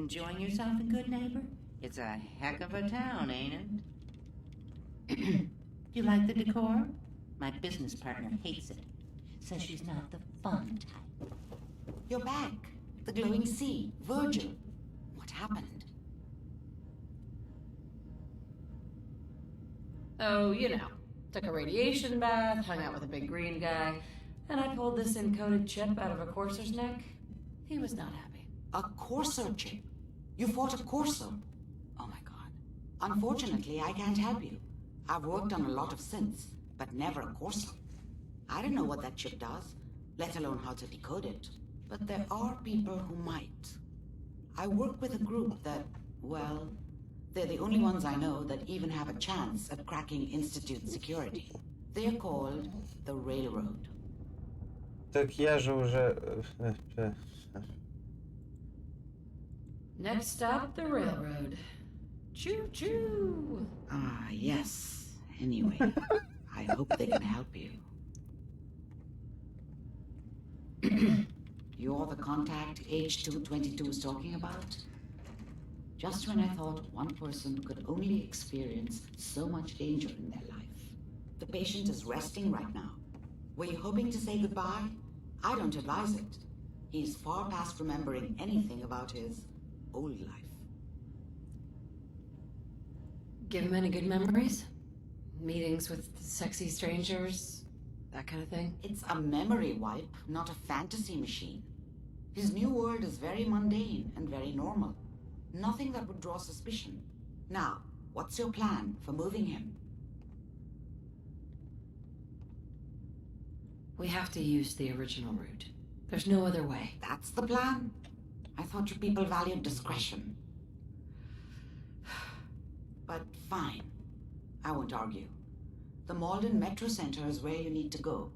enjoying yourself in Good Neighbor? It's a heck of a town, ain't it? You like the decor? My business partner hates it. Says she's not the fun type. You're back. The glowing sea. Virgil. What happened? Oh, you know. Took a radiation bath, hung out with a big green guy, and I pulled this encoded chip out of a courser's neck. He was not happy. A courser chip? You fought a courser? Oh my god. Unfortunately, I can't help you. I've worked on a lot of synths, but never a courser. I don't know what that chip does, let alone how to decode it. But there are people who might. I work with a group that, well, they're the only ones I know that even have a chance at cracking Institute security. They're called the Railroad. Так я же уже... Next stop, the railroad. Choo-choo! Ah, yes. Anyway, I hope they can help you. You're the contact H222 is talking about? Just when I thought one person could only experience so much danger in their life. The patient is resting right now. Were you hoping to say goodbye? I don't advise it. He's far past remembering anything about his old life. Give him any good memories? Meetings with sexy strangers? That kind of thing? It's a memory wipe, not a fantasy machine. His new world is very mundane and very normal. Nothing that would draw suspicion. Now, what's your plan for moving him? We have to use the original route. There's no other way. That's the plan? I thought you people valued discretion. But fine. I won't argue. The Malden Metro Center is where you need to go.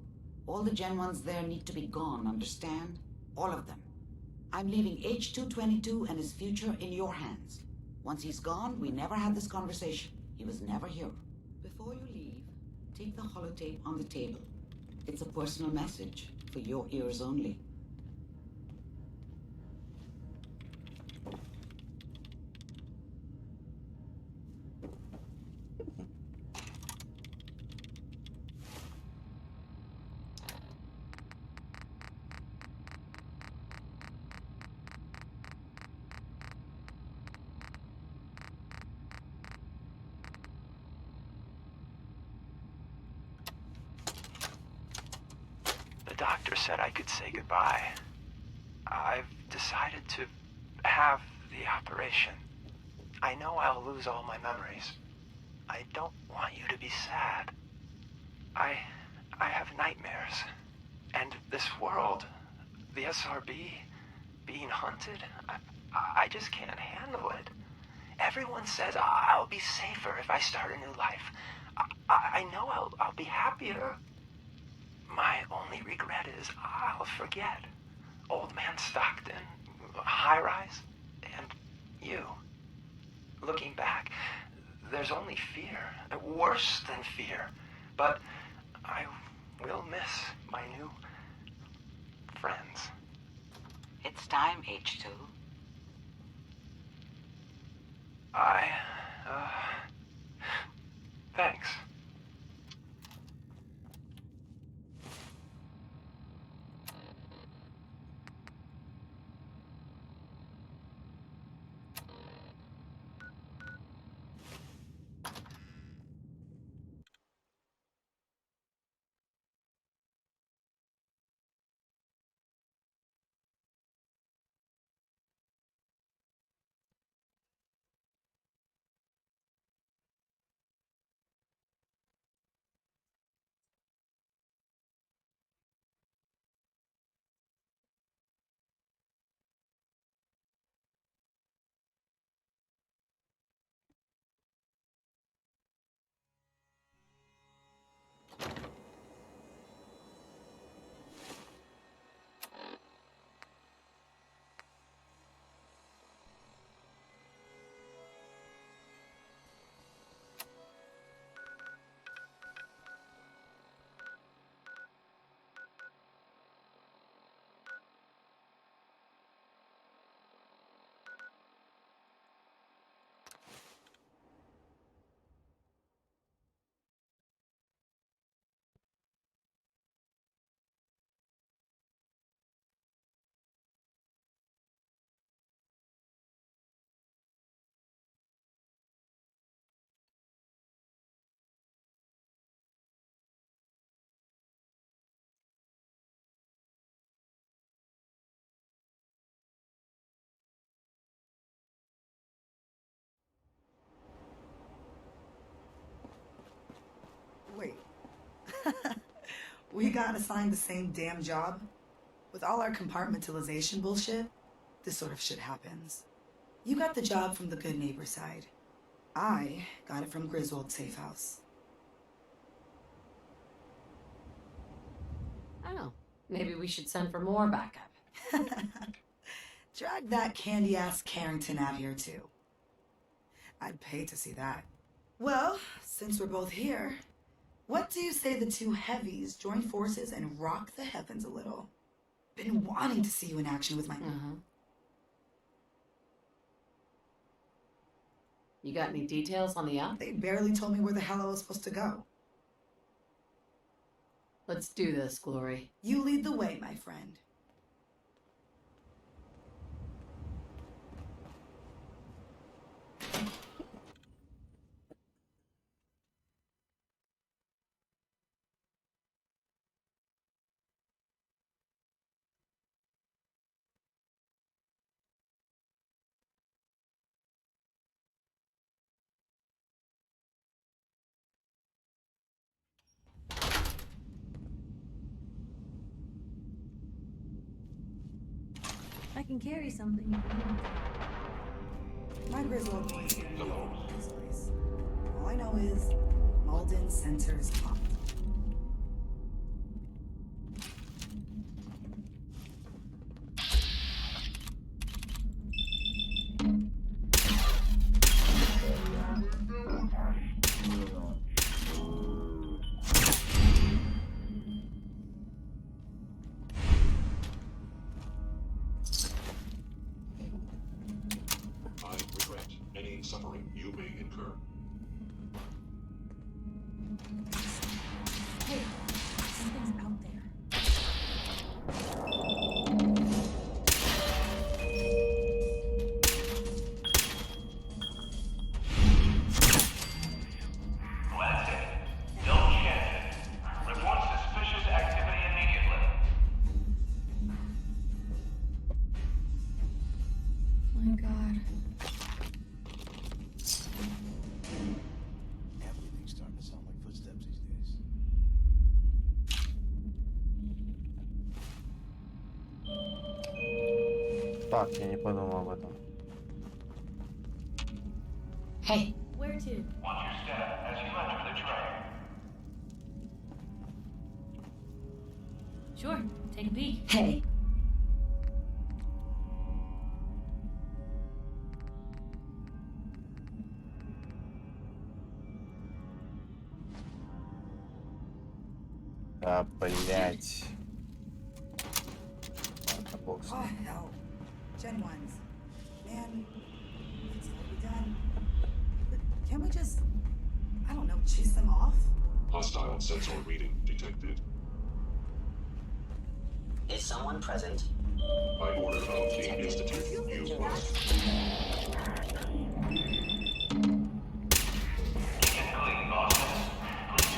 All the Gen 1s there need to be gone, understand? All of them. I'm leaving H222 and his future in your hands. Once he's gone, we never had this conversation. He was never here. Before you leave, take the holotape on the table. It's a personal message for your ears only. The doctor said I could say goodbye. I've decided to have the operation. I know I'll lose all my memories. I don't want you to be sad. I have nightmares. And this world, the SRB, being hunted, I just can't handle it. Everyone says I'll be safer if I start a new life. I know I'll be happier. My only regret is I'll forget. Old Man Stockton, High Rise, and you. Looking back, there's only fear, worse than fear. But I will miss my new friends. It's time, H2. Thanks. We got assigned the same damn job. With all our compartmentalization bullshit, this sort of shit happens. You got the job from the good neighbor side. I got it from Griswold's safe house. Oh, maybe we should send for more backup. Drag that candy-ass Carrington out here, too. I'd pay to see that. Well, since we're both here, what do you say the two heavies join forces and rock the heavens a little? Been wanting to see you in action with my... You got any details on the up? They barely told me where the hell I was supposed to go. Let's do this, Glory. You lead the way, my friend. I can carry something if you need. My Griswold boys here know this place. All I know is Malden Center is popped. I regret any suffering you may incur. Hey, something's out there. Lansing, don't check it. Report suspicious activity immediately. My God. Everything's starting to sound like footsteps these days. Так, я не подумал об этом. Hey, Where to? Watch your step as you enter the train. Sure, take a peek. hey. Да, блять. Ладно, бог с Oh, ним. hell. Gen 1s. Man, it's gotta be done. But can't we just, I don't know, chase them off? Hostile sensor reading detected. Is someone present? By order of the Institute, you must.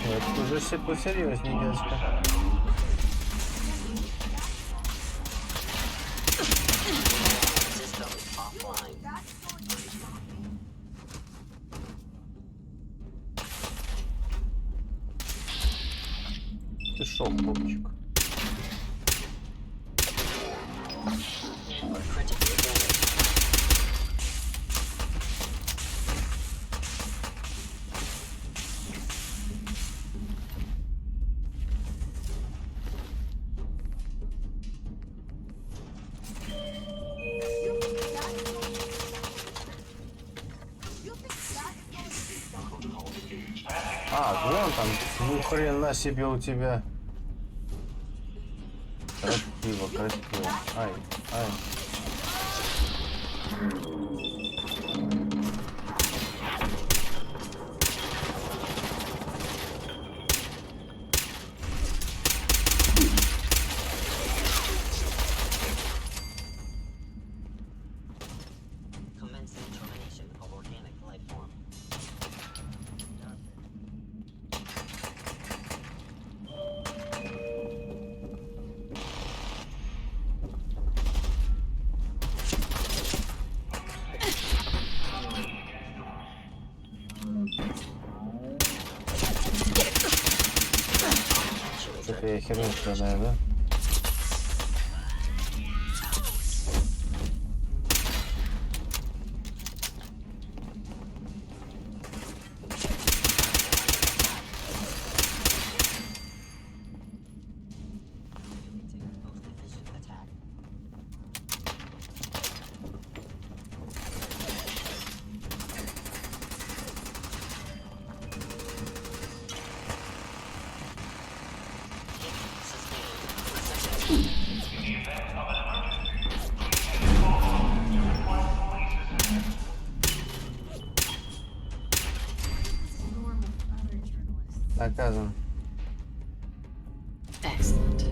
Это уже все посерьезнее, девочка. System offline. Ты шо, хлопчик? Critically damaged. Protocol engaged. А, вон там, ни хрена себе у тебя. Красиво, красиво. Ай, ай. Commencing termination of organic life form. Actually Что-то я херню страдаю, да? Наказан. Excellent.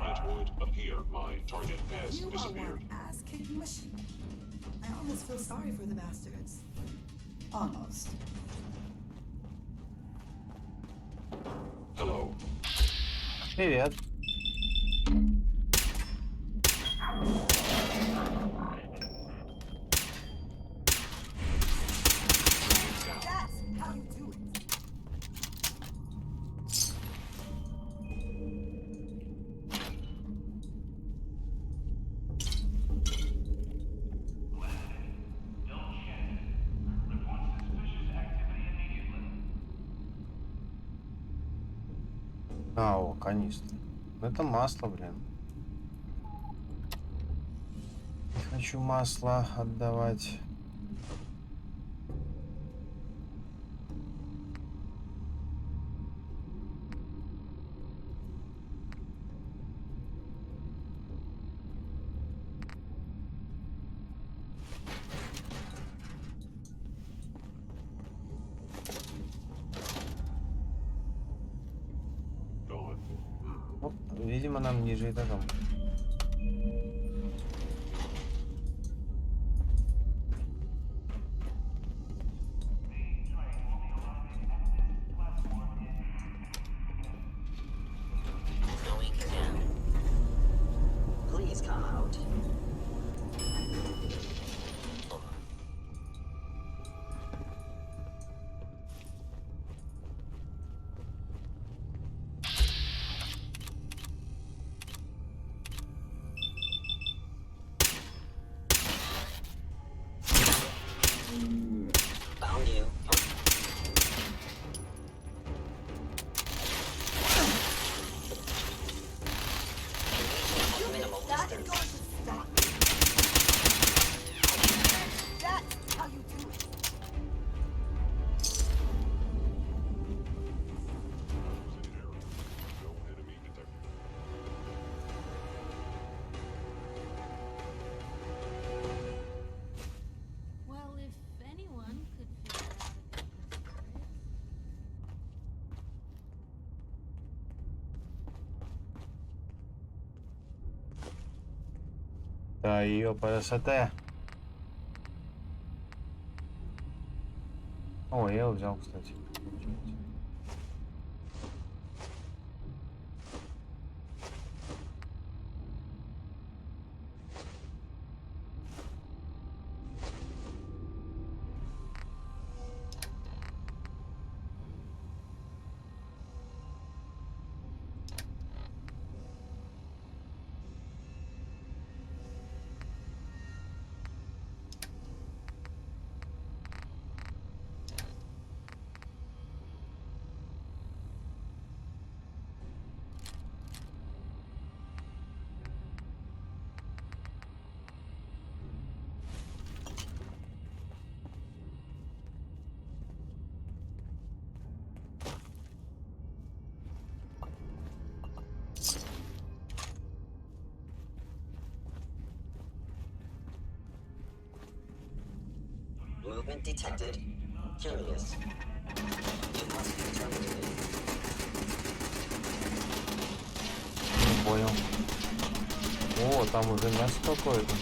It would appear my target has You are disappeared. one ass-kicking machine. I almost feel sorry for the bastards. Almost. Hello. Привет. That's how you do it. О, канистра. Это масло, блин. Не хочу масло отдавать. Ну, видимо, нам ниже и там. Going down. Please come out. Found you. Minimal That is distance. going to stop. That's how you do it. No enemy detected. Well, if anyone could figure out a bit of this. Да, ее красота. О, я его взял, кстати. Movement detected. Curious. You must be targeted. Не понял. О, там уже мясо какое-то.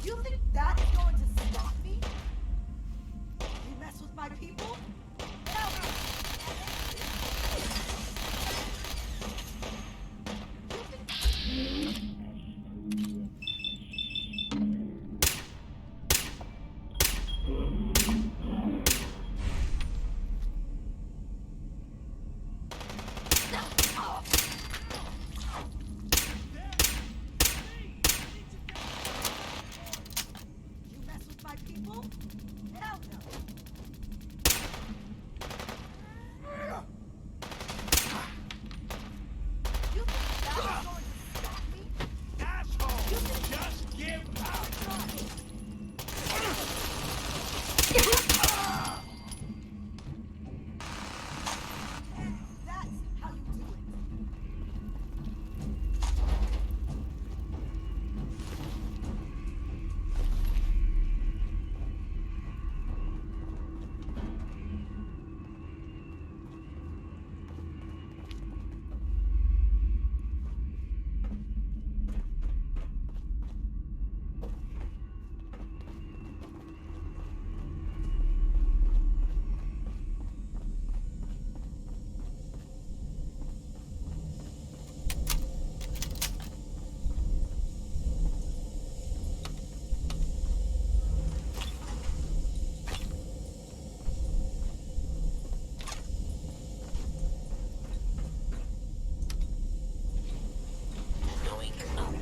You think that's going to stop me? You mess with my people? Hell no! You mess with my people? Hell no! You think that's going to stop me? Asshole! Just give up! That's how you do it. Going up.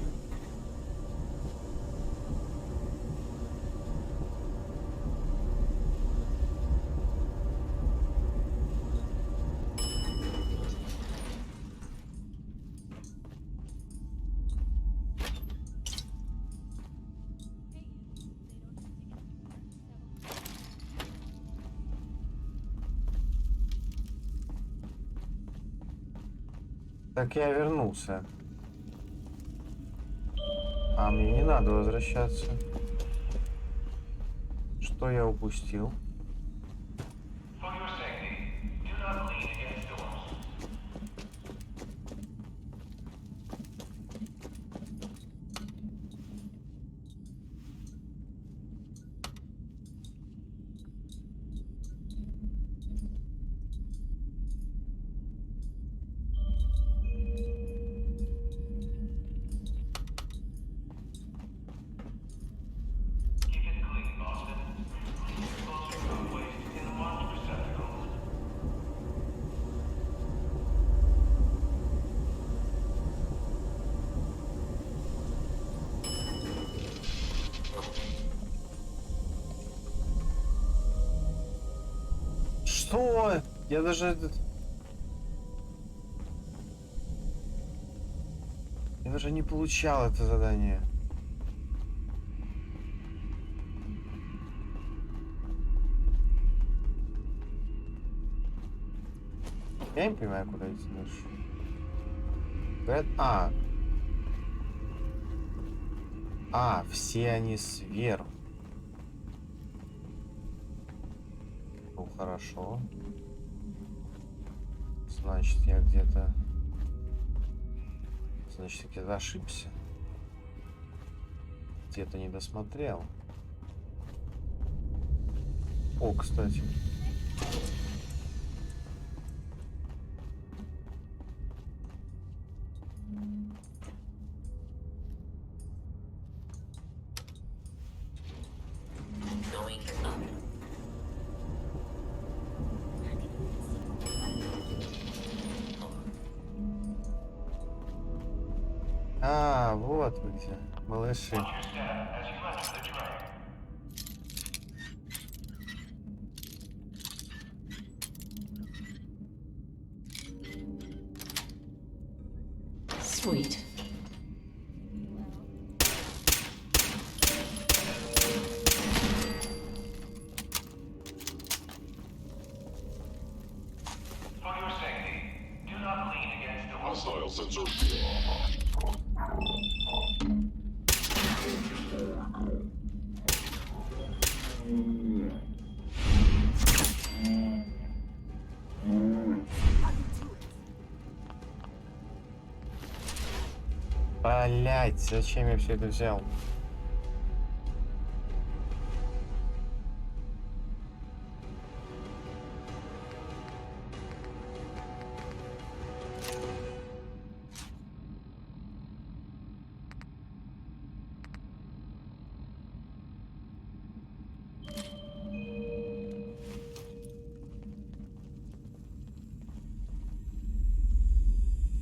Так я вернулся. А мне не надо возвращаться. Что я упустил? For your safety, do not lean against doors. Keep it clean, Boston. Please dispose your food waste in marked receptacles. Что? Я даже этот... Я даже не получал это задание. Я не понимаю, куда идти дальше. Все они сверху. Ну, хорошо. Значит, я где-то ошибся. Где-то не досмотрел. О, кстати. Going up. Вот вы где, малыши. Watch your step as you enter the tray. Sweet. For your safety, do not lean against the wall. Hostile sensor. Блять, зачем я все это взял?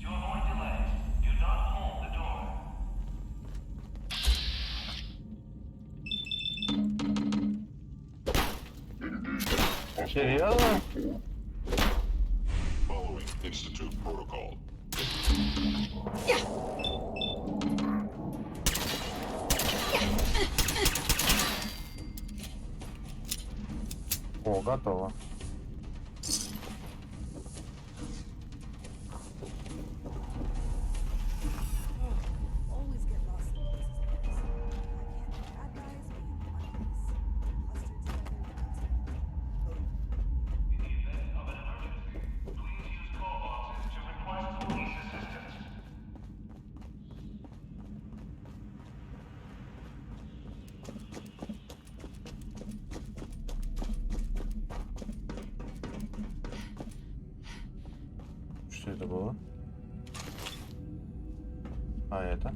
To avoid delays, do not hold the door. Серьезно? Following Institute protocol. О, готово. Always get lost in places like this. Why can't the bad guys be in one place? Clustered together. In the event of an emergency, please use call boxes to request police assistance. Что это было? А это?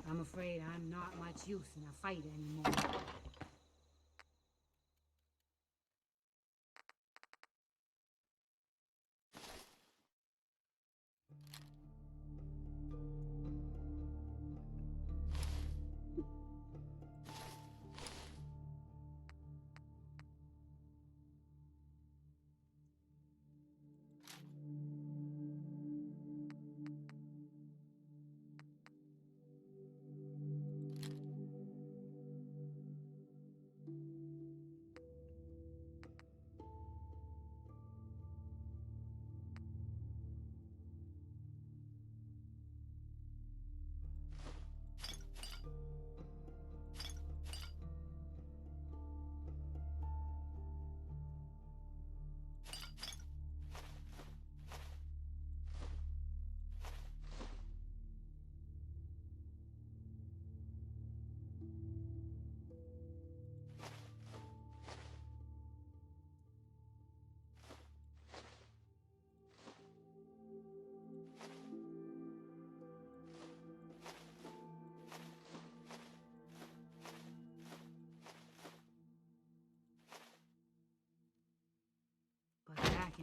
I'm afraid I'm not much use in a fight anymore.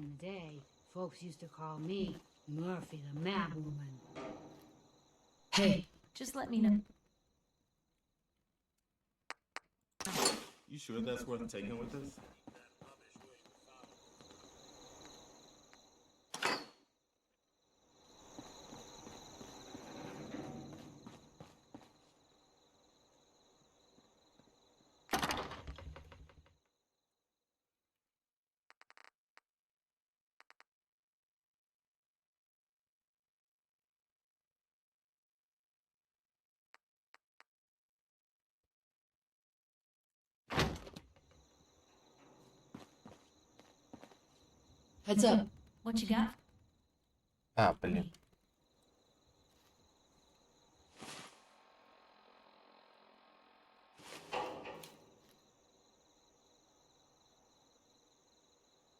in the day, folks used to call me Murphy the Mad Woman. Hey, just let me know. You sure that's worth taking with us? Heads up. What you got? А, блин.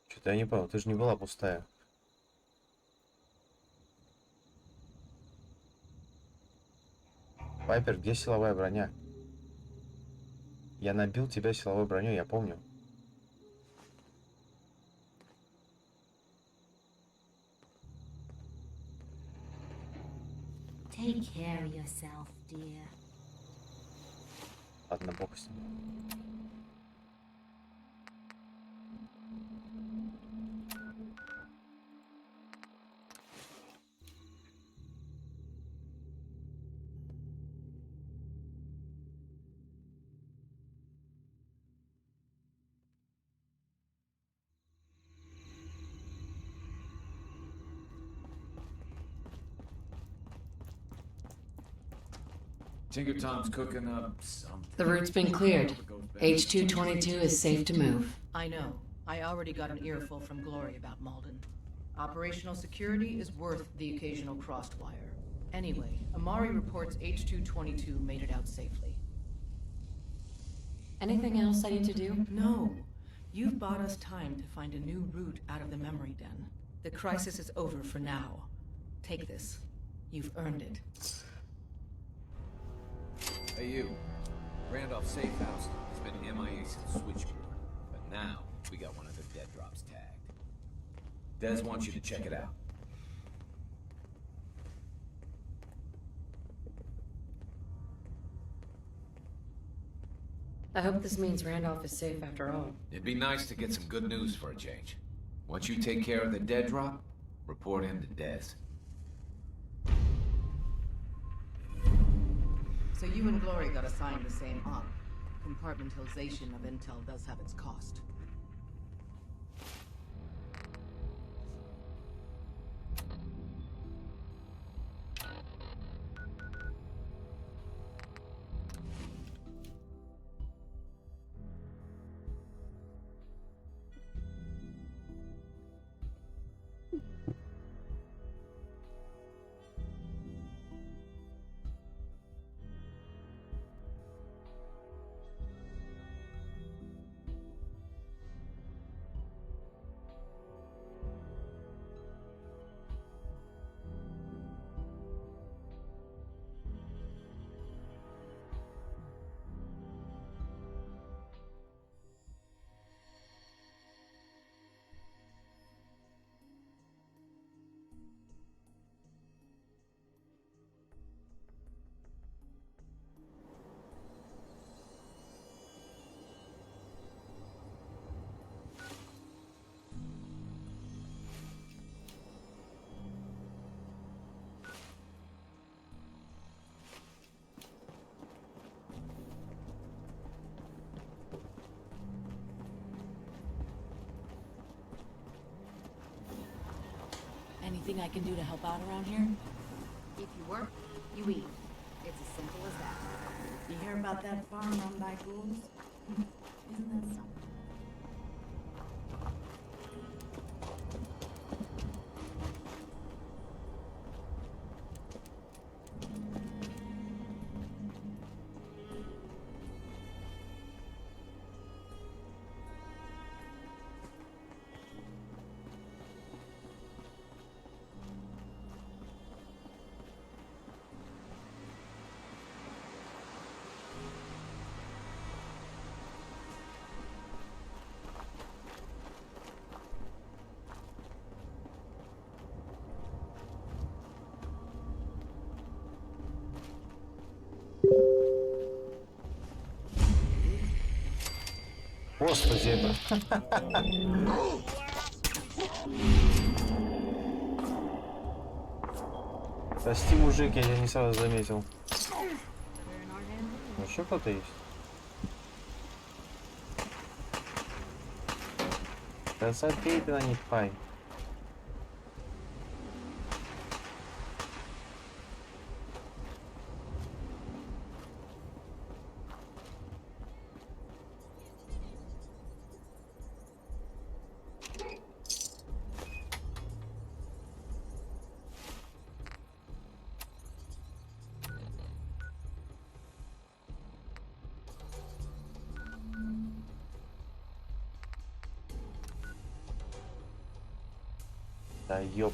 Что-то я не понял, ты же не была пустая. Пайпер, где силовая броня? Я набил тебя силовой броней, я помню. Take care of yourself, dear. Ладно, бог с ним. Tinker Tom's cooking up something. The route's been cleared. H222 is safe to move. I know. I already got an earful from Glory about Malden. Operational security is worth the occasional crossed wire. Anyway, Amari reports H222 made it out safely. Anything else I need to do? No. You've bought us time to find a new route out of the memory den. The crisis is over for now. Take this. You've earned it. Hey, you. Randolph Safe House has been MIA since Switchboard, but now we got one of the dead drops tagged. Des wants you to check it out. I hope this means Randolph is safe after all. It'd be nice to get some good news for a change. Once you take care of the dead drop, report in to Des. So you and Glory got assigned the same op. Compartmentalization of intel does have its cost. Anything I can do to help out around here? If you work, you eat. It's as simple as that. You hear about that farm run by ghouls? Isn't that something? Господи, это... Прости, мужик, я тебя не сразу заметил. Еще кто-то есть? Да забей ты на них, пай. Да ёп.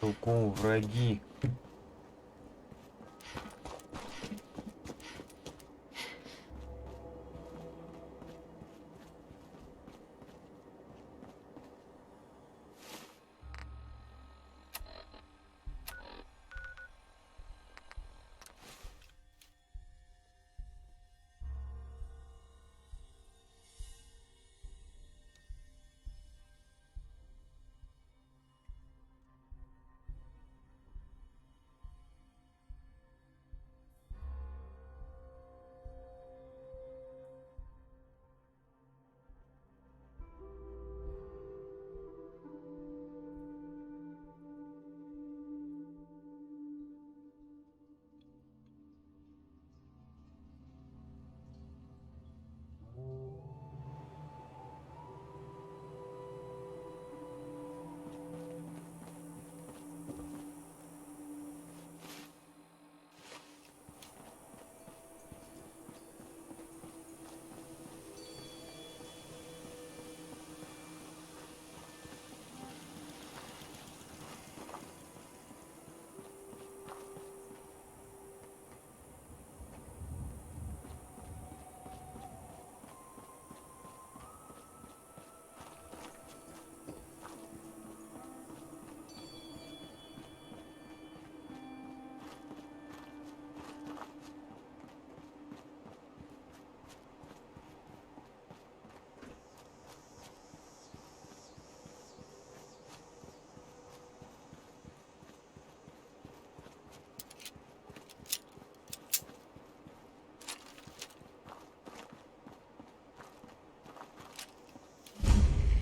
Кругом враги.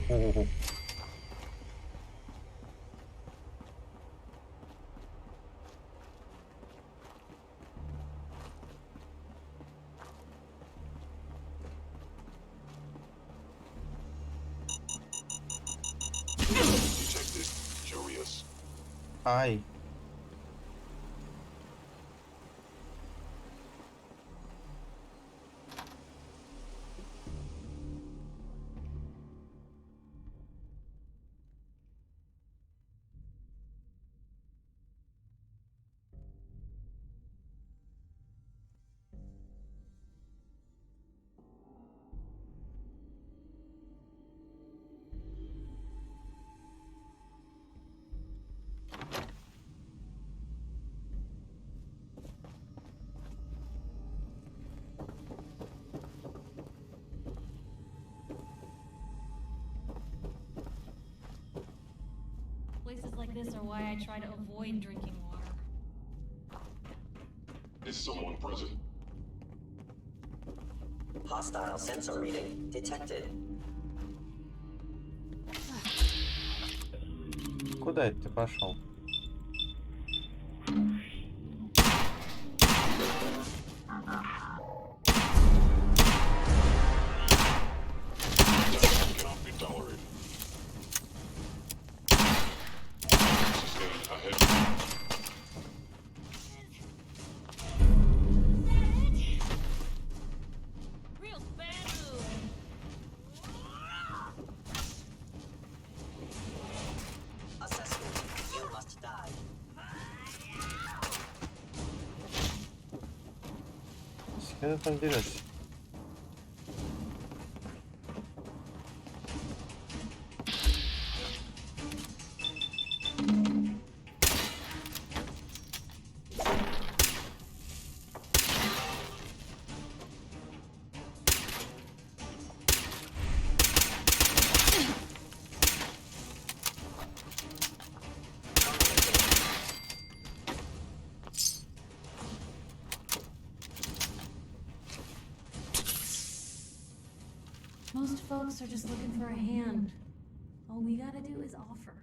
Ого. Detected. Curious. Ай. Places like this are why I try to avoid drinking water. Is someone present? Hostile sensor reading detected. Куда это ты пошел? Cannot be tolerated. Sustained ahead. Real bad move. 핸드폰 때렸지. Most folks are just looking for a hand. All we gotta do is offer.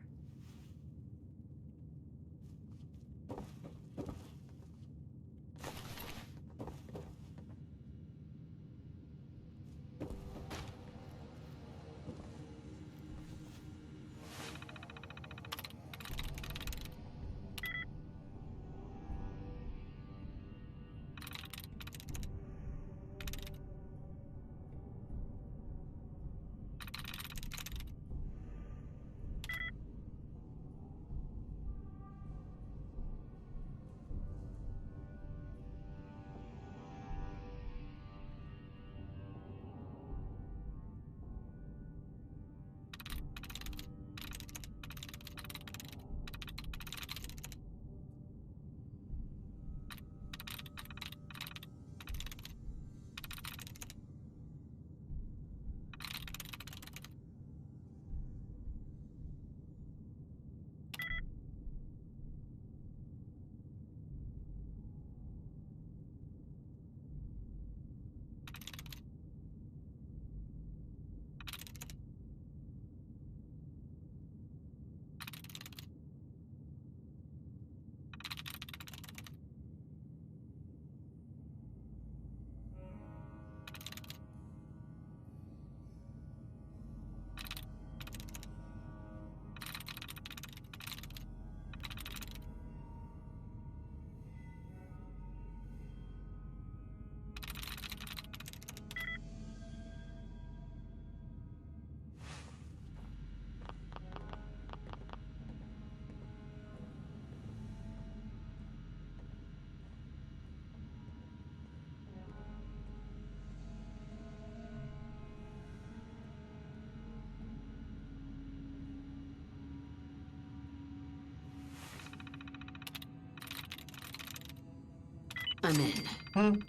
I'm in.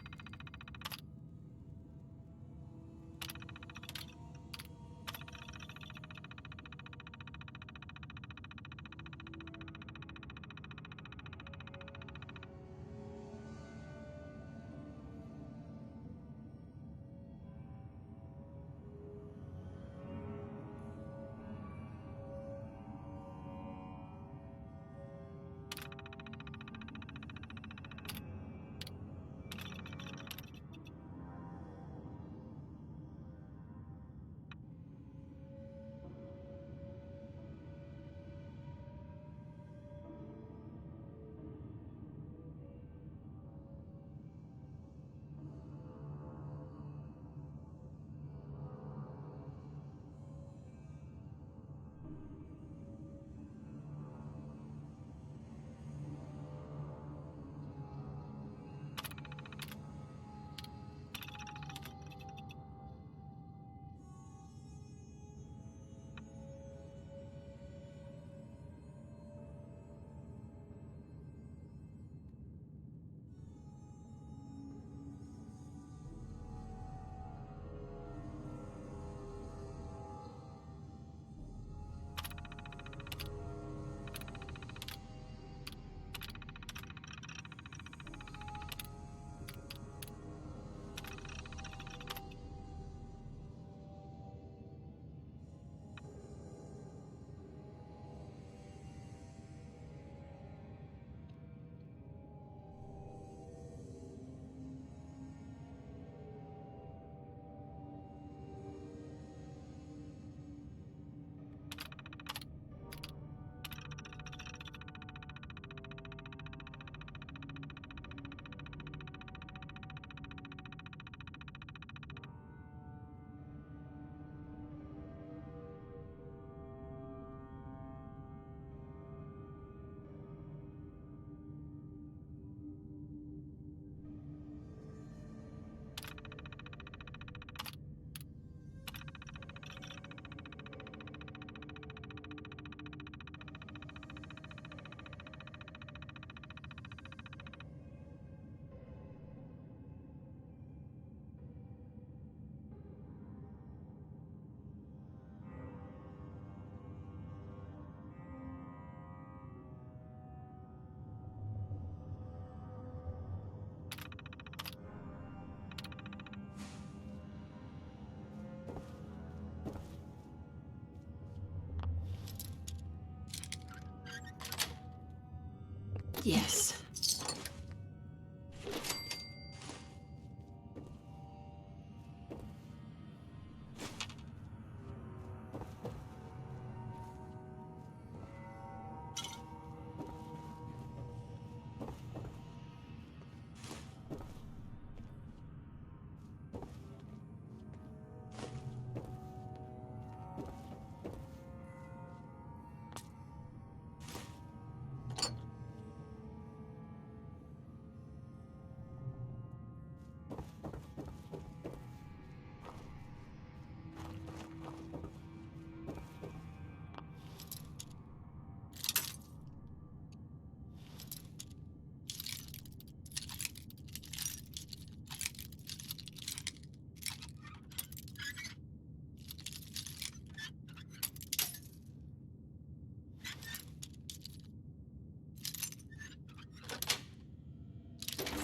Yes.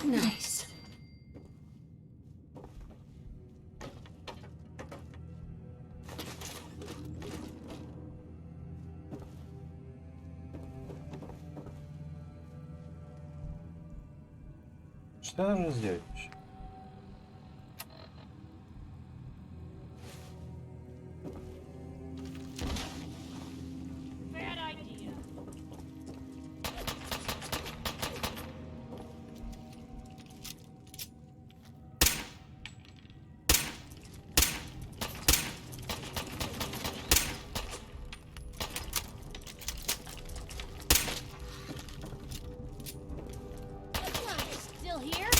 Nice. Что я должен сделать вообще? Bad idea. Still here?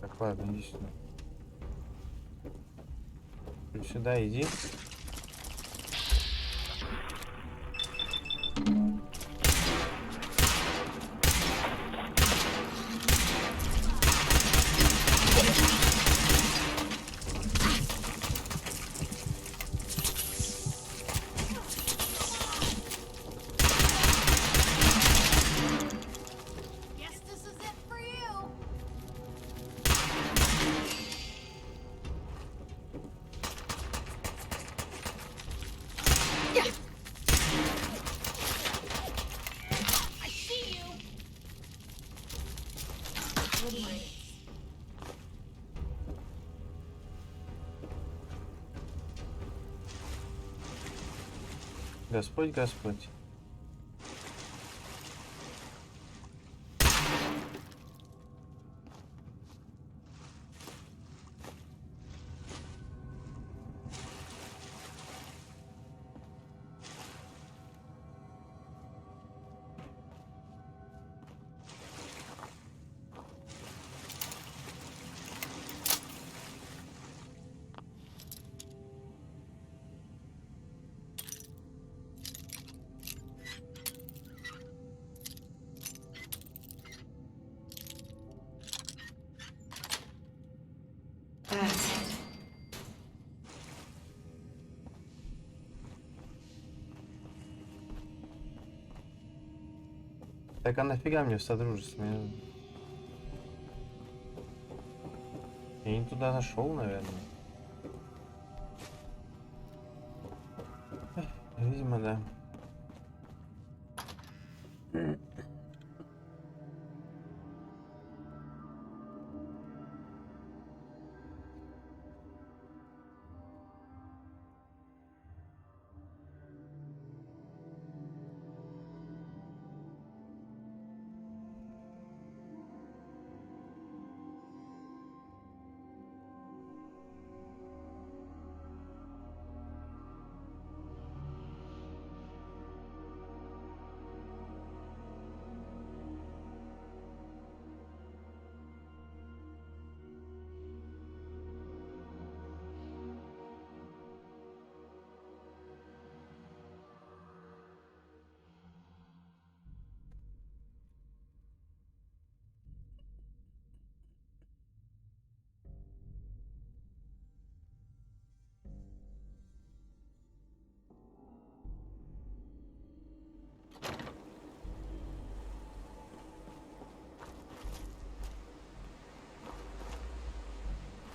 Так, ладно, иди сюда. Иди сюда, иди. Guess this is it for you. I see you. Good riddance. Господь, Господь. That's it. Так а нафига мне в содружестве? Я не туда зашел, наверное. Видимо, да.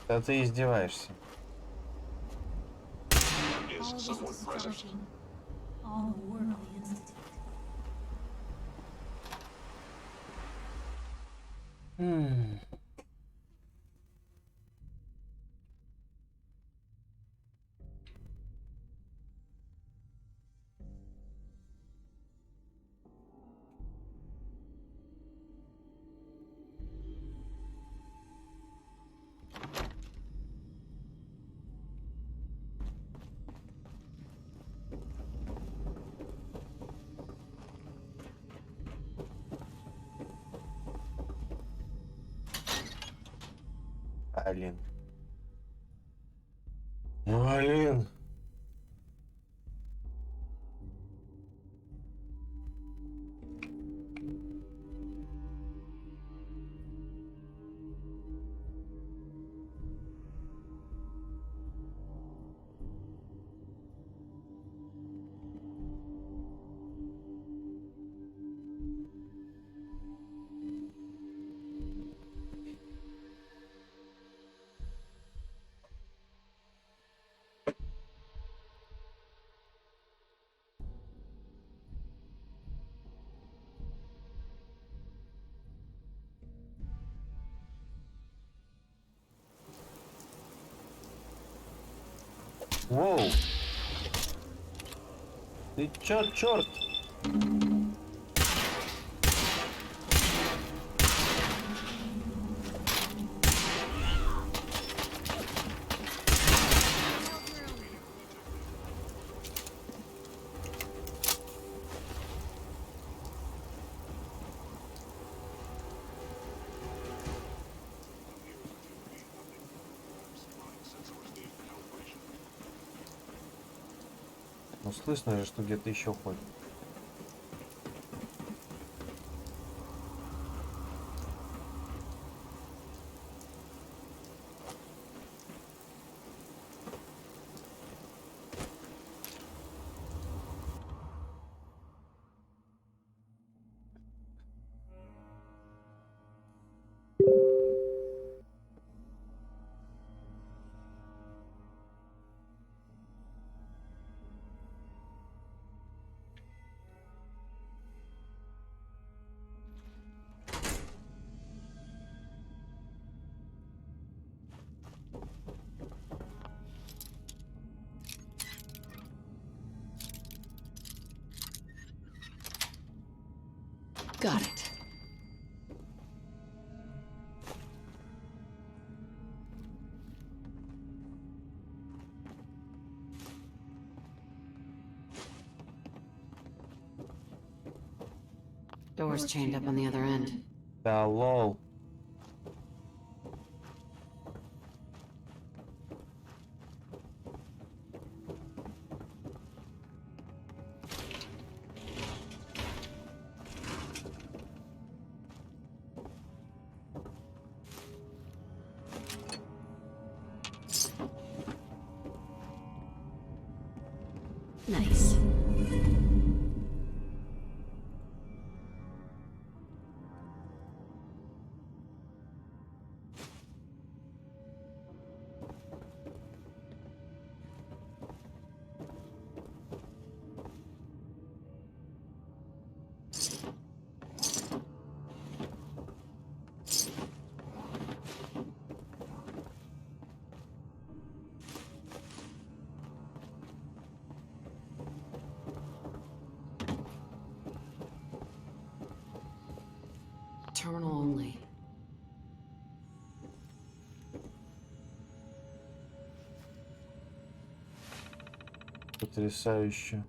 Да ты издеваешься. Is All this someone present? destruction, all the work of the Institute. Блин. Блин. Воу. Ты чё, чёрт? Ну слышно же, что где-то еще ходит. Got it. Door's chained up on the other end. Да лол. Nice. Terminal only. Потрясающе.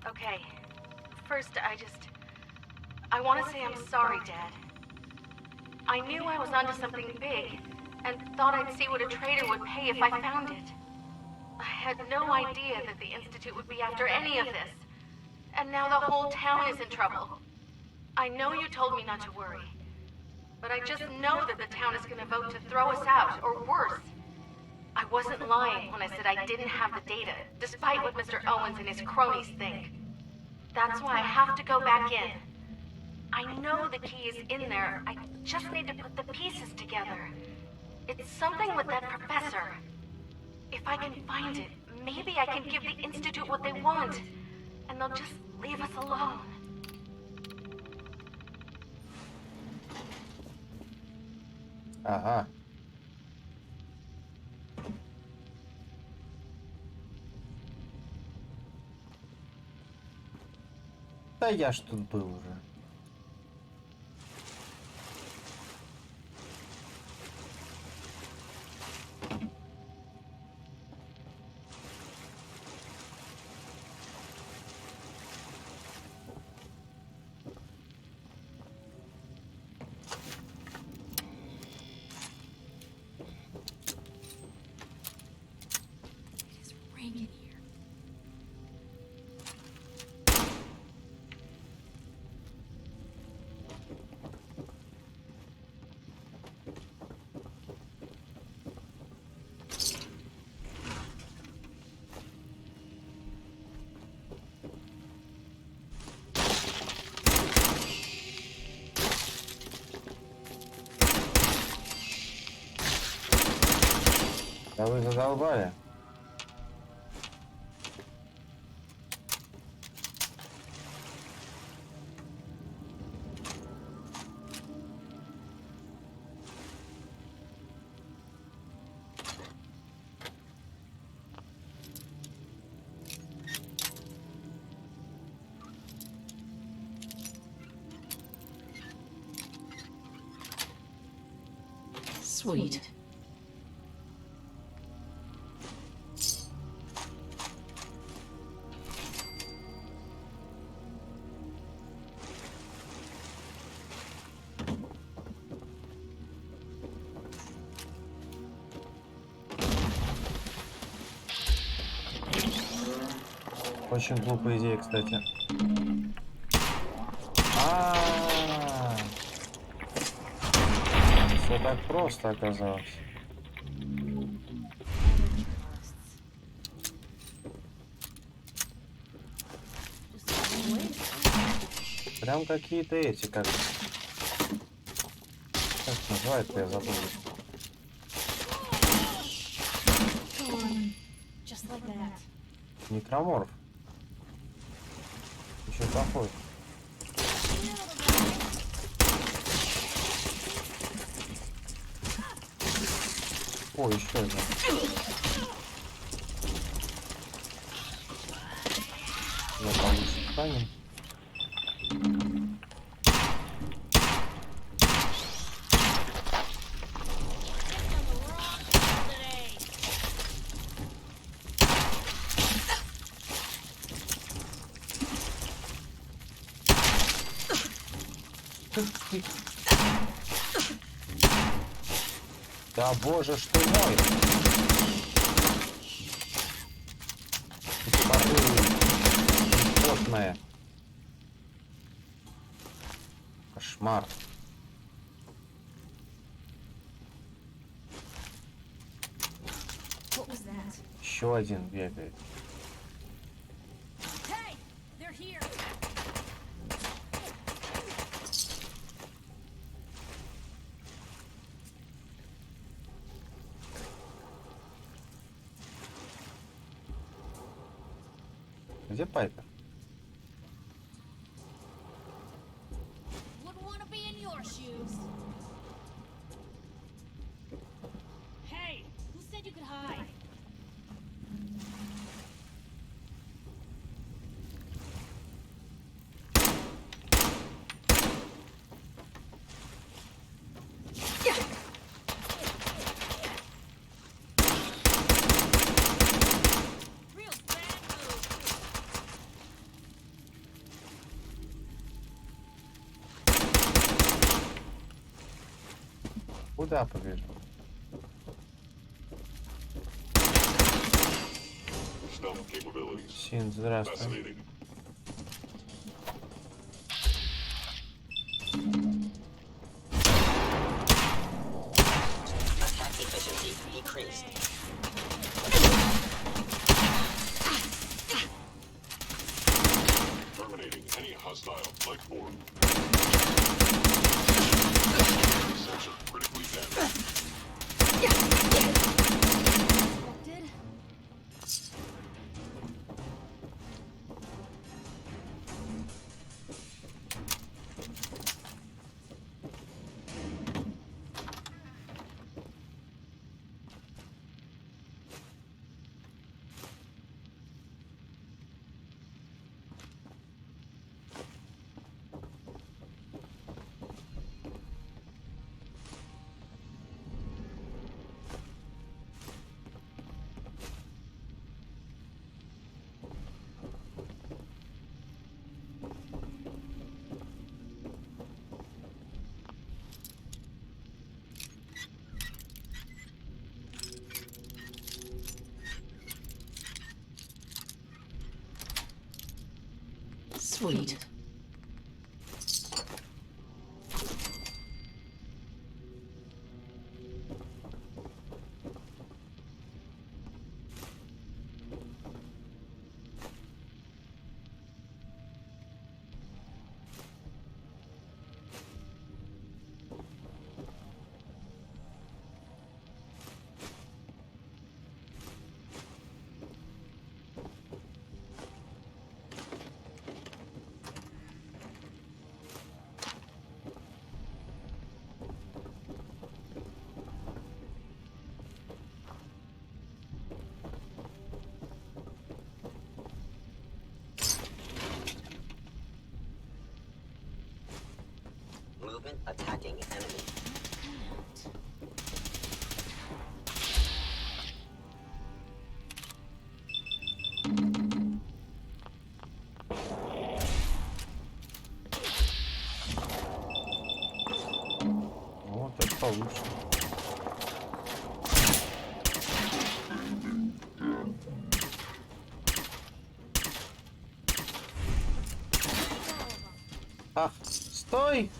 Okay. First, I want to say I'm sorry, Dad. I knew I was onto something big, and thought I'd see what a trader would pay if I found it. I had no idea that the Institute would be after any of this. And now the whole town is in trouble. I know you told me not to worry, but I just know that the town is going to vote to throw us out, or worse. I wasn't lying when I said I didn't have the data, despite what Mr. Owens and his cronies think. That's why I have to go back in. I know the key is in there. I just need to put the pieces together. It's something with that professor. If I can find it, maybe I can give the Institute what they want, and they'll just leave us alone. Ага. Да я ж тут был уже. Да вы задолбали. Sweet. Очень глупая идея, кстати. Все так просто оказалось. Прям какие-то эти, как называют-то, я забыл. Некроморф. Еще плохой. О, еще один. Я получше станем. Да боже ж ты мой! Потная. Кошмар. Еще один бегает. Где Пайпер? туда побежал. Stealth capabilities. Син, здравствуй. Fascinating. Attack efficiency decreased. Terminating any hostile life form. Sensor critically damaged. Did? Sweet. Movement attacking enemy. Вот это получше. Ах, стой!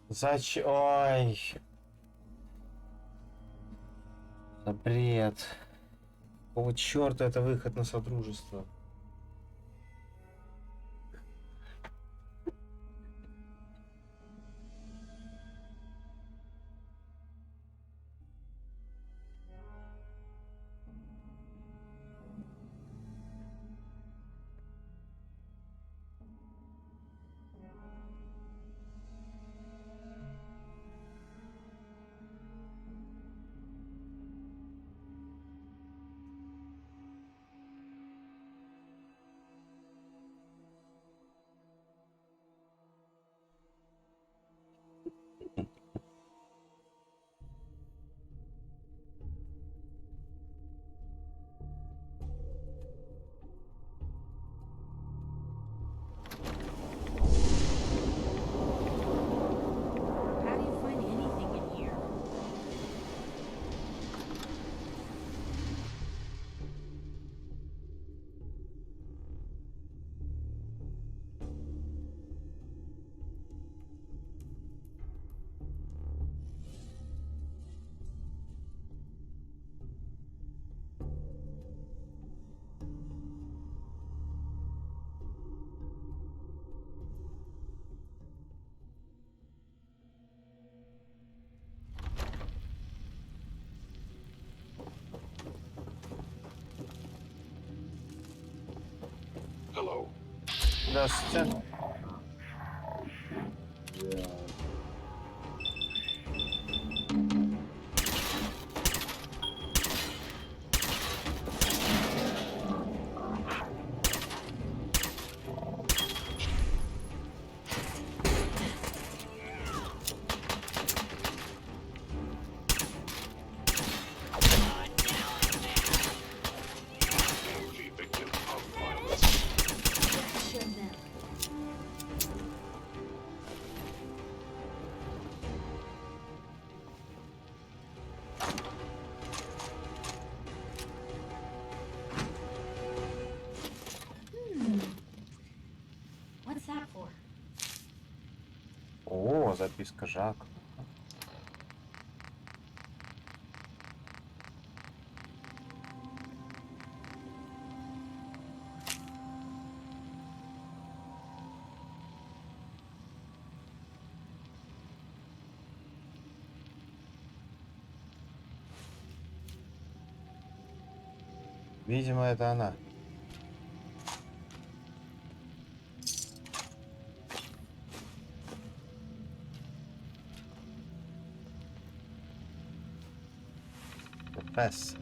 Зачем? Ой. За бред. Какого черта это выход на содружество? How do you find anything in here? Hello. Здравствуйте. О, записка Жак. Видимо, это она. Пес.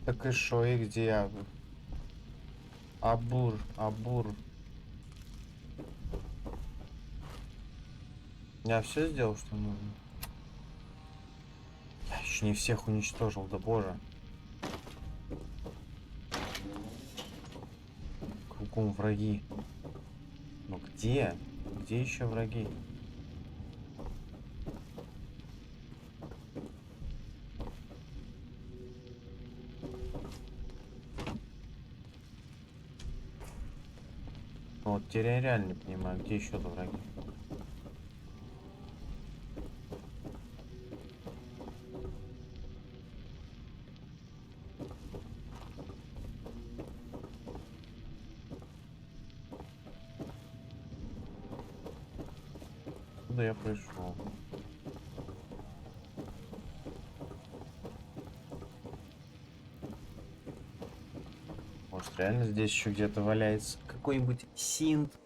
Так и шо, и где я? Абур. Я все сделал, что нужно? Я еще не всех уничтожил, да боже. Кругом враги. Но где? Где еще враги? Ну вот теперь я реально не понимаю, где еще-то враги. Куда я пришел? Может, реально здесь еще где-то валяется какой-нибудь синт?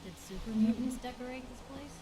Did super mutants decorate this place?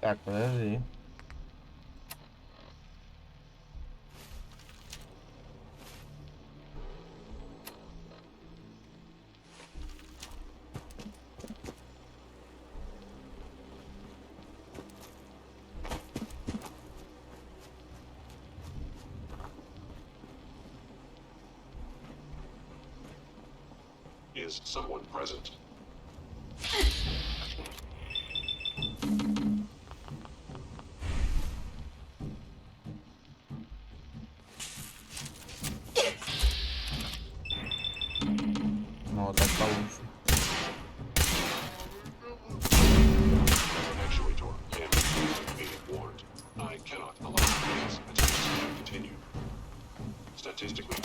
Так, подожди. Is someone present? Ну, вот так получше. Actuator, being warned. I cannot allow these attacks to continue. Statistically.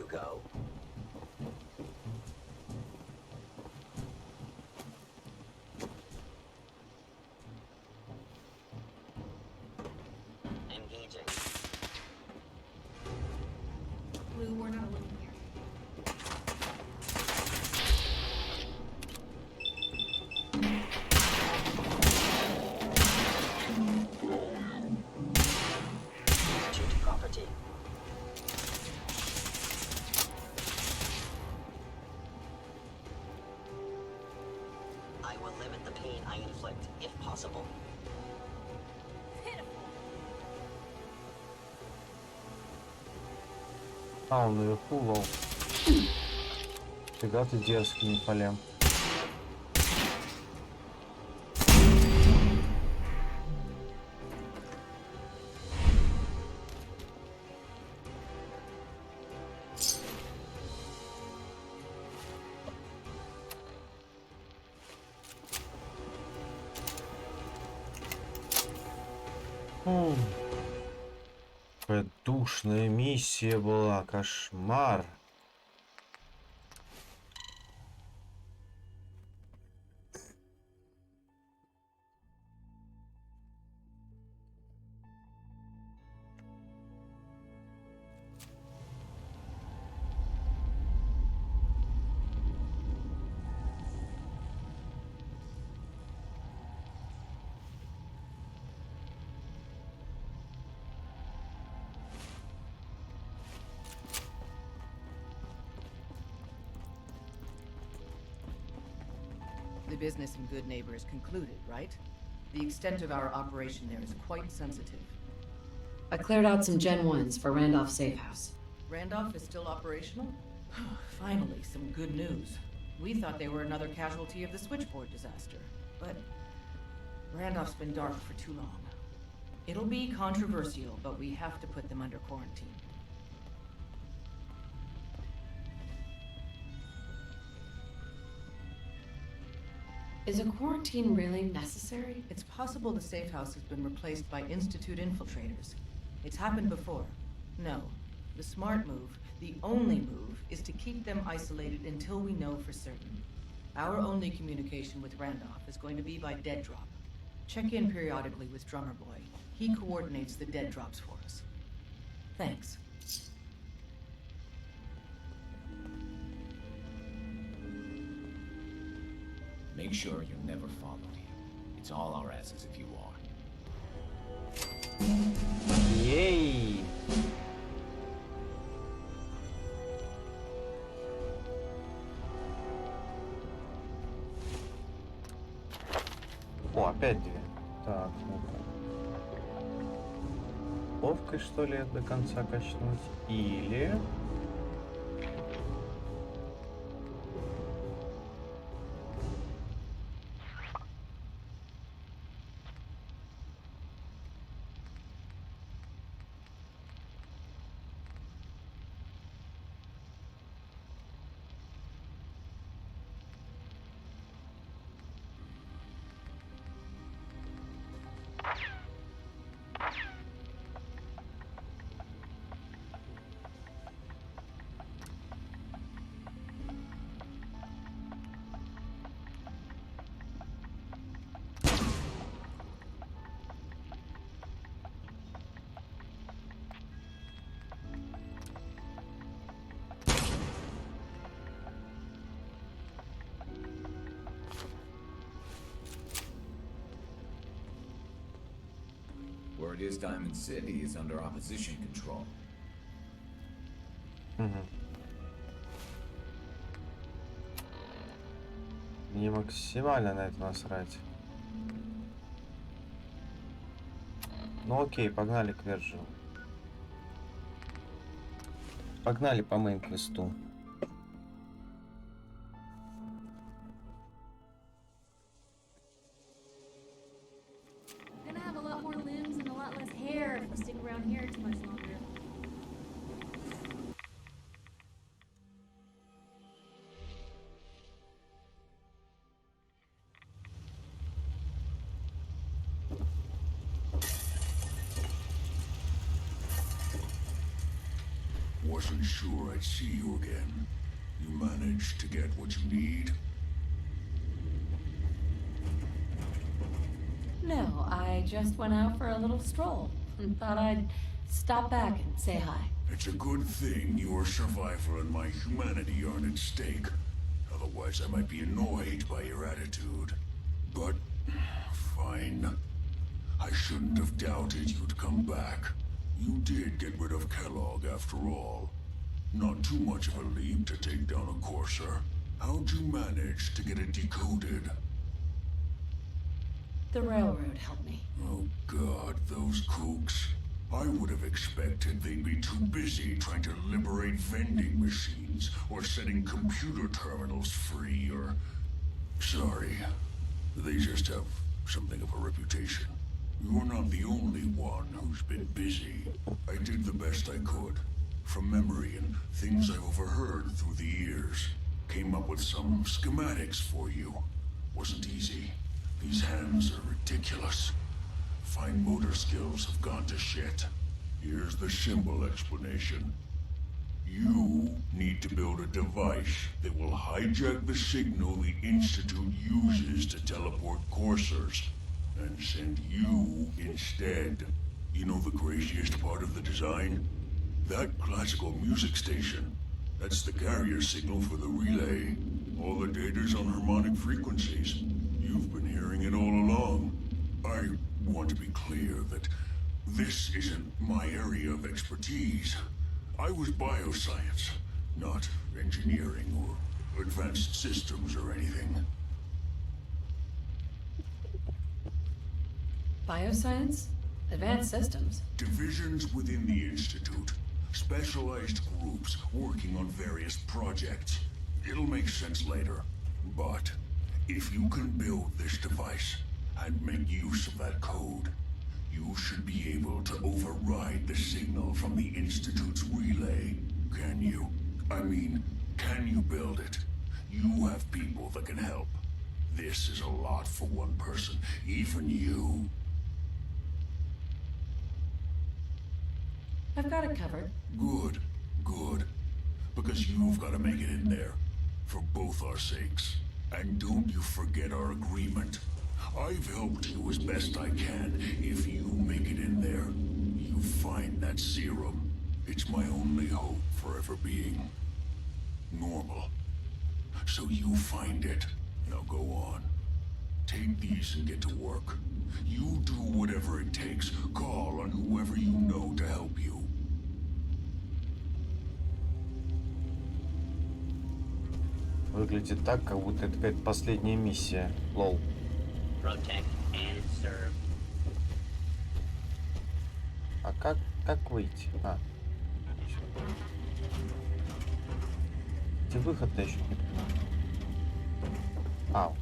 go. Engaging. Blue, we're not alone here. Shoot property. I will limit the pain I inflict, if possible. А, он наверху, лол. Фига ты дерзкий, Нефалем. Какая душная миссия была, кошмар. The business in Good Neighbor is concluded, right? The extent of our operation there is quite sensitive. I cleared out some Gen 1s for Randolph Safe House. Randolph is still operational? Finally, some good news. We thought they were another casualty of the switchboard disaster, but Randolph's been dark for too long. It'll be controversial, but we have to put them under quarantine. Is a quarantine really necessary? It's possible the safe house has been replaced by Institute infiltrators. It's happened before. No. The smart move, the only move, is to keep them isolated until we know for certain. Our only communication with Randolph is going to be by dead drop. Check in periodically with Drummer Boy. He coordinates the dead drops for us. Thanks. Make sure you're never followed here. It's all our asses if you are. Ей! О, опять две. Так, ну-ка. Ловкой, что ли, до конца качнуть? Или... Word is Diamond City is under opposition control. Мне максимально на это насрать. Ну окей, погнали к Верджину. Погнали по мейн-квесту. Gonna have a lot more limbs and a lot less hair if we stick around here too much longer. Wasn't sure I'd see you again. You managed to get what you need? No, I just went out for a little stroll and thought I'd stop back and say hi. It's a good thing your survival and my humanity aren't at stake. Otherwise, I might be annoyed by your attitude. But, fine. I shouldn't have doubted you'd come back. You did get rid of Kellogg after all. Not too much of a leap to take down a Courser. How'd you manage to get it decoded? The railroad helped me. Oh god, those kooks. I would have expected they'd be too busy trying to liberate vending machines or setting computer terminals free or... Sorry. They just have something of a reputation. You're not the only one who's been busy. I did the best I could. From memory and things I've overheard through the years. Came up with some schematics for you. Wasn't easy. These hands are ridiculous. Fine motor skills have gone to shit. Here's the symbol explanation. You need to build a device that will hijack the signal the Institute uses to teleport coursers, and send you instead. You know the craziest part of the design? That classical music station. That's the carrier signal for the relay. All the data's on harmonic frequencies. You've been hearing it all along. I want to be clear that this isn't my area of expertise. I was bioscience, not engineering or advanced systems or anything. Bioscience? Advanced systems? Divisions within the Institute. Specialized groups working on various projects. It'll make sense later. But if you can build this device and make use of that code, you should be able to override the signal from the Institute's relay. Can you? I mean, can you build it? You have people that can help. This is a lot for one person, even you. I've got it covered. Good, good. Because you've got to make it in there. For both our sakes. And don't you forget our agreement. I've helped you as best I can. If you make it in there, you find that serum. It's my only hope for ever being normal. So you find it. Now go on. Take these and get to work. You do whatever it takes. Call on whoever you know to help you. Выглядит так, как будто это какая-то последняя миссия. Лол. Protect and serve. А как выйти? Где выход-то еще не понимаю. Вот.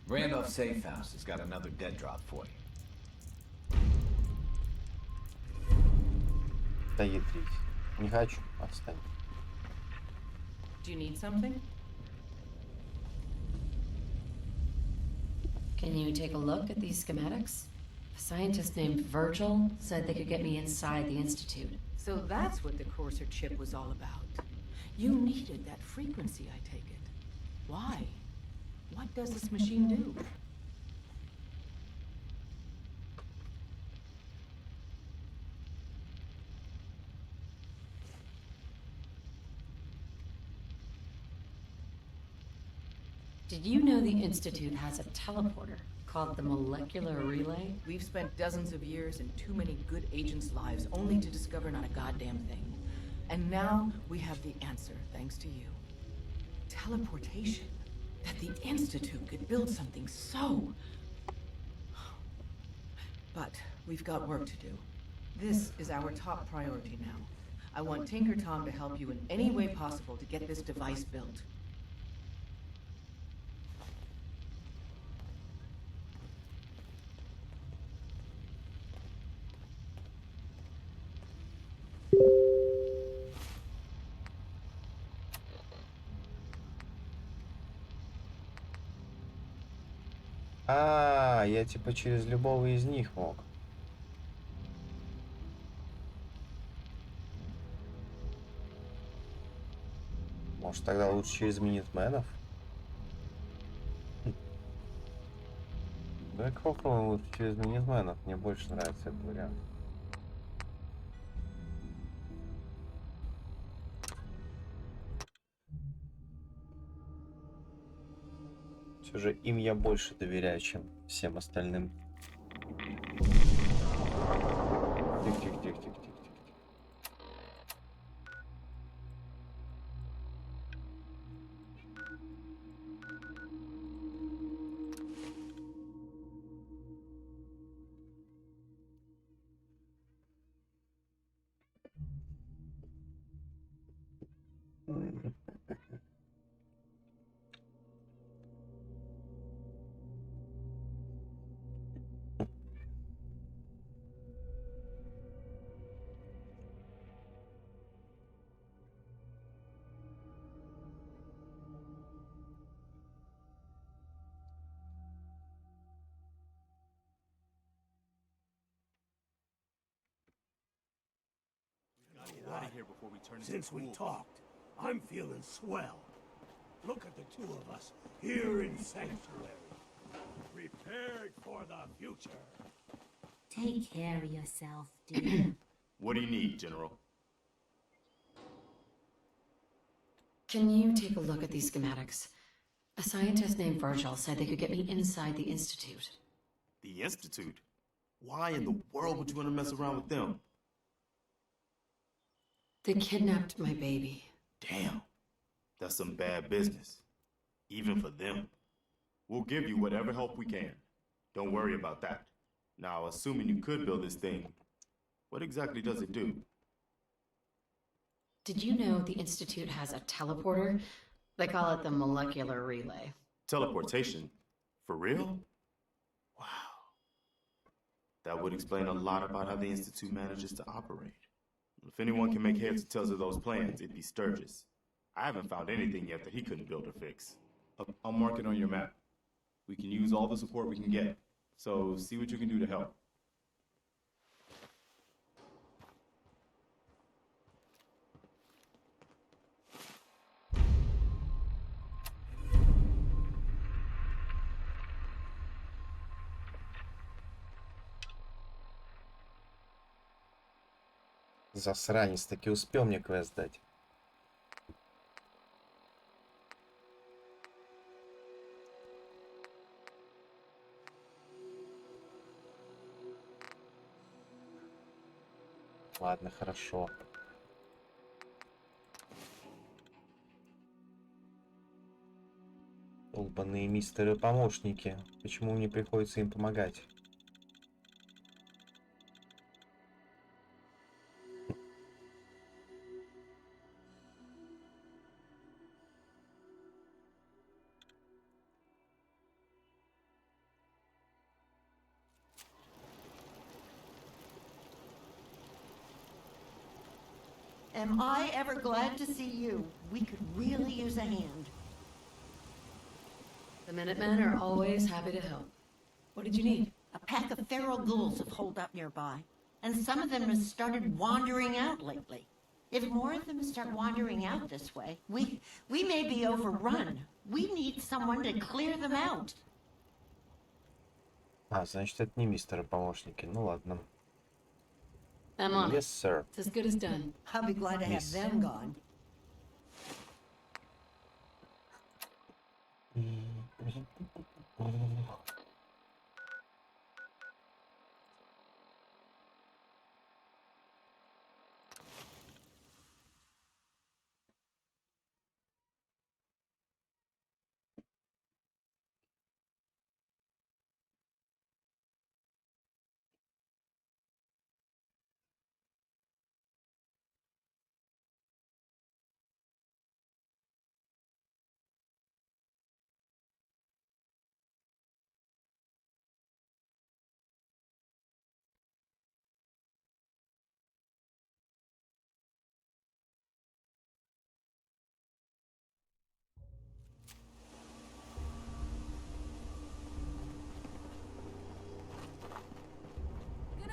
Randolph Safe House has got another dead drop for you. Да ядрить. Не хочу. Отстань. Do you need something? Can you take a look at these schematics? A scientist named Virgil said they could get me inside the Institute. So that's what the Courser chip was all about. You needed that frequency, I take it. Why? What does this machine do? Did you know the Institute has a teleporter called the Molecular Relay? We've spent dozens of years and too many good agents' lives only to discover not a goddamn thing. And now we have the answer, thanks to you. Teleportation. That the Institute could build something so... But we've got work to do. This is our top priority now. I want Tinker Tom to help you in any way possible to get this device built. А, я типа через любого из них мог. Может, тогда лучше через Минитменов? Давай попробуем лучше через Минитменов. Мне больше нравится этот вариант. Все же им я больше доверяю, чем всем остальным. Тихо-тихо-тихо-тихо-тихо. Since we talked, I'm feeling swell. Look at the two of us here in Sanctuary, prepared for the future. Take care of yourself, dude. What do you need, General? Can you take a look at these schematics? A scientist named Virgil said they could get me inside the Institute. The Institute? Why in the world would you want to mess around with them? They kidnapped my baby. Damn. That's some bad business. Even for them. We'll give you whatever help we can. Don't worry about that. Now, assuming you could build this thing, what exactly does it do? Did you know the Institute has a teleporter? They call it the Molecular Relay. Teleportation? For real? Wow. That would explain a lot about how the Institute manages to operate. If anyone can make heads or tails of those plans, it'd be Sturgis. I haven't found anything yet that he couldn't build or fix. I'll mark it on your map. We can use all the support we can get. So see what you can do to help. Засранец, таки успел мне квест дать. Ладно, хорошо. Долбаные мистеры-помощники. Почему мне приходится им помогать? Am I ever glad to see you? We could really use a hand. The Minutemen are always happy to help. What did you need? A pack of feral ghouls have holed up nearby, and some of them have started wandering out lately. If more of them start wandering out this way, we may be overrun. We need someone to clear them out. А, значит, это не мистеры помощники. Ну ладно. I'm on Yes, it. sir. It's as good as done. I'll be glad to have Miss. them gone.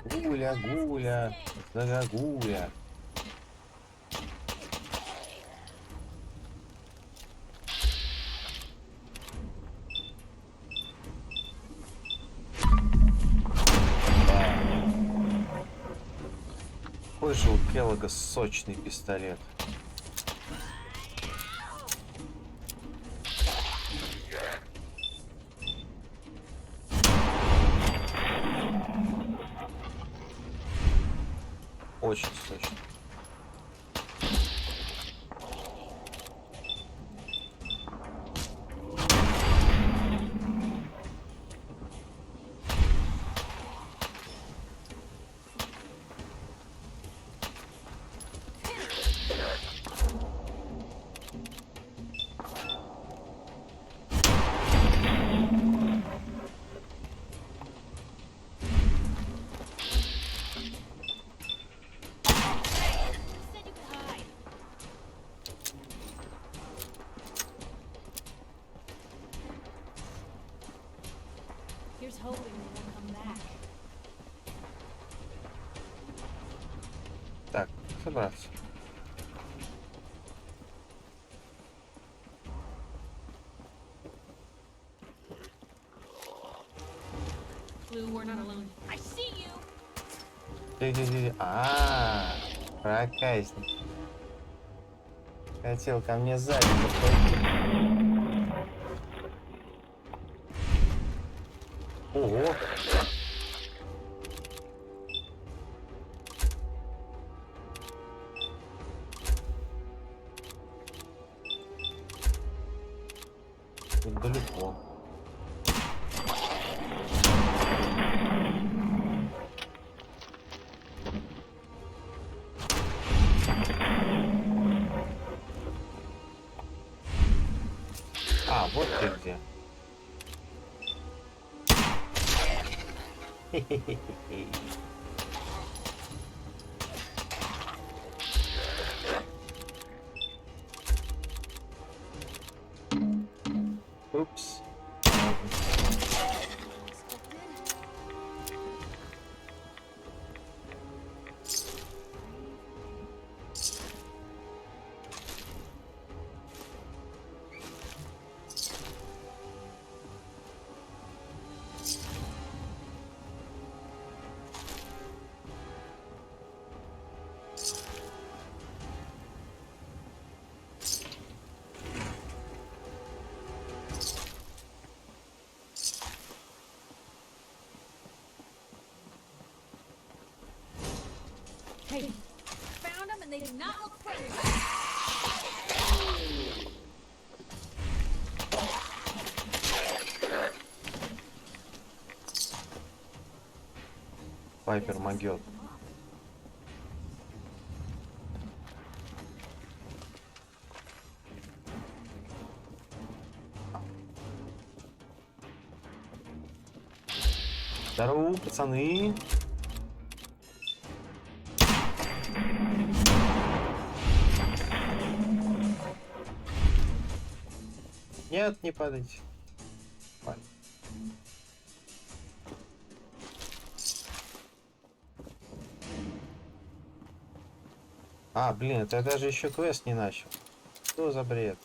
Гуля, гуля, загогуля. Какой же у Келлога сочный пистолет. Очень сочный. Here's hoping they won't come back. Так, собраться. Blue, we're not alone. I see you. Проказник. Хотел ко мне сзади подходить. Ого. Тут далеко. А, вот ты где. Хе-хе-хе-хе. Упс. Hey, found them and they do not look friendly. Пайпер могет. Здорово, пацаны. Нет, не падайте. Ладно. А, блин, это я даже еще квест не начал. Что за бред?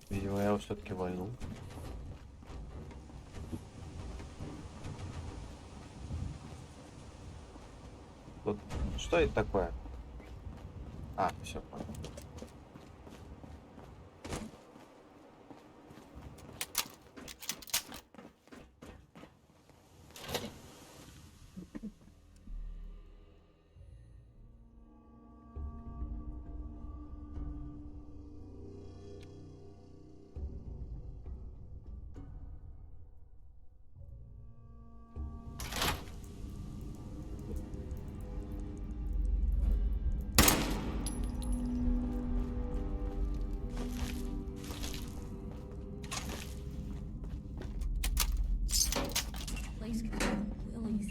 Видимо, я его все-таки вольнул. Тут что это такое? А, все, понял. Place called Willie's.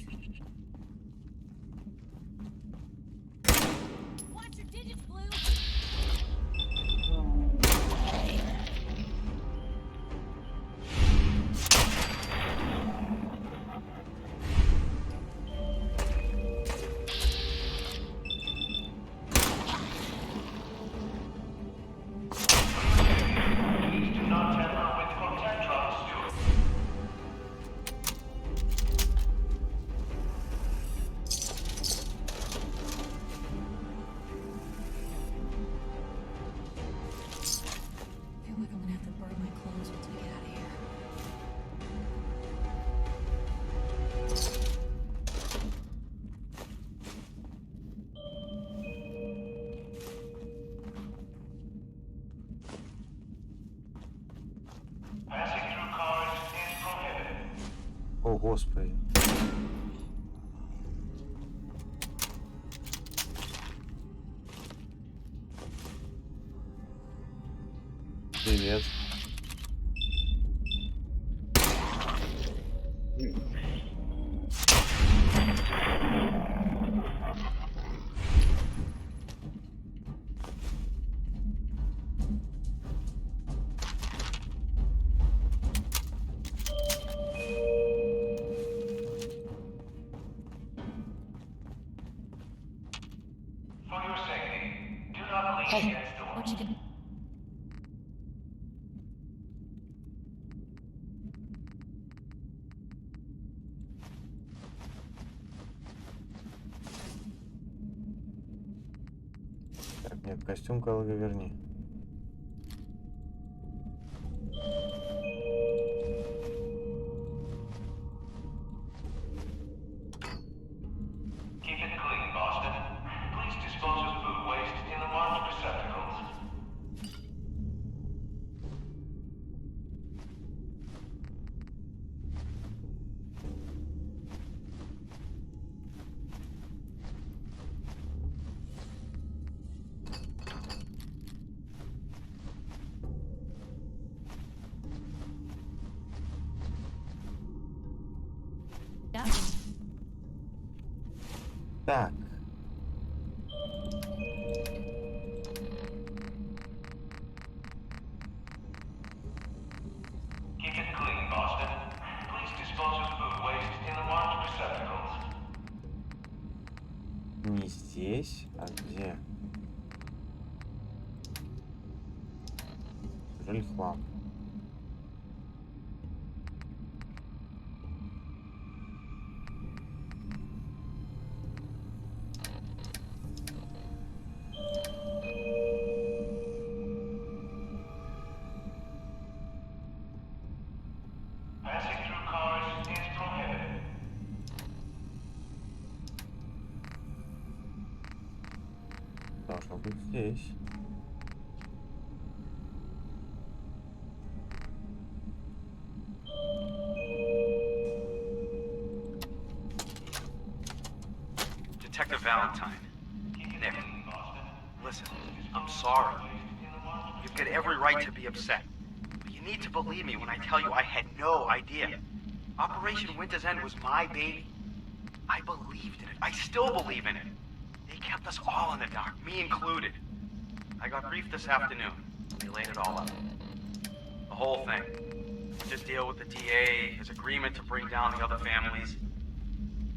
Watch your digits, Blue. Do not tamper with contact drops, Stewart. I feel like I'm gonna have to burn my clothes once we get out of here. Passing through cars is prohibited. О, господи. Привет. For your safety, do not lean against the wall. What'd you get? Так, нет, костюм Калага верни. Keep it clean, Boston. Please dispose of food waste in the marked receptacles. Yeah. Так. Keep it clean, Boston. Please dispose of food waste in the marked receptacles. Не здесь, а где? Неужели хлам? Passing through cars is prohibited. Должно быть здесь. Detective Valentine. Nick. Listen, I'm sorry. You've got every right to be upset. But you need to believe me when I tell you I had no idea. Operation Winter's End was my baby. I believed in it. I still believe in it. They kept us all in the dark, me included. I got briefed this afternoon. They laid it all out. The whole thing. His deal with the DA, his agreement to bring down the other families,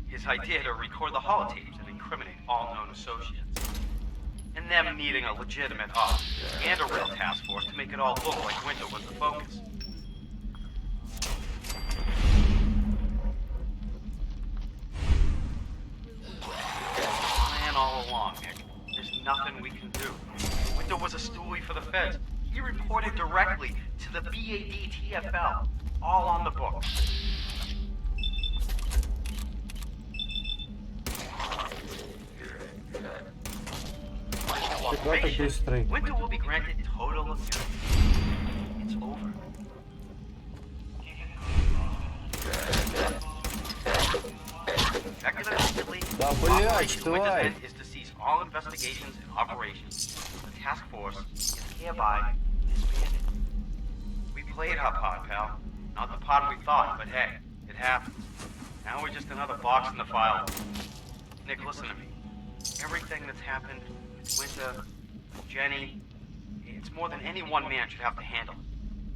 his idea to record the holotapes and incriminate all known associates. And them needing a legitimate op and a real task force to make it all look like Winter was the focus. Plan all along, Nick. There's nothing we can do. Winter was a stoolie for the feds. He reported directly to the BADTFL. All on the books. Winter will be granted total immunity. It's over. Effective immediately, Operation Winter's End is to cease all investigations and operations. The task force is hereby disbanded. We played our part, pal. Not the part we thought, but hey, it happened. Now we're just another box in the file. Nick, listen to me. Everything that's happened with Winter, Jenny, it's more than any one man should have to handle.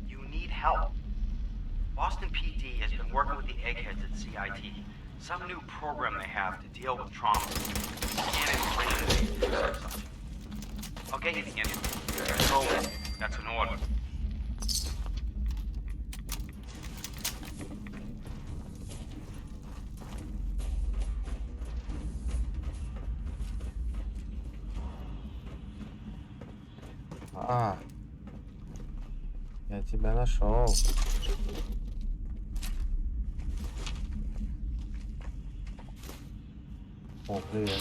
You need help. Boston PD has been working with the eggheads at CIT. Some new program they have to deal with trauma. I'll get you the info. So, that's an order. А, я тебя нашел. О, привет.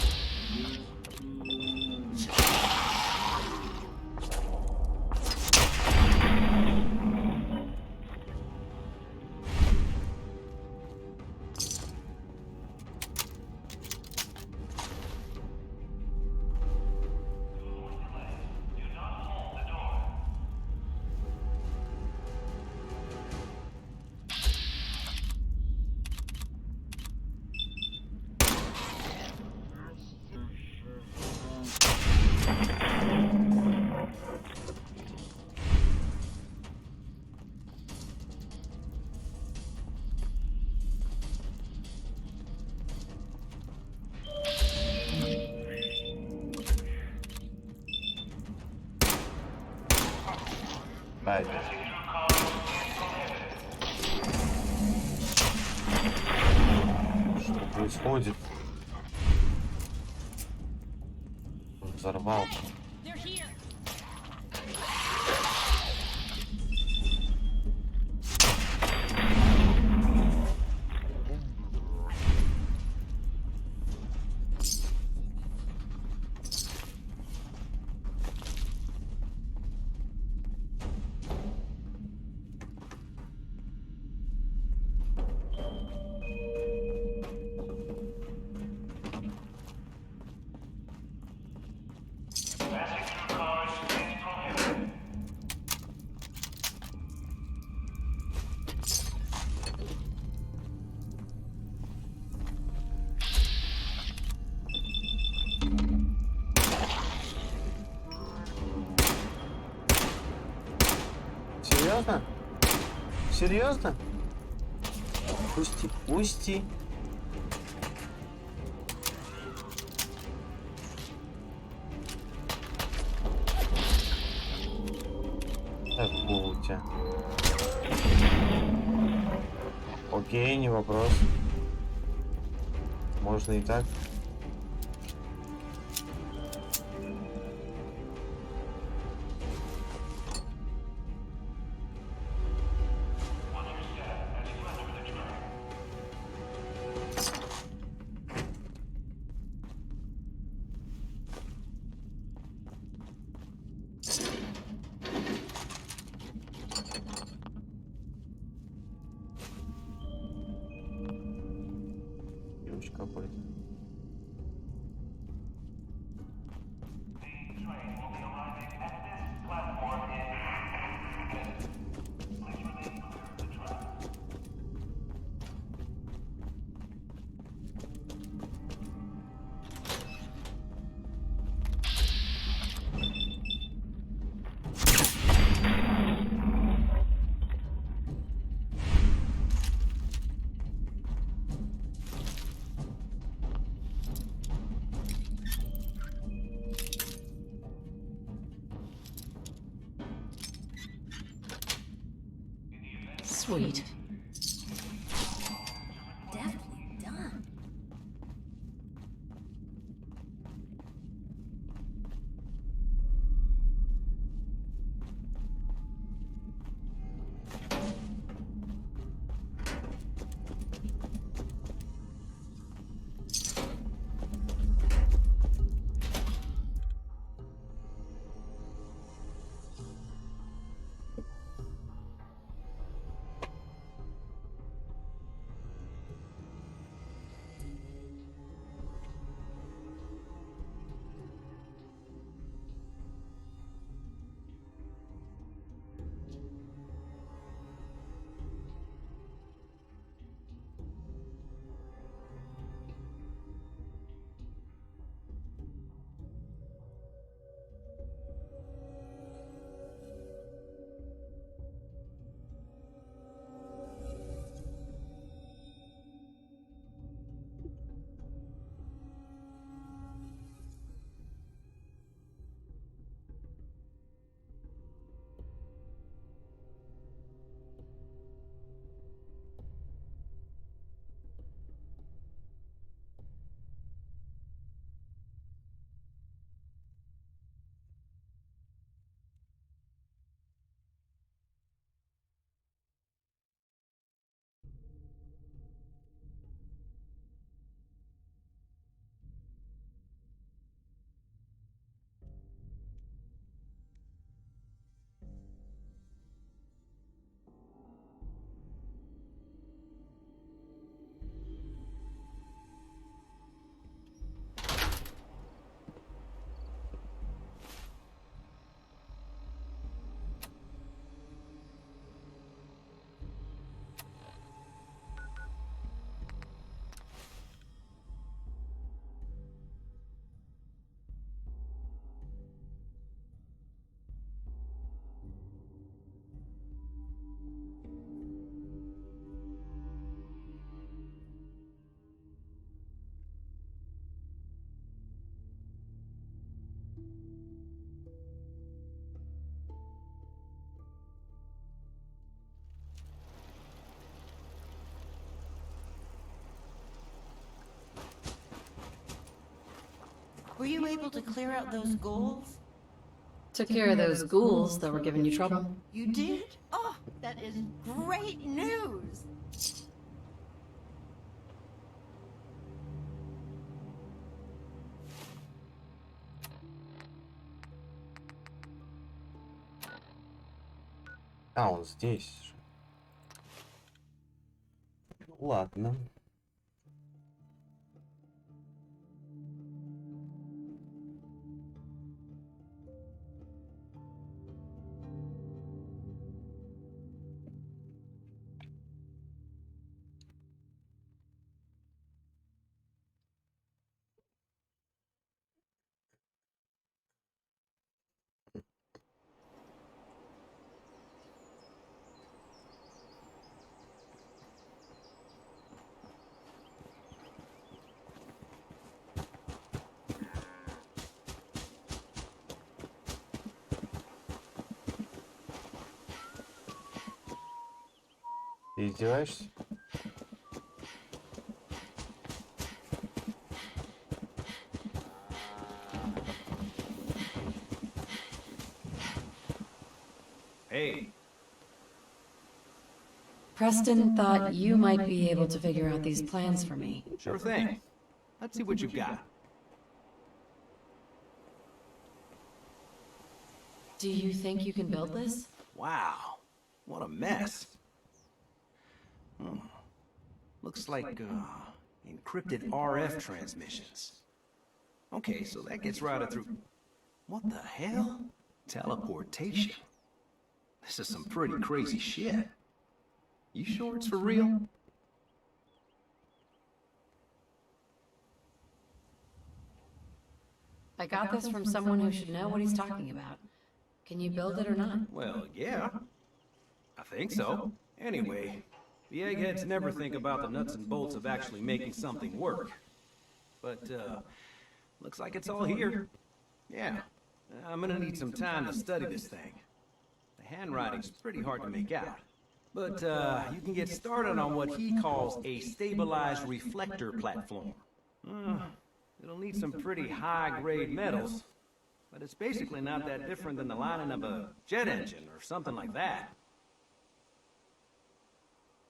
Что происходит? Он взорвался. Серьезно? Серьезно? Пусти, пусти. Так, Бултя. Окей, не вопрос. Можно и так. Sweet. Definitely done. Were you able to clear out those ghouls? Took care of those ghouls that were giving you trouble. You did? Oh, that is great news! А, он здесь же. Ладно. Ты издеваешься? Hey. Preston thought you might be able to figure out these plans for me. Sure thing. Let's see what you've got. Do you think you can build this? Wow. What a mess. Looks like, encrypted RF transmissions. Okay, so that gets routed through... What the hell? Teleportation. This is some pretty crazy shit. You sure it's for real? I got this from someone who should know what he's talking about. Can you build it or not? Well, yeah. I think so. Anyway, the eggheads never think about the nuts and bolts of actually making something work. But, looks like it's all here. Yeah. I'm gonna need some time to study this thing. The handwriting's pretty hard to make out. But you can get started on what he calls a stabilized reflector platform. It'll need some pretty high-grade metals, but it's basically not that different than the lining of a jet engine or something like that.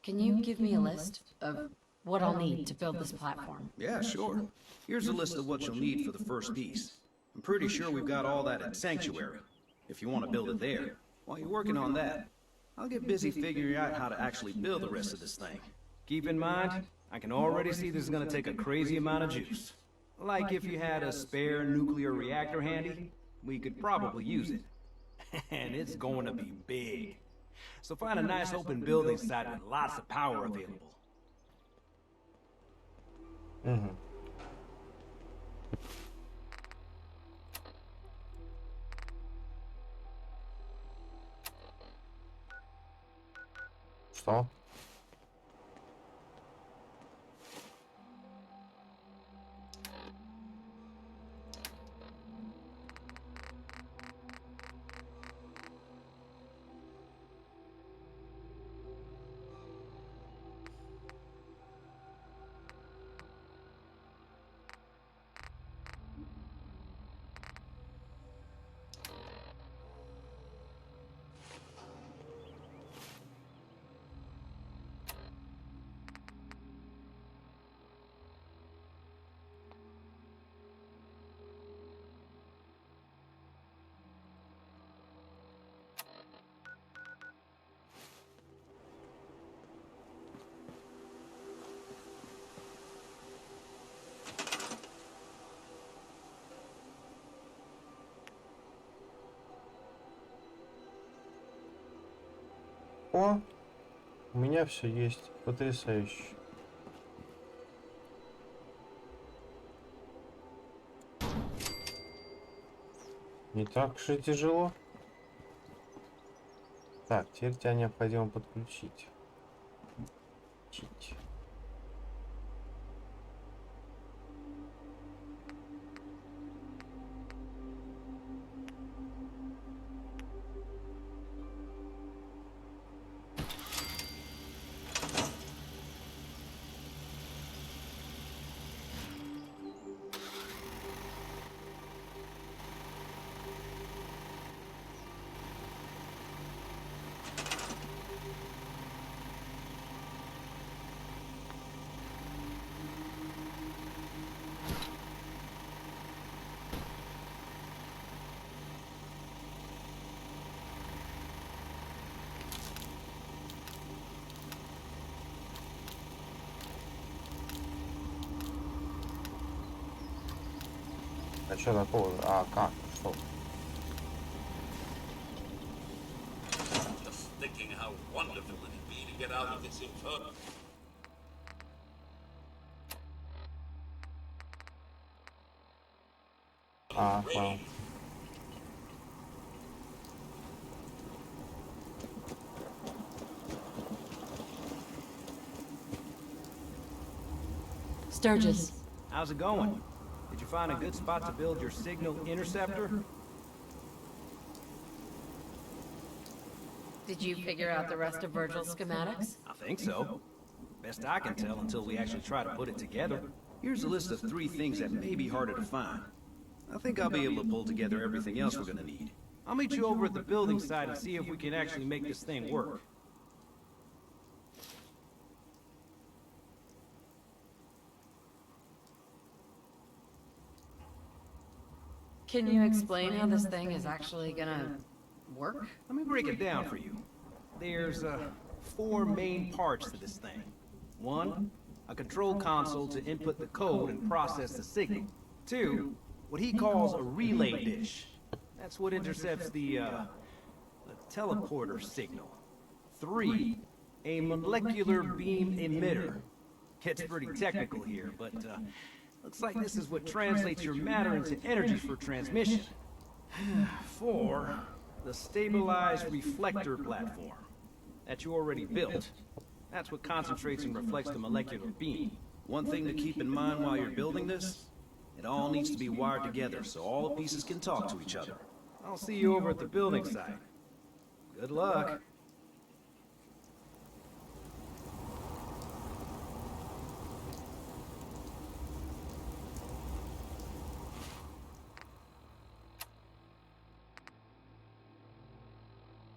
Can you give me a list of what I'll need to build this platform? Yeah, sure. Here's a list of what you'll need for the first piece. I'm pretty sure we've got all that at Sanctuary, if you want to build it there. While you're working on that, I'll get busy figuring out how to actually build the rest of this thing. Keep in mind, I can already see this is going to take a crazy amount of juice. Like if you had a spare nuclear reactor handy, we could probably use it. And it's going to be big. So find a nice open building site with lots of power available. Что? О, у меня все есть. Потрясающе. Не так уж и тяжело. Так, теперь тебя необходимо подключить. А что такого? А как? Что? Just thinking how wonderful it'd be to get out of this inferno. А, понял. Sturgis. How's it going? Did you find a good spot to build your signal interceptor? Did you figure out the rest of Virgil's schematics? I think so. Best I can tell until we actually try to put it together. Here's a list of 3 things that may be harder to find. I think I'll be able to pull together everything else we're gonna need. I'll meet you over at the building site and see if we can actually make this thing work. Can you explain how this thing is actually gonna work? Let me break it down for you. There's 4 main parts to this thing. 1, a control console to input the code and process the signal. 2, what he calls a relay dish. That's what intercepts the teleporter signal. 3, a molecular beam emitter. Gets pretty technical here, but looks like this is what translates your matter into energy for transmission. 4, the stabilized reflector platform that you already built. That's what concentrates and reflects the molecular beam. One thing to keep in mind while you're building this, it all needs to be wired together so all the pieces can talk to each other. I'll see you over at the building site. Good luck.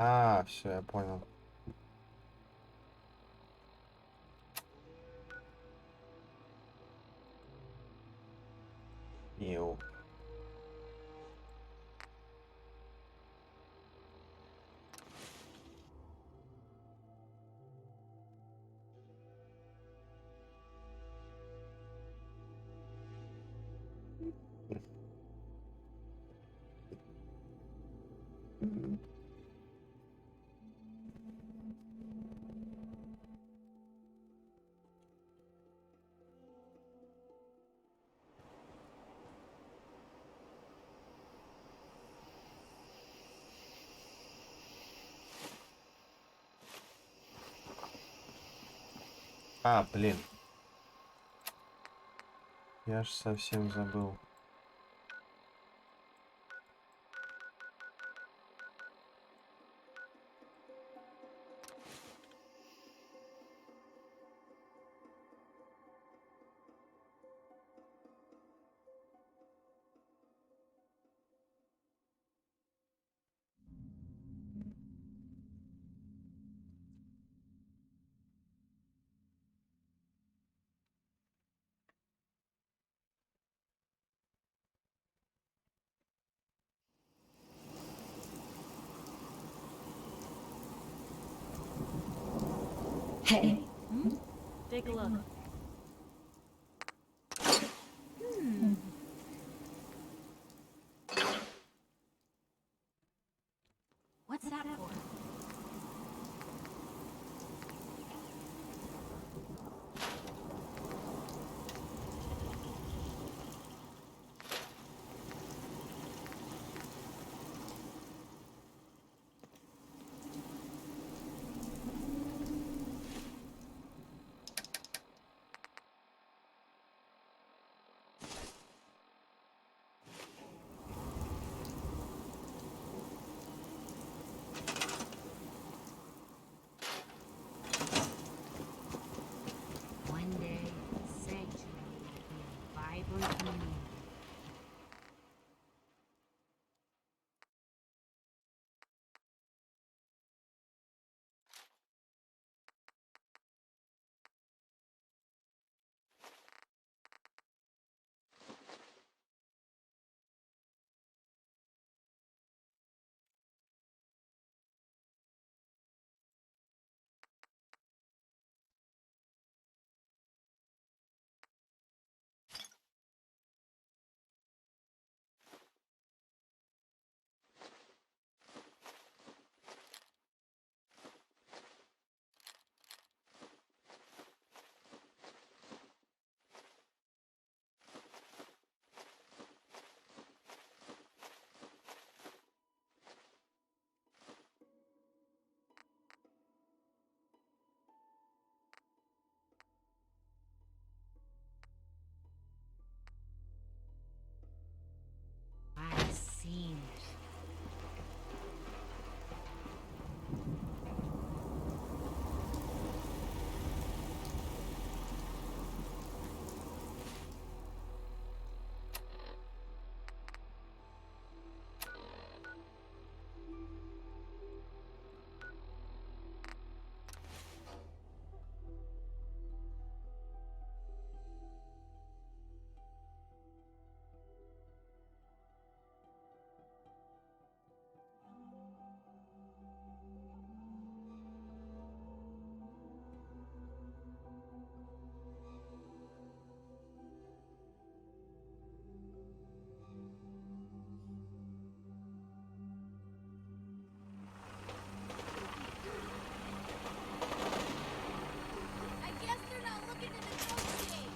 А, все, я понял. Йоу. А, блин. Я ж совсем забыл. Hey. Take a look. What's that for? One day, Sanctuary will be a vibrant community. I've seen it. I guess they're not looking to negotiate.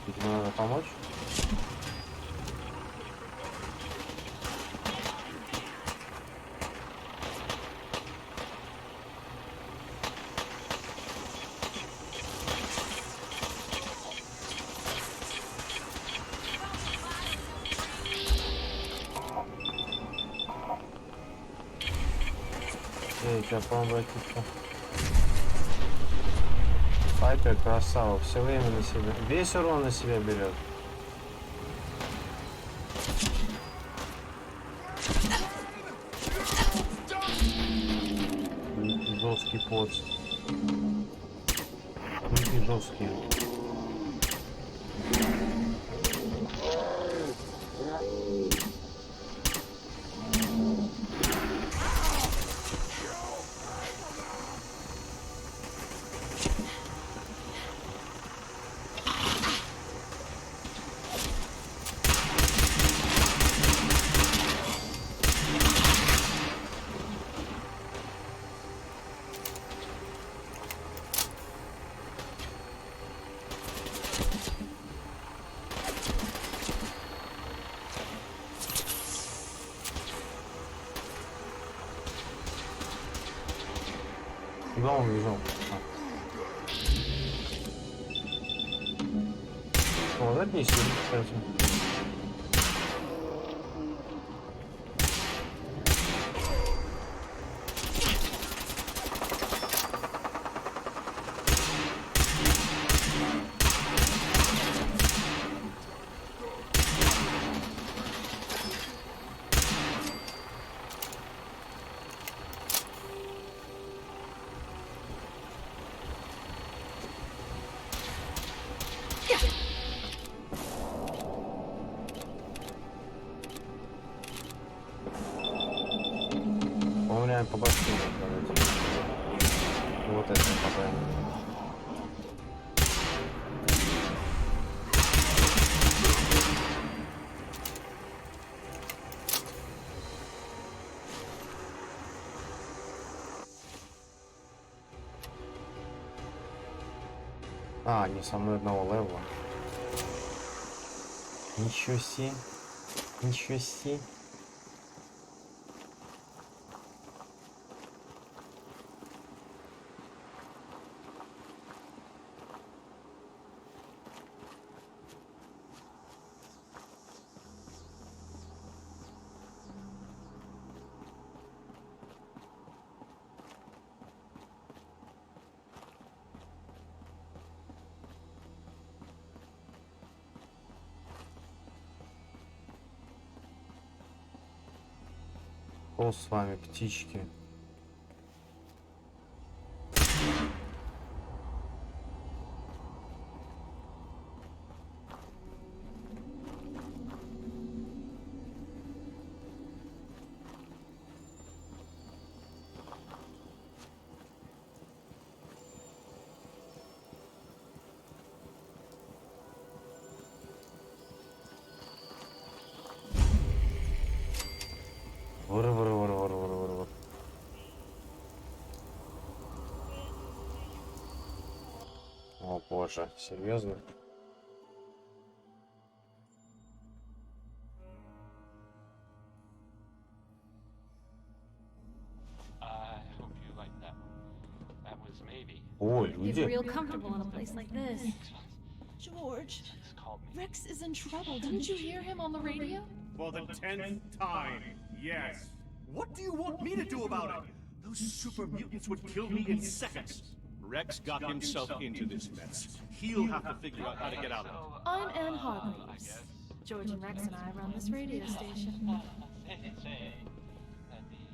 Видимо, надо помочь. Тебя, по-моему, братишка. Пайпер красава, все время на себя. Весь урон на себя берет. Жесткий пост. Руки жесткие. Куда он бежал? Вот это не сильно, кстати. По-моему, по башке надо давать. Вот это попадаем. А, они со мной одного левела. Ничего себе. Ничего себе. Что с вами, птички? Вор. О боже, серьезно? О, люди. Get real comfortable in a place like this. George, Rex is in trouble. Didn't you hear him on the radio? For the 10th time, yes. What do you want me to do about it? Those super mutants would kill me in seconds. Rex got himself into this mess. He'll have to figure out how to get out of it. I'm Anne Hargreaves. George and Rex and I run this radio station.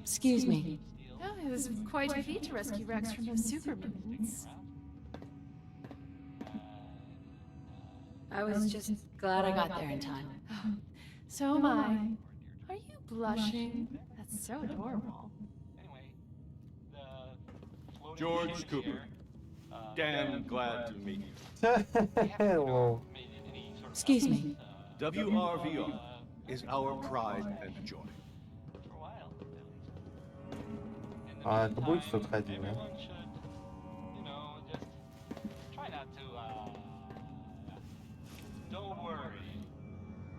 Excuse me. Oh, it was quite a feat to rescue Rex from those super mutants. I was just glad I got there in time. So am I. Are you blushing? That's so adorable. George Cooper. Damn glad to meet you. Hello. Excuse me. WRVR is our pride and joy. А это будет тут ходить, да?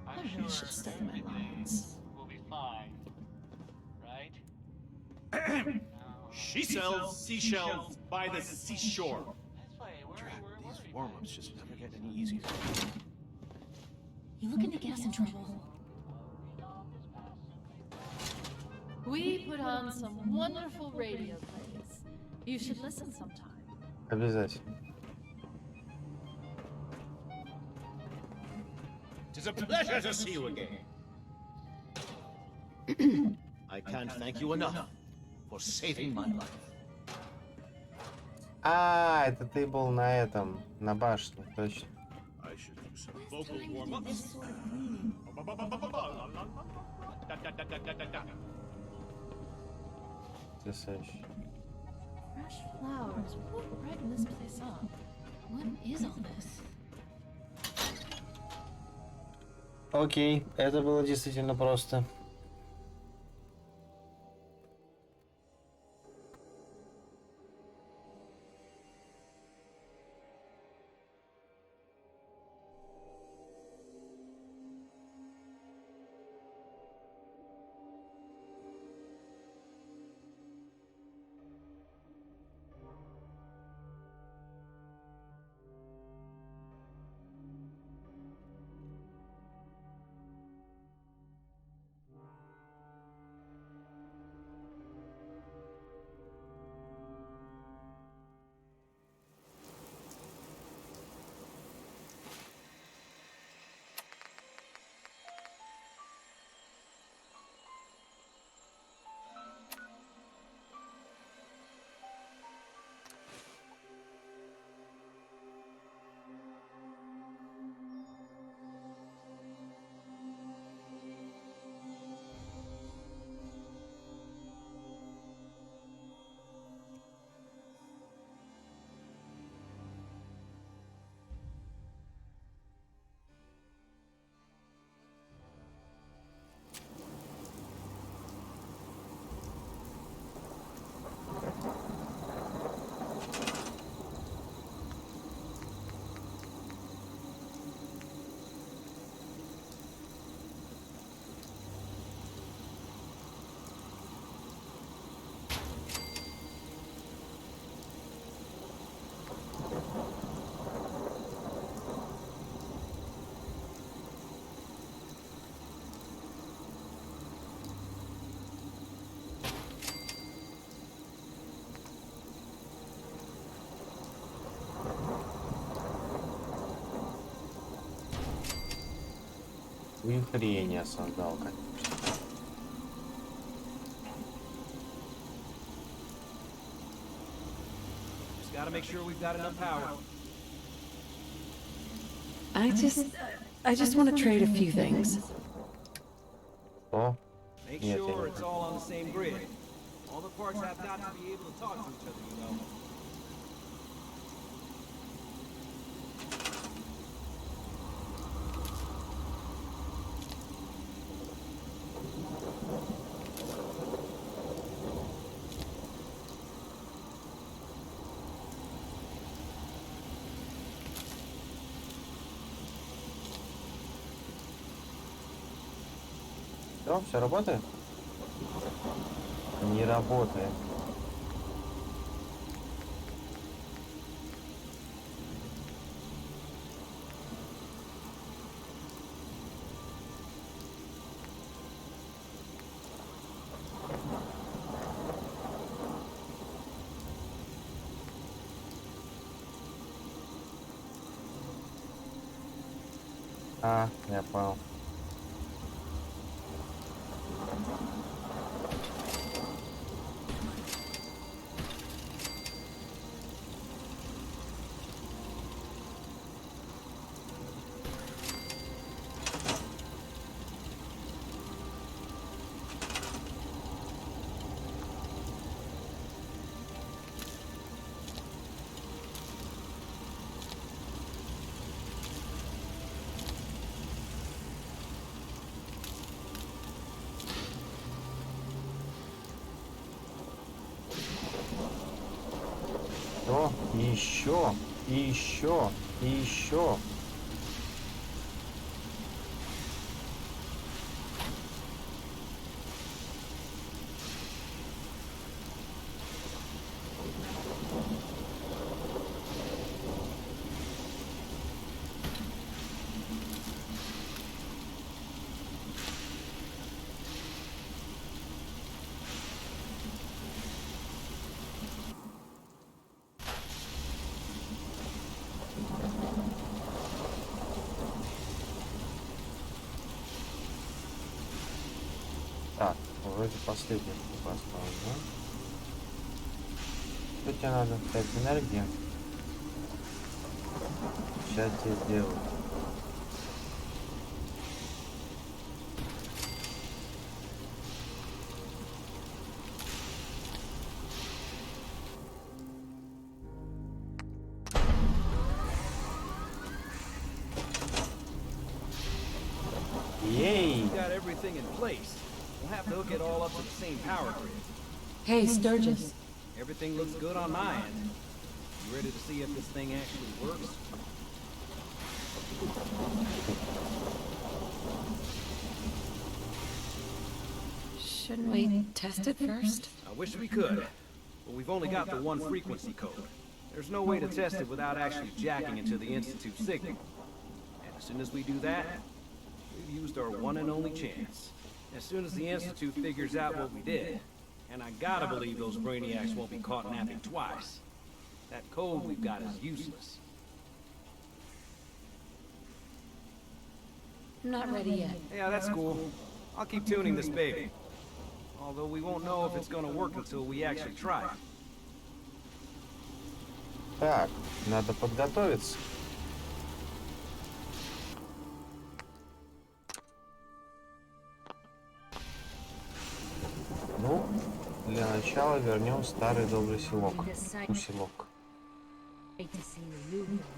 I really should study my lines. She sells seashells by the seashore. These warm-ups just never get any easier. You looking to get us in trouble? We put on some wonderful radio plays. You should listen sometime. Обязательно. It's a pleasure to see you again. I can't thank you enough for saving my life. А, это ты был на этом, на башне, точно. I should do some vocal warm-ups. Потрясающе. Fresh flowers. What brightened this place up? What is all this? Окей, это было действительно просто. И хрень я создал, конечно. Just gotta make sure we've got enough power. I just want to trade a few things. О, Make нет, sure я it's all on the same grid. All the parts have got to be able to talk to each other, you know. Все работает? Не работает. А, я понял. Что? Еще, и еще, и еще. Так, вроде последний осталось, да? Что тебе надо? 5 энергии. Сейчас я сделаю. Yay! Got everything in place. We'll have to hook it all up to the same power grid. Hey, Sturgis. Everything looks good on my end. You ready to see if this thing actually works? Shouldn't we test it first? I wish we could, but we've only got the one frequency code. There's no way to test it without actually jacking into the Institute signal. And as soon as we do that, we've used our one and only chance. As soon as the Institute figures out what we did, and I gotta believe those brainiacs won't be caught napping twice, that code we've got is useless. I'm not ready yet. Yeah, that's cool. I'll keep tuning this baby. Although we won't know if it's gonna work until we actually try it. Так, надо подготовиться. Ну, для начала вернем старый добрый селок. Селок.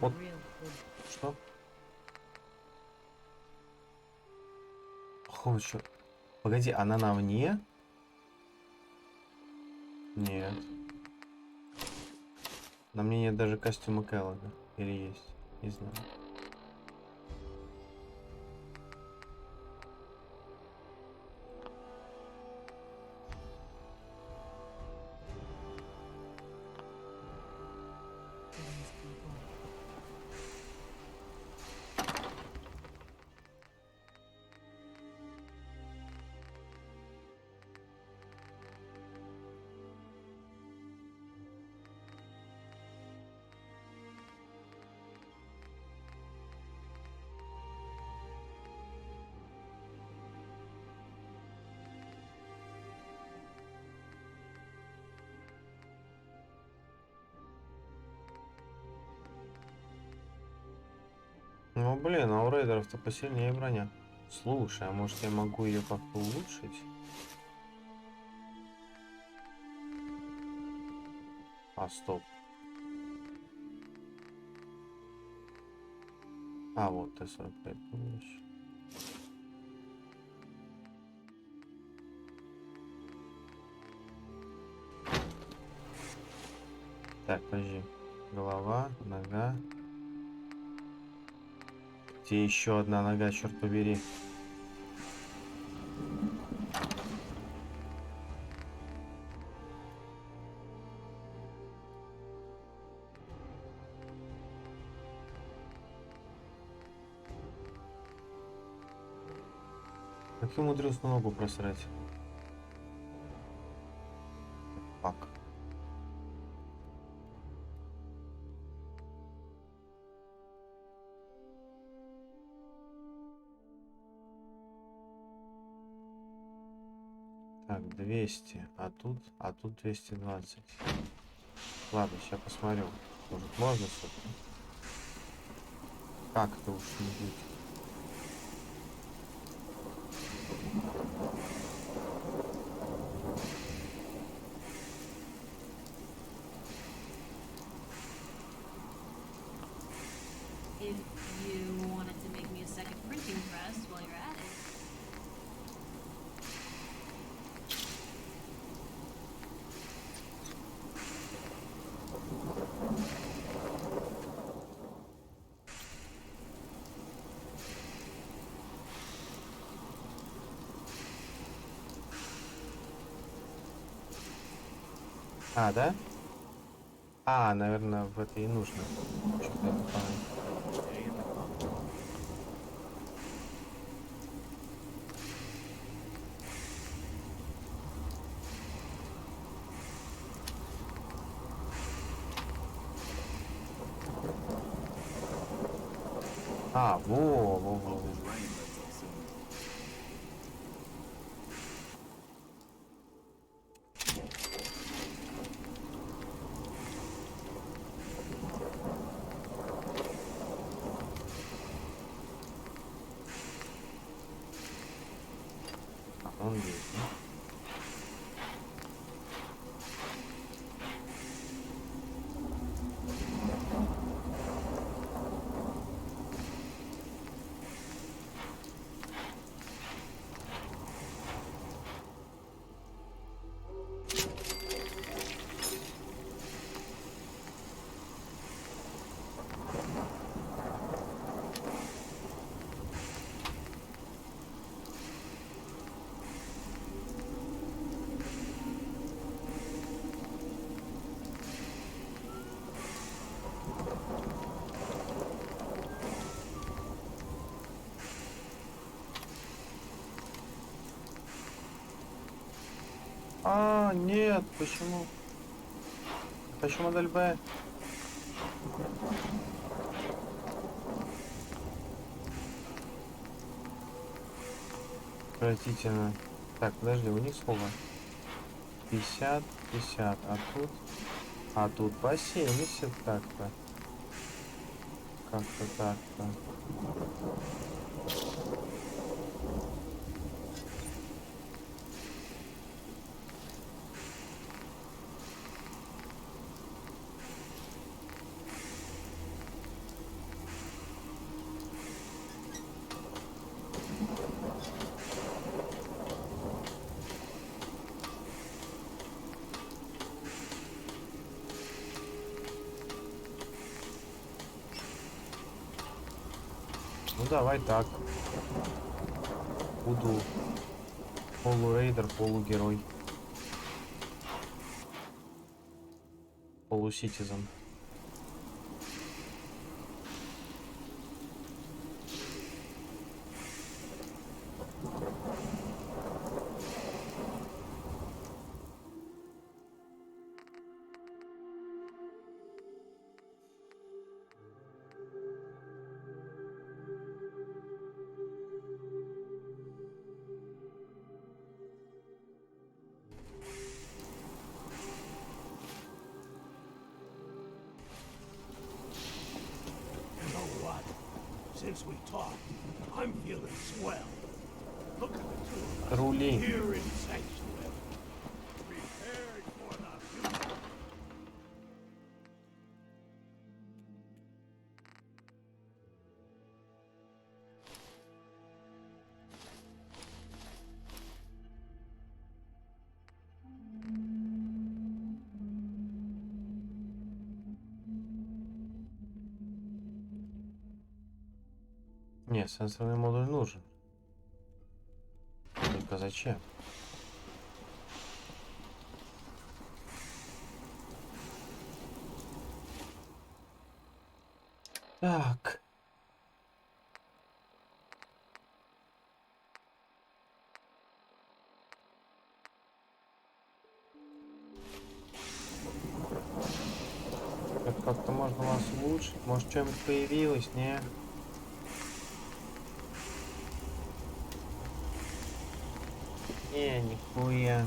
Вот. Что? Ох, что? Погоди, она на мне? Нет. На мне нет даже костюма Келлога. Или есть? Не знаю. Ну блин, а у рейдеров-то посильнее броня. Слушай, а может я могу ее как-то улучшить? А, стоп. А, вот Т-45 помощь. Так, подожди. Голова, нога. Где еще одна нога, черт побери? Как я умудрился ногу просрать? Фак. Так, 200, а тут 220. Ладно, сейчас посмотрю. Может, можно что-то? Как-то уж не будет. If you wanted to make me a second printing press while you're at it. А, да? А, наверное, в это и нужно. Что-то я понял. А, во. Он есть, да? А, нет, почему? Хочу модель Б. Отвратительно. Так, подожди, у них сколько? 50, 50, а тут по 70 как-то. Как-то так-то. Ну давай так. Буду полурейдер, полугерой. Полуситизен. Since we talked, I'm feeling swell. Look at the two of us Рули. here in Sanctuary. Prepared for the future. Не, сенсорный модуль нужен. Только зачем? Так. Как-то можно вас улучшить. Может, что-нибудь появилось, не? Не, нихуя.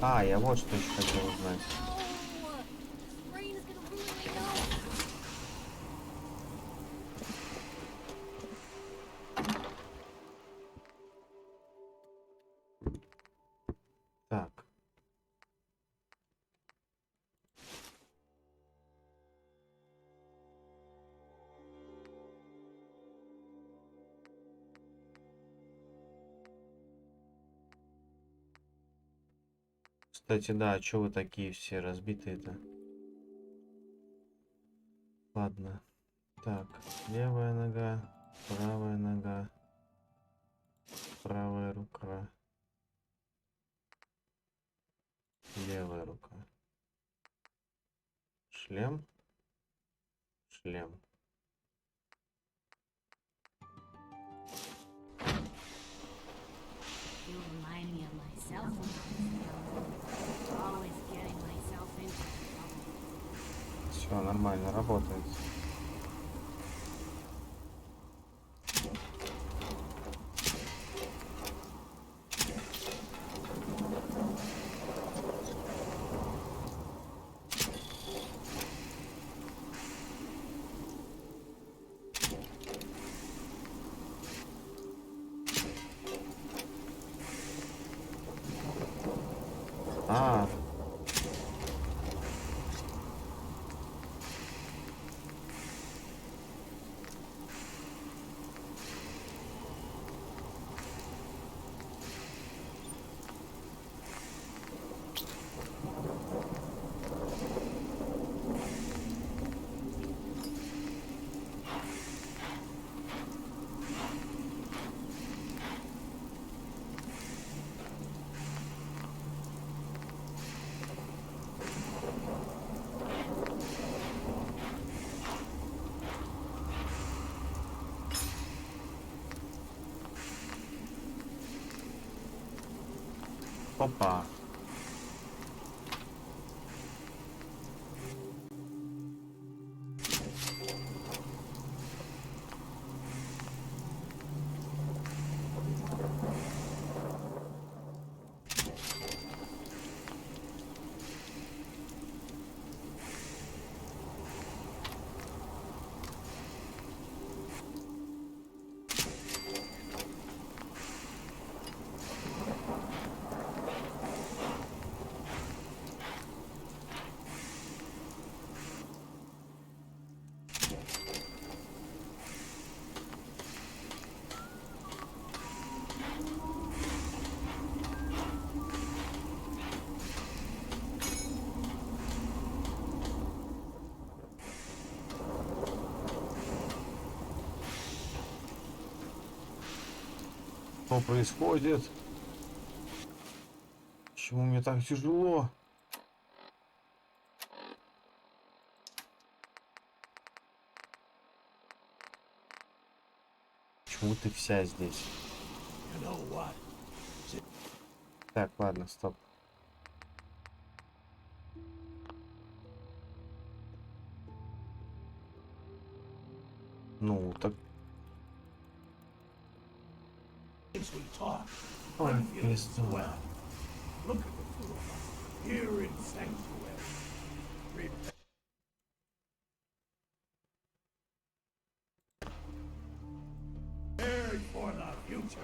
А, я вот что еще хотел узнать. Так. Кстати, да, а чё вы такие все разбитые-то? Ладно. Так, левая нога, правая рука, левая рука. Шлем, шлем. You remind me of myself when I was young. Always Все, нормально, работает. А. Опа. Что происходит? Почему мне так тяжело? Почему ты вся здесь? Так, ладно, стоп. Ну, так... We talk. Ой, I'm feeling пизду. swell. Look at the two of us here in Sanctuary. Prepared for the future.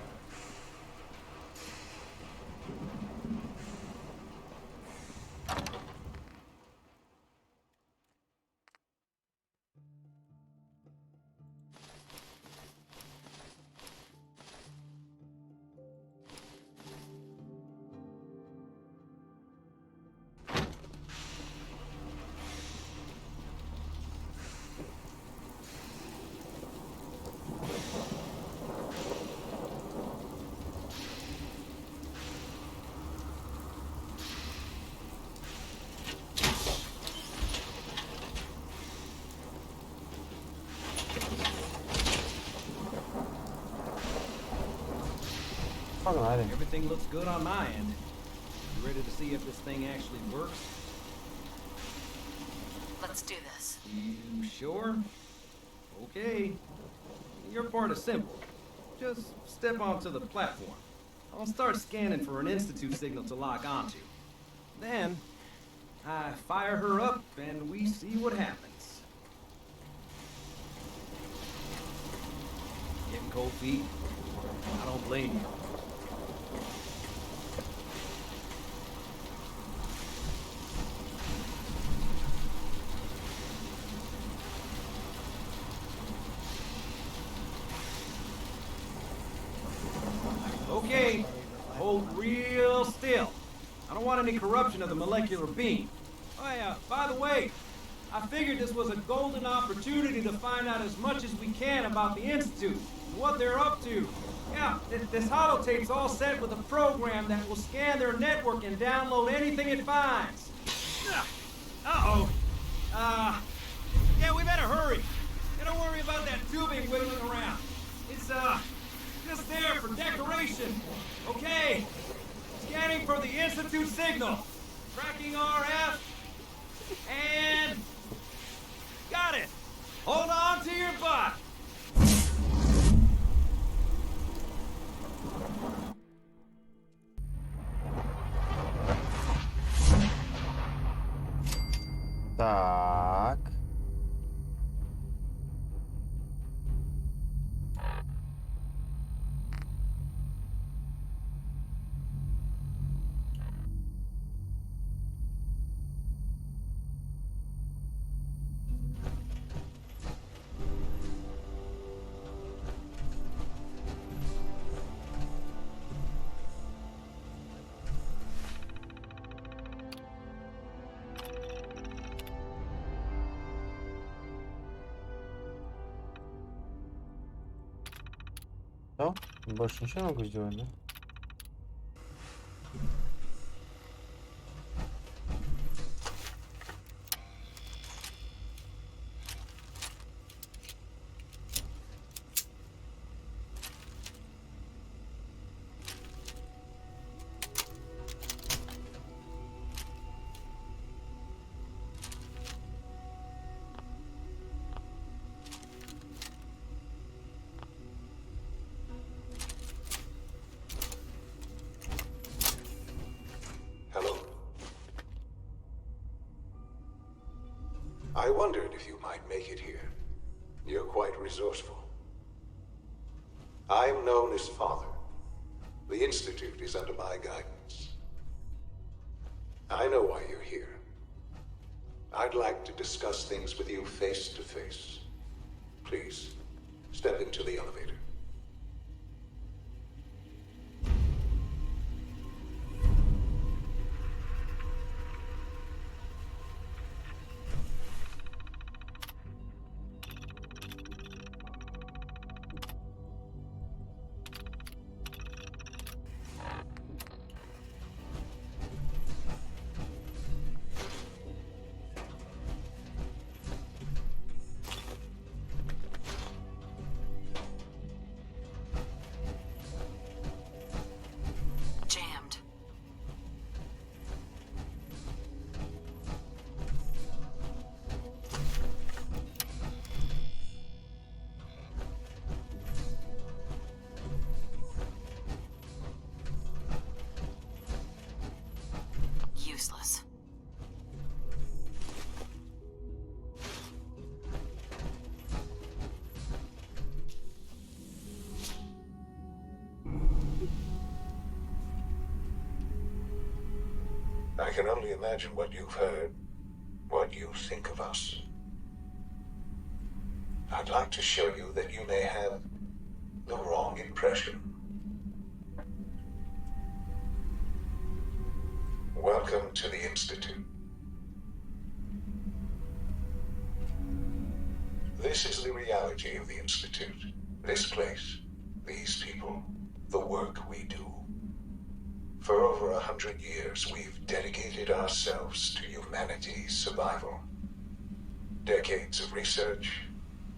Погнали. Everything looks good on my end. You ready to see if this thing actually works? Let's do this. You sure? Okay. Your part is simple. Just step onto the platform. I'll start scanning for an Institute signal to lock onto. Then, I fire her up and we see what happens. Getting cold feet? I don't blame you. Okay, hold real still. I don't want any corruption of the molecular beam. Oh yeah, by the way, I figured this was a golden opportunity to find out as much as we can about the Institute and what they're up to. Yeah, this holotape's all set with a program that will scan their network and download anything it finds. Uh-oh. Yeah, we better hurry. Yeah, don't worry about that tubing wiggling around. It's, just there for decoration. Okay. Scanning for the Institute signal. Tracking RF. And Got it! Hold on to your butt! Так. Все? Больше ничего не могу сделать, да? Hello. I wondered if you might make it here. You're quite resourceful. I'm known as Father. The Institute is under my guidance. I know why you're here. I'd like to discuss things with you face to face. Please, step into the elevator. Jammed. Useless. I can only imagine what you've heard, what you think of us. I'd like to show you that you may have the wrong impression. Welcome to the Institute. This is the reality of the Institute. This place, these people, the work we do. For over 100 years, we've dedicated ourselves to humanity's survival. Decades of research,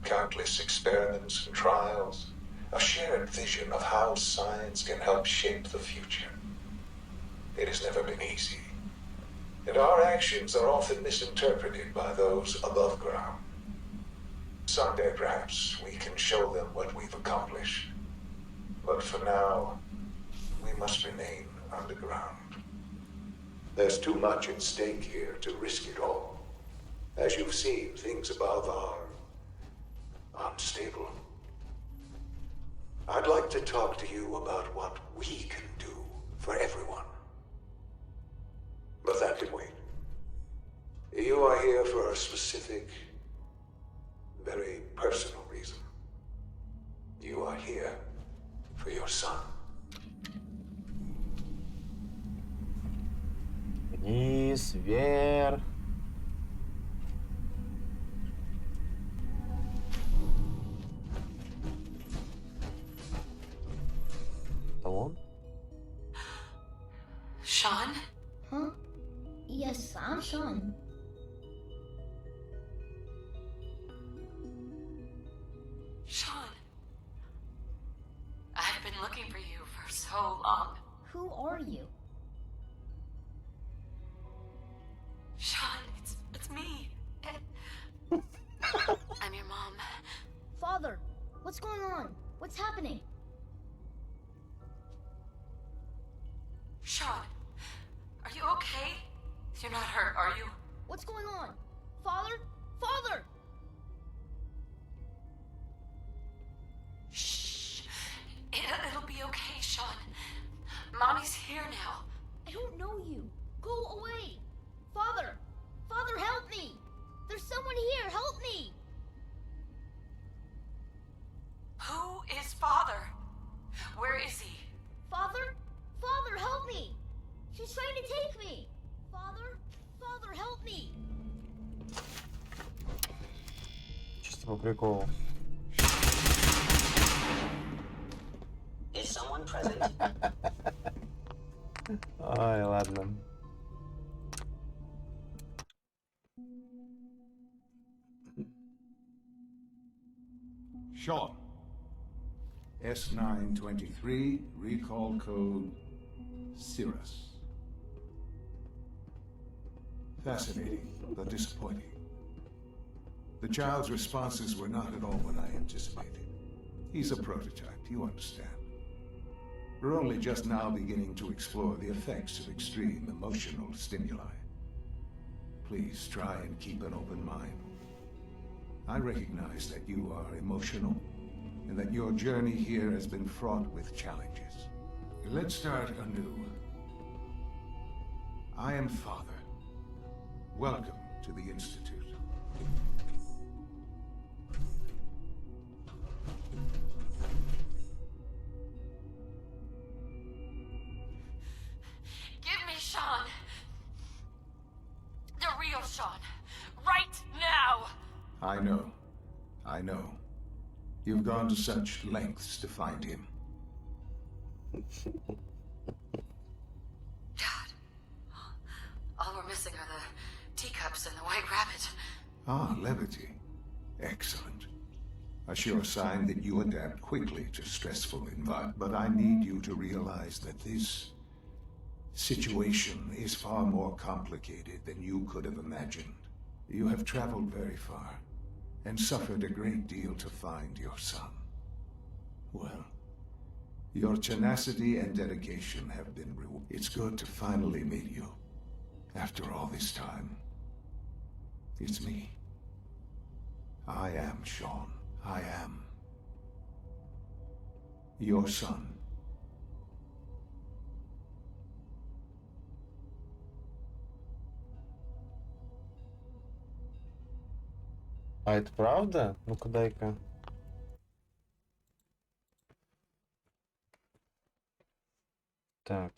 countless experiments and trials, a shared vision of how science can help shape the future. It has never been easy, and our actions are often misinterpreted by those above ground. Someday, perhaps, we can show them what we've accomplished. But for now, we must remain underground. There's too much at stake here to risk it all. As you've seen, things above are unstable. I'd like to talk to you about what we can do for everyone. But that can wait. You are here for a specific, very personal reason. You are here for your son. Вниз, вверх. Это он? Sean? Huh? Yes, I'm Sean. Sean. I've been looking for you for so long. Who are you? Sean, it's me. You're not hurt, are you? What's going on? Father? Father! Shh. It'll be okay, Sean. Mommy's here now. I don't know you. Go away. Father! Father, help me! There's someone here. Help me! Who is Father? Where is he? Father? Father, help me! She's trying to take me! Father? Father, help me! Чисто по приколу. Is someone present? Ай, ладно. Sean. S923, recall code Cirrus. Fascinating, but disappointing. The child's responses were not at all what I anticipated. He's a prototype, you understand. We're only just now beginning to explore the effects of extreme emotional stimuli. Please try and keep an open mind. I recognize that you are emotional, and that your journey here has been fraught with challenges. Let's start anew. I am Father. Welcome to the Institute. Give me Sean. The real Sean. Right now. I know. I know. You've gone to such lengths to find him. Dad. All we're missing are the teacups and the white rabbit. Ah, levity. Excellent. A sure sign that you adapt quickly to stressful environments. But I need you to realize that this situation is far more complicated than you could have imagined. You have traveled very far, and suffered a great deal to find your son. Well, your tenacity and dedication have been rewarded. It's good to finally meet you. After all this time. It's me. I am Sean. I am your son. А это правда? Ну-ка дай-ка. Так.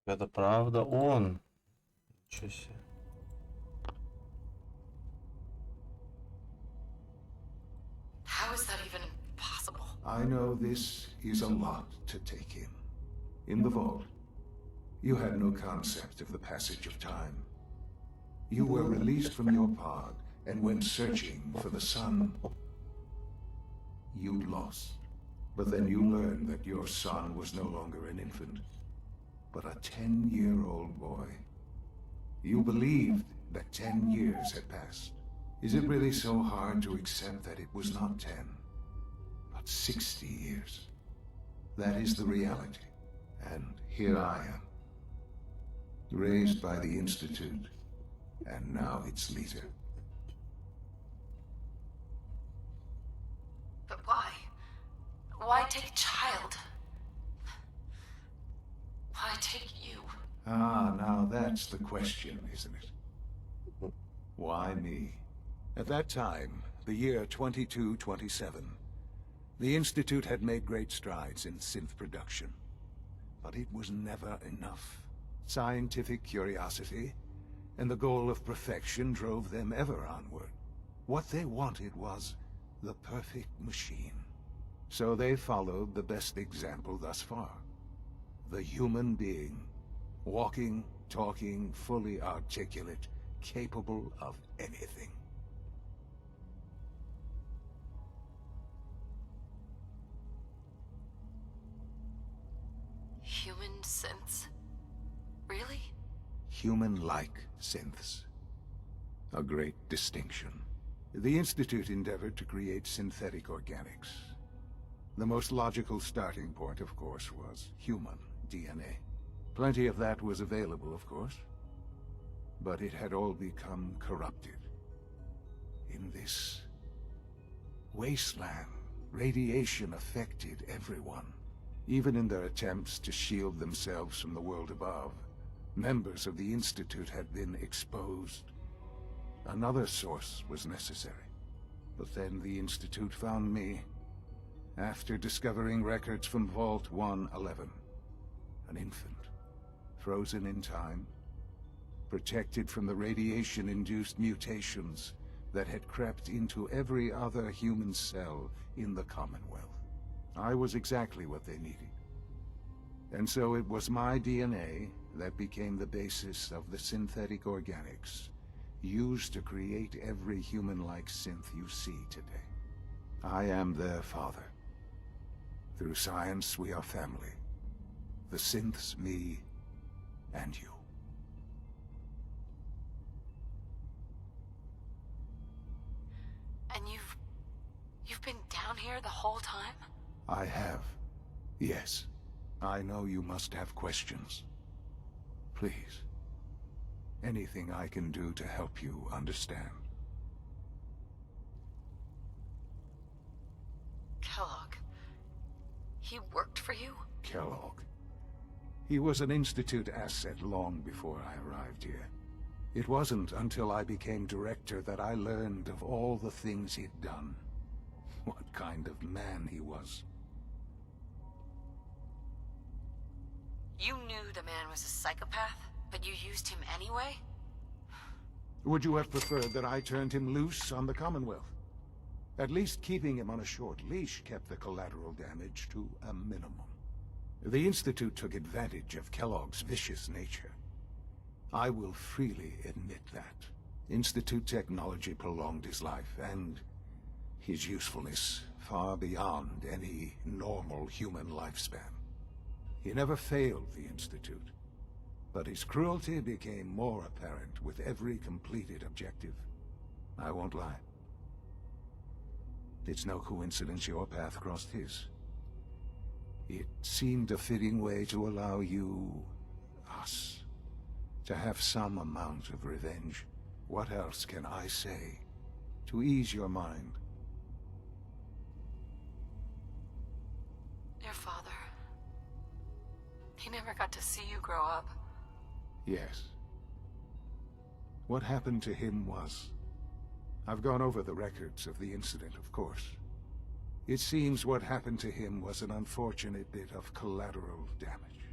Это правда он. Ничего себе. How is that even possible? I know this is a lot to take in. In the vault, you had no concept of the passage of time. You were released from your pod and went searching for the sun. You lost. But then you learned that your son was no longer an infant, but a 10-year-old boy. You believed that 10 years had passed. Is it really so hard to accept that it was not 10, but 60 years? That is the reality. And here I am, raised by the Institute, and now its leader. But why? Why take a child? Why take you? Ah, now that's the question, isn't it? Why me? At that time, the year 2227, The Institute had made great strides in synth production, but it was never enough. Scientific curiosity and the goal of perfection drove them ever onward. What they wanted was the perfect machine. So they followed the best example thus far. The human being. Walking, talking, fully articulate, capable of anything. Human synths? Really? Human-like synths. A great distinction. The Institute endeavored to create synthetic organics. The most logical starting point, of course, was human DNA. Plenty of that was available, of course. But it had all become corrupted. In this wasteland, radiation affected everyone. Even in their attempts to shield themselves from the world above, members of the Institute had been exposed. Another source was necessary. But then the Institute found me, after discovering records from Vault 111. An infant, frozen in time, protected from the radiation-induced mutations that had crept into every other human cell in the Commonwealth. I was exactly what they needed. And so it was my DNA that became the basis of the synthetic organics used to create every human-like synth you see today. I am their father. Through science, we are family. The synths, me, and you. And you've been down here the whole time? I have. Yes. I know you must have questions. Please. Anything I can do to help you understand. Kellogg. He worked for you? Kellogg. He was an Institute asset long before I arrived here. It wasn't until I became director that I learned of all the things he'd done. What kind of man he was. You knew the man was a psychopath, but you used him anyway? Would you have preferred that I turned him loose on the Commonwealth? At least keeping him on a short leash kept the collateral damage to a minimum. The Institute took advantage of Kellogg's vicious nature. I will freely admit that. Institute technology prolonged his life, and his usefulness far beyond any normal human lifespan. He never failed the Institute, but his cruelty became more apparent with every completed objective. I won't lie. It's no coincidence your path crossed his. It seemed a fitting way to allow you, us, to have some amount of revenge. What else can I say to ease your mind? Your father. He never got to see you grow up. Yes. What happened to him was... I've gone over the records of the incident, of course. It seems what happened to him was an unfortunate bit of collateral damage.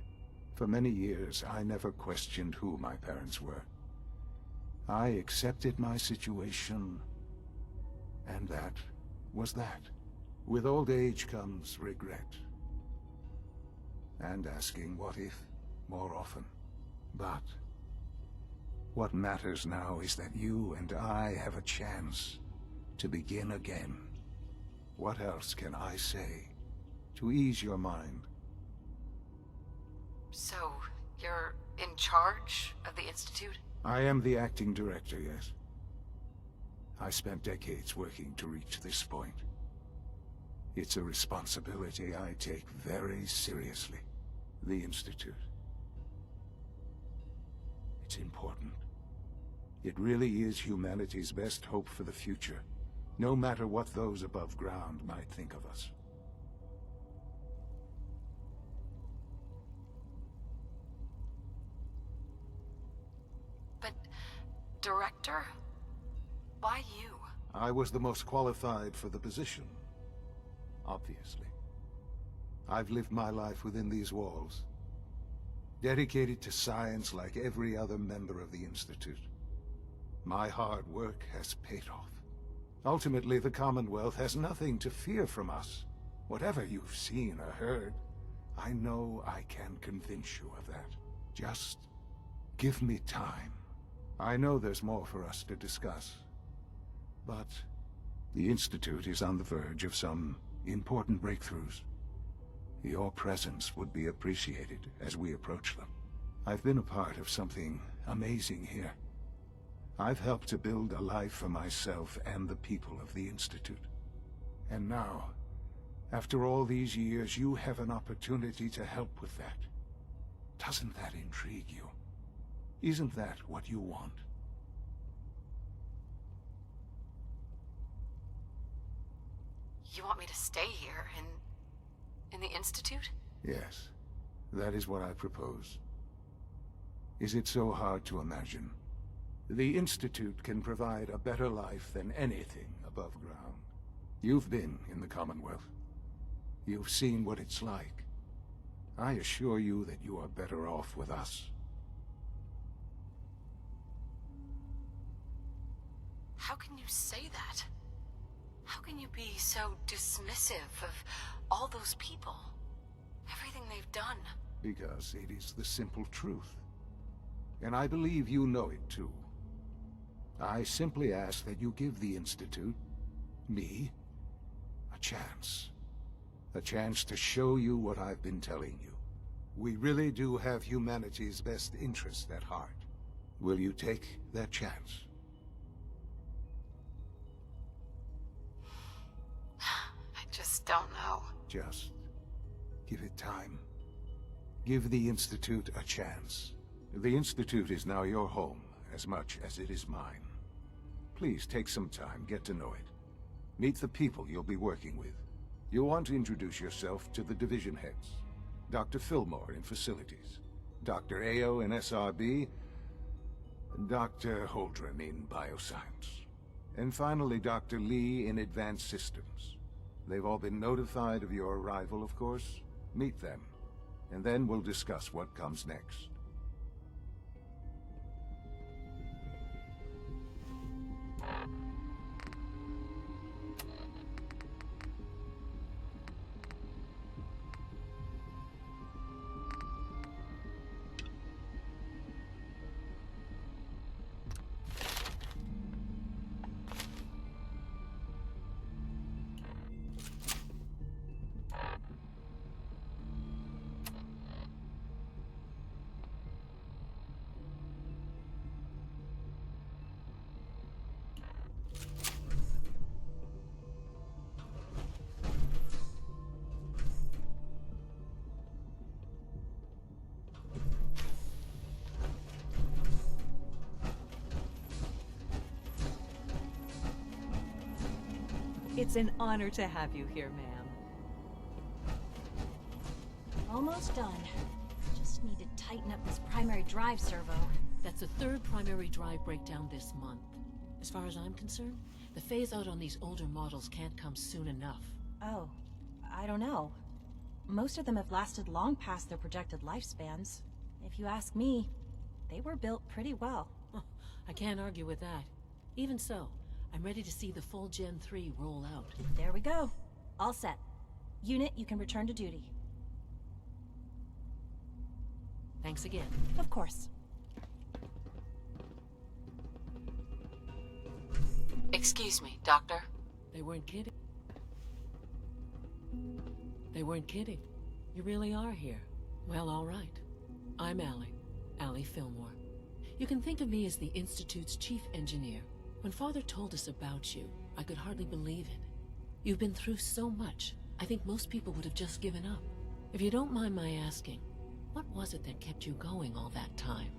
For many years, I never questioned who my parents were. I accepted my situation, and that was that. With old age comes regret. And asking what if more often. But what matters now is that you and I have a chance to begin again. What else can I say to ease your mind? So, you're in charge of the Institute? I am the acting director, yes. I spent decades working to reach this point. It's a responsibility I take very seriously. The Institute. It's important. It really is humanity's best hope for the future, no matter what those above ground might think of us. But, director? Why you? I was the most qualified for the position. obviously. I've lived my life within these walls, dedicated to science like every other member of the Institute. My hard work has paid off. Ultimately, the Commonwealth has nothing to fear from us. Whatever you've seen or heard, I know I can convince you of that. Just give me time. I know there's more for us to discuss, but the Institute is on the verge of some important breakthroughs. Your presence would be appreciated as we approach them. I've been a part of something amazing here. I've helped to build a life for myself and the people of the Institute. And now, after all these years, you have an opportunity to help with that. Doesn't that intrigue you? Isn't that what you want? You want me to stay here in the Institute? Yes, that is what I propose. Is it so hard to imagine? The Institute can provide a better life than anything above ground. You've been in the Commonwealth. You've seen what it's like. I assure you that you are better off with us. How can you say that? How can you be so dismissive of all those people? Everything they've done? Because it is the simple truth. And I believe you know it too. I simply ask that you give the Institute, me, a chance. A chance to show you what I've been telling you. We really do have humanity's best interest at heart. Will you take that chance? I just don't know. Just give it time. Give the Institute a chance. The Institute is now your home as much as it is mine. Please take some time, get to know it. Meet the people you'll be working with. You'll want to introduce yourself to the division heads. Dr. Fillmore in Facilities, Dr. Ayo in SRB, and Dr. Holdren in Bioscience. And finally, Dr. Lee in Advanced Systems. They've all been notified of your arrival, of course. Meet them, and then we'll discuss what comes next. It's an honor to have you here, ma'am. Almost done. Just need to tighten up this primary drive servo. That's the third primary drive breakdown this month. As far as I'm concerned, the phase-out on these older models can't come soon enough. Oh, I don't know. Most of them have lasted long past their projected lifespans. If you ask me, they were built pretty well. I can't argue with that. Even so, I'm ready to see the full Gen 3 roll out. There we go. All set. Unit, you can return to duty. Thanks again. Of course. Excuse me, Doctor. They weren't kidding. They weren't kidding. You really are here. Well, all right. I'm Allie Fillmore. You can think of me as the Institute's chief engineer. When Father told us about you, I could hardly believe it. You've been through so much, I think most people would have just given up. If you don't mind my asking, what was it that kept you going all that time?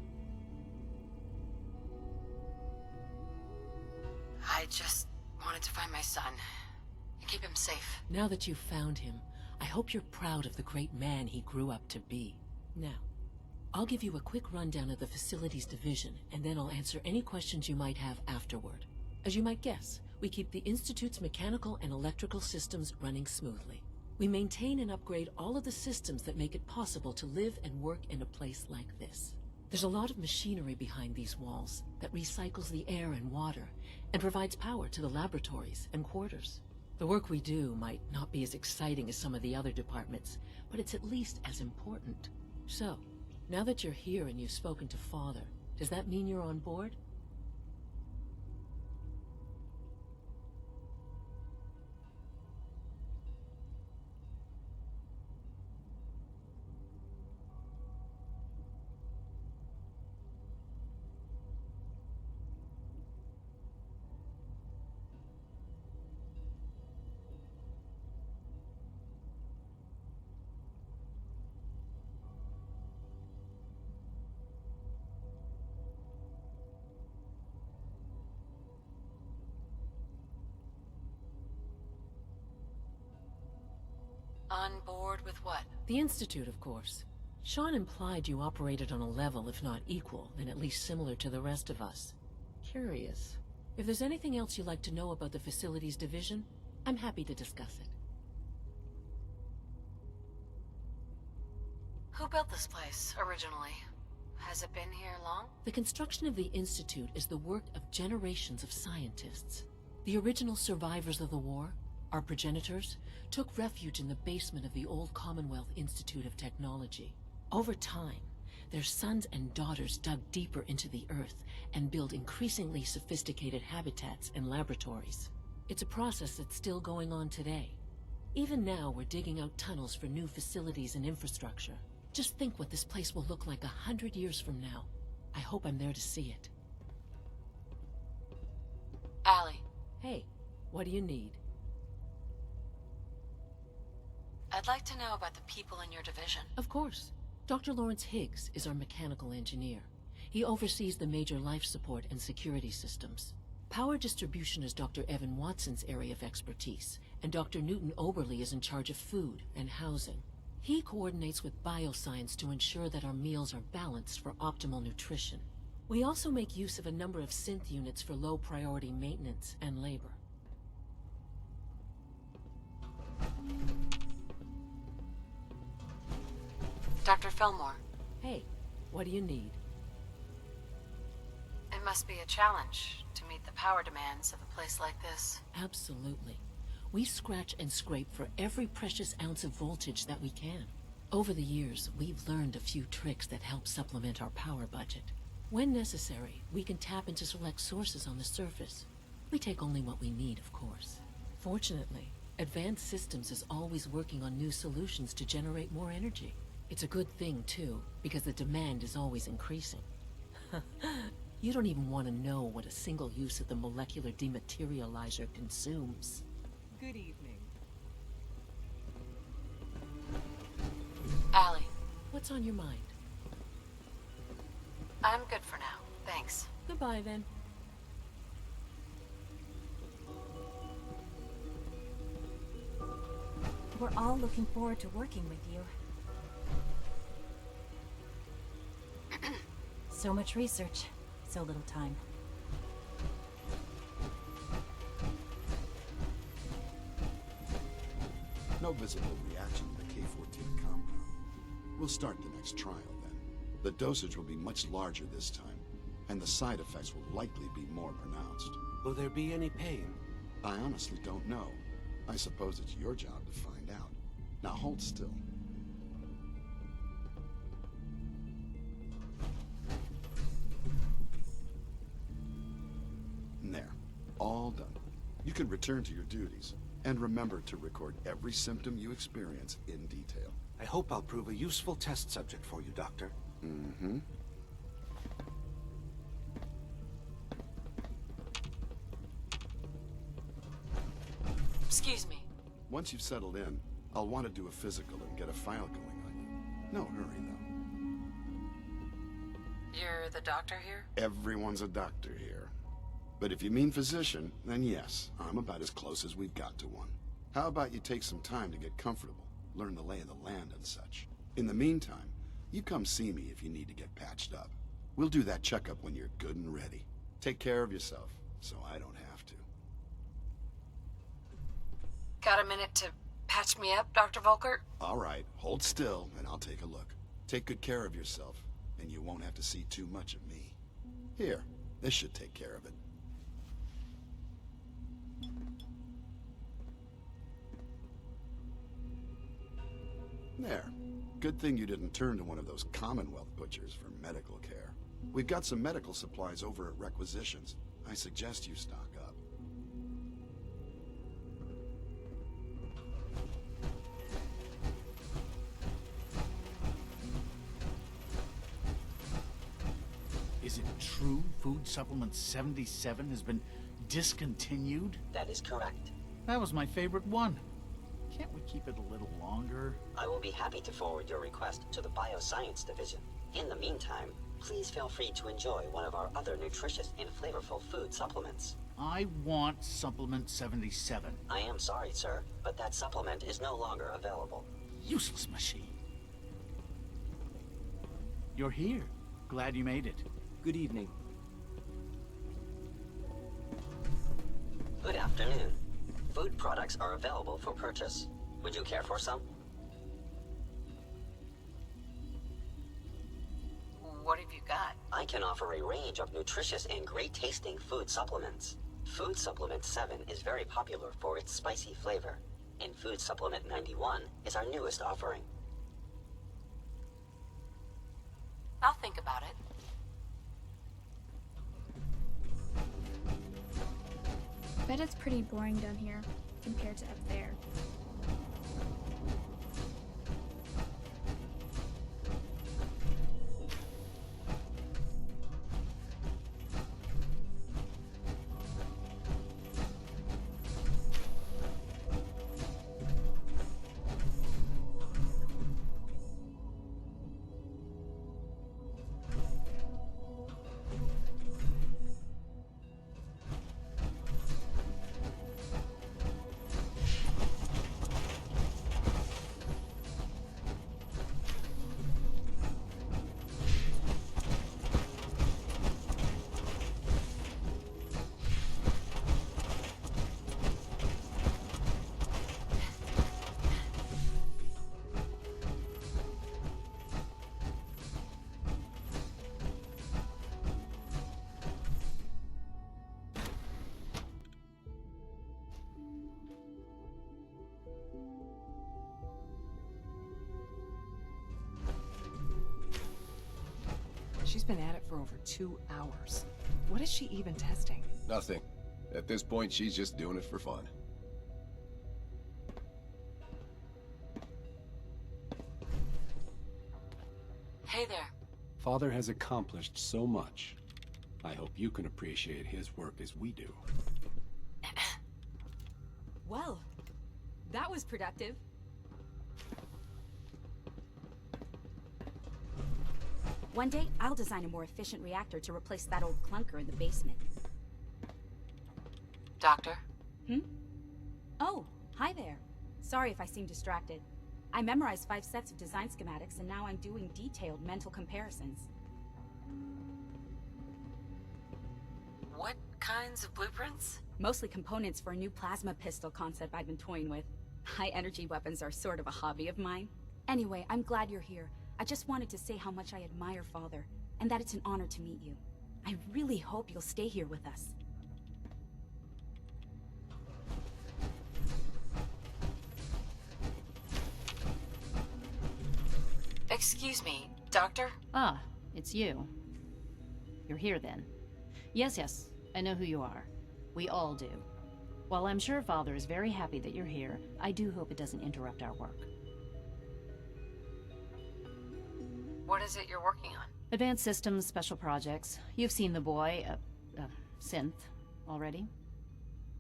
I just wanted to find my son and keep him safe. Now that you've found him, I hope you're proud of the great man he grew up to be. Now, I'll give you a quick rundown of the Facilities Division, and then I'll answer any questions you might have afterward. As you might guess, we keep the Institute's mechanical and electrical systems running smoothly. We maintain and upgrade all of the systems that make it possible to live and work in a place like this. There's a lot of machinery behind these walls that recycles the air and water and provides power to the laboratories and quarters. The work we do might not be as exciting as some of the other departments, but it's at least as important. So, now that you're here and you've spoken to Father, does that mean you're on board? On board with what? The Institute, of course. Sean implied you operated on a level, if not equal, then at least similar to the rest of us. Curious. If there's anything else you'd like to know about the Facilities Division, I'm happy to discuss it. Who built this place, originally? Has it been here long? The construction of the Institute is the work of generations of scientists. The original survivors of the war, our progenitors, took refuge in the basement of the old Commonwealth Institute of Technology. Over time, their sons and daughters dug deeper into the earth and built increasingly sophisticated habitats and laboratories. It's a process that's still going on today. Even now, we're digging out tunnels for new facilities and infrastructure. Just think what this place will look like 100 years from now. I hope I'm there to see it. Allie. Hey, what do you need? I'd like to know about the people in your division. Of course. Dr. Lawrence Higgs is our mechanical engineer. He oversees the major life support and security systems. Power distribution is Dr. Evan Watson's area of expertise, and Dr. Newton Oberly is in charge of food and housing. He coordinates with bioscience to ensure that our meals are balanced for optimal nutrition. We also make use of a number of synth units for low-priority maintenance and labor. Dr. Fillmore. Hey, what do you need? It must be a challenge to meet the power demands of a place like this. Absolutely. We scratch and scrape for every precious ounce of voltage that we can. Over the years, we've learned a few tricks that help supplement our power budget. When necessary, we can tap into select sources on the surface. We take only what we need, of course. Fortunately, Advanced Systems is always working on new solutions to generate more energy. It's a good thing, too, because the demand is always increasing. You don't even want to know what a single use of the molecular dematerializer consumes. Good evening. Allie. What's on your mind? I'm good for now, thanks. Goodbye, then. We're all looking forward to working with you. So much research, so little time. No visible reaction to the K-14 compound. We'll start the next trial then. The dosage will be much larger this time, and the side effects will likely be more pronounced. Will there be any pain? I honestly don't know. I suppose it's your job to find out. Now hold still. There. All done. You can return to your duties. And remember to record every symptom you experience in detail. I hope I'll prove a useful test subject for you, Doctor. Mm-hmm. Excuse me. Once you've settled in, I'll want to do a physical and get a file going on you. No hurry, though. You're the doctor here? Everyone's a doctor here. But if you mean physician, then yes, I'm about as close as we've got to one. How about you take some time to get comfortable, learn the lay of the land and such. In the meantime, you come see me if you need to get patched up. We'll do that checkup when you're good and ready. Take care of yourself, so I don't have to. Got a minute to patch me up, Dr. Volkert? All right, hold still, and I'll take a look. Take good care of yourself, and you won't have to see too much of me. Here, this should take care of it. There. Good thing you didn't turn to one of those Commonwealth butchers for medical care. We've got some medical supplies over at Requisitions. I suggest you stock up. Is it true Food Supplement 77 has been discontinued? That is correct. That was my favorite one. Can't we keep it a little longer? I will be happy to forward your request to the Bioscience Division. In the meantime, please feel free to enjoy one of our other nutritious and flavorful food supplements. I want Supplement 77. I am sorry, sir, but that supplement is no longer available. Useless machine. You're here. Glad you made it. Good evening. Good afternoon. Food products are available for purchase. Would you care for some? What have you got? I can offer a range of nutritious and great-tasting food supplements. Food Supplement 7 is very popular for its spicy flavor, and Food Supplement 91 is our newest offering. I'll think about it. Bet it's pretty boring down here compared to up there. She's been at it for over 2 hours. What is she even testing? Nothing. At this point, she's just doing it for fun. Hey there. Father has accomplished so much. I hope you can appreciate his work as we do. Well, that was productive. One day, I'll design a more efficient reactor to replace that old clunker in the basement. Doctor? Oh, hi there. Sorry if I seem distracted. I memorized 5 sets of design schematics, and now I'm doing detailed mental comparisons. What kinds of blueprints? Mostly components for a new plasma pistol concept I've been toying with. High-energy weapons are sort of a hobby of mine. Anyway, I'm glad you're here. I just wanted to say how much I admire Father, and that it's an honor to meet you. I really hope you'll stay here with us. Excuse me, Doctor? Ah, it's you. You're here then. Yes, I know who you are. We all do. While I'm sure Father is very happy that you're here, I do hope it doesn't interrupt our work. What is it you're working on? Advanced Systems, Special Projects. You've seen the boy, Synth, already.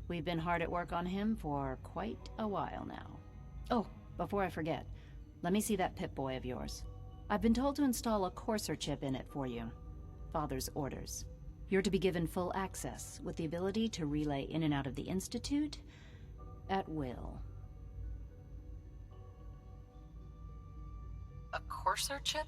We've been hard at work on him for quite a while now. Oh, before I forget, let me see that Pip-Boy of yours. I've been told to install a Courser chip in it for you. Father's orders. You're to be given full access, with the ability to relay in and out of the Institute at will. A Courser chip?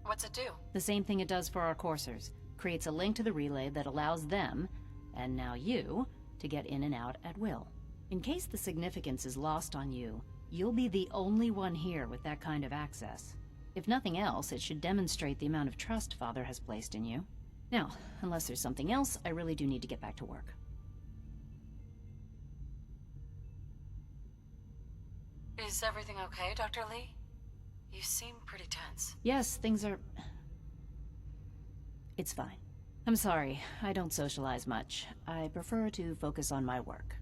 What's it do? The same thing it does for our coursers. Creates a link to the relay that allows them, and now you, to get in and out at will. In case the significance is lost on you, you'll be the only one here with that kind of access. If nothing else, it should demonstrate the amount of trust Father has placed in you. Now, unless there's something else, I really do need to get back to work. Is everything okay, Dr. Lee? You seem pretty tense. Yes, things are... It's fine. I'm sorry, I don't socialize much. I prefer to focus on my work.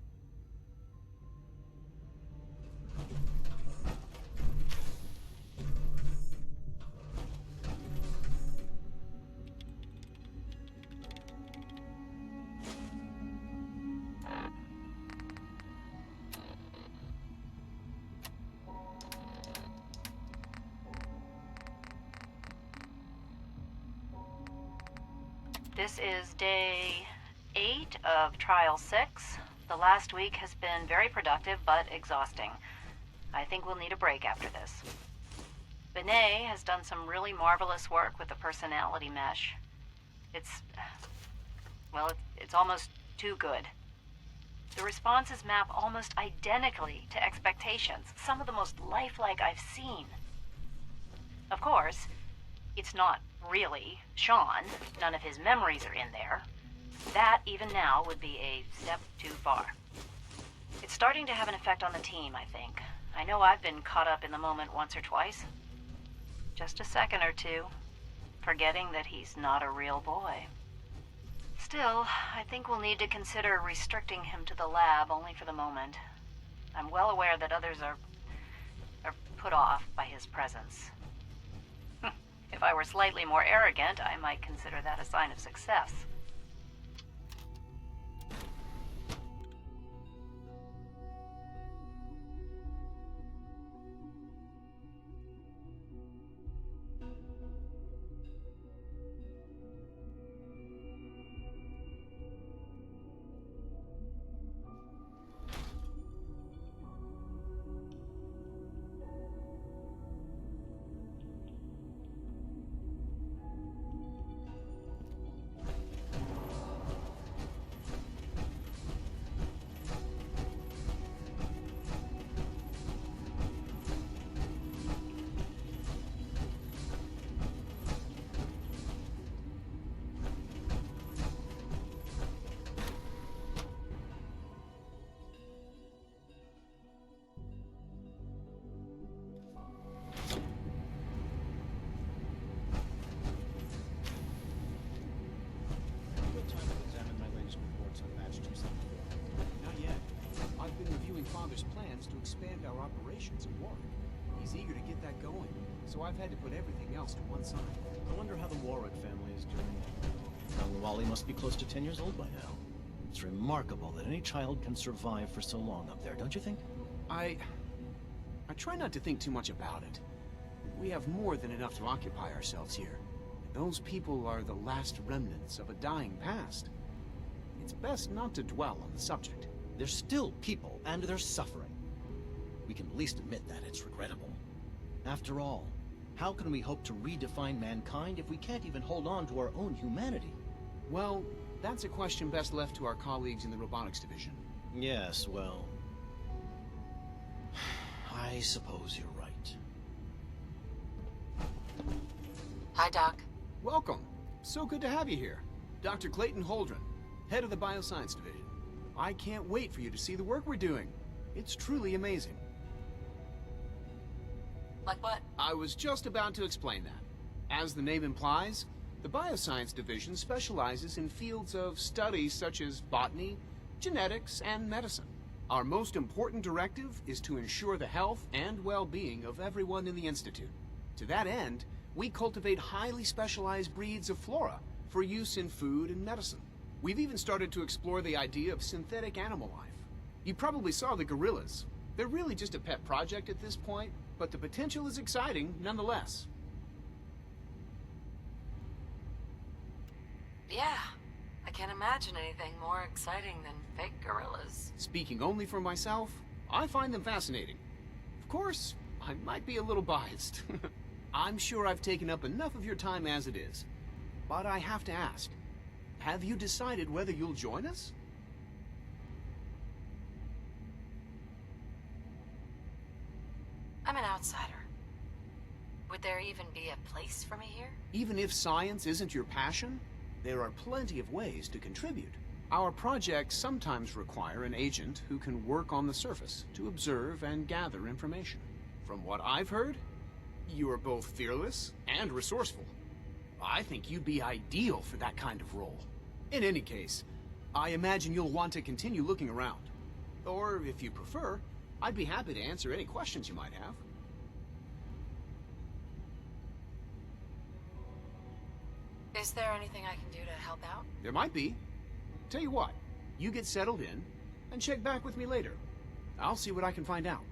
This is day 8 of Trial 6. The last week has been very productive, but exhausting. I think we'll need a break after this. Benet has done some really marvelous work with the personality mesh. It's almost too good. The responses map almost identically to expectations, some of the most lifelike I've seen. Of course, it's not really Sean. None of his memories are in there. That, even now, would be a step too far. It's starting to have an effect on the team, I think. I know I've been caught up in the moment once or twice. Just a second or two, forgetting that he's not a real boy. Still, I think we'll need to consider restricting him to the lab only for the moment. I'm well aware that others are put off by his presence. If I were slightly more arrogant, I might consider that a sign of success. Father's plans to expand our operations at Warwick. He's eager to get that going, so I've had to put everything else to one side. I wonder how the Warwick family is doing. Young Wally must be close to 10 years old by now. It's remarkable that any child can survive for so long up there, don't you think? I try not to think too much about it. We have more than enough to occupy ourselves here. And those people are the last remnants of a dying past. It's best not to dwell on the subject. They're still people, and they're suffering. We can at least admit that it's regrettable. After all, how can we hope to redefine mankind if we can't even hold on to our own humanity? Well, that's a question best left to our colleagues in the robotics division. Yes, well... I suppose you're right. Hi, Doc. Welcome. So good to have you here. Dr. Clayton Holdren, head of the Bioscience Division. I can't wait for you to see the work we're doing. It's truly amazing. Like what? I was just about to explain that. As the name implies, the Bioscience Division specializes in fields of study such as botany, genetics, and medicine. Our most important directive is to ensure the health and well-being of everyone in the Institute. To that end, we cultivate highly specialized breeds of flora for use in food and medicine. We've even started to explore the idea of synthetic animal life. You probably saw the gorillas. They're really just a pet project at this point, but the potential is exciting nonetheless. Yeah, I can't imagine anything more exciting than fake gorillas. Speaking only for myself, I find them fascinating. Of course, I might be a little biased. I'm sure I've taken up enough of your time as it is. But I have to ask, have you decided whether you'll join us? I'm an outsider. Would there even be a place for me here? Even if science isn't your passion, there are plenty of ways to contribute. Our projects sometimes require an agent who can work on the surface to observe and gather information. From what I've heard, you are both fearless and resourceful. I think you'd be ideal for that kind of role. In any case, I imagine you'll want to continue looking around. Or, if you prefer, I'd be happy to answer any questions you might have. Is there anything I can do to help out? There might be. Tell you what, you get settled in, and check back with me later. I'll see what I can find out.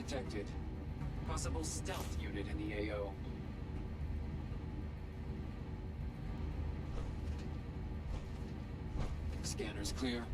detected. Possible stealth unit in the AO. Scanner's clear.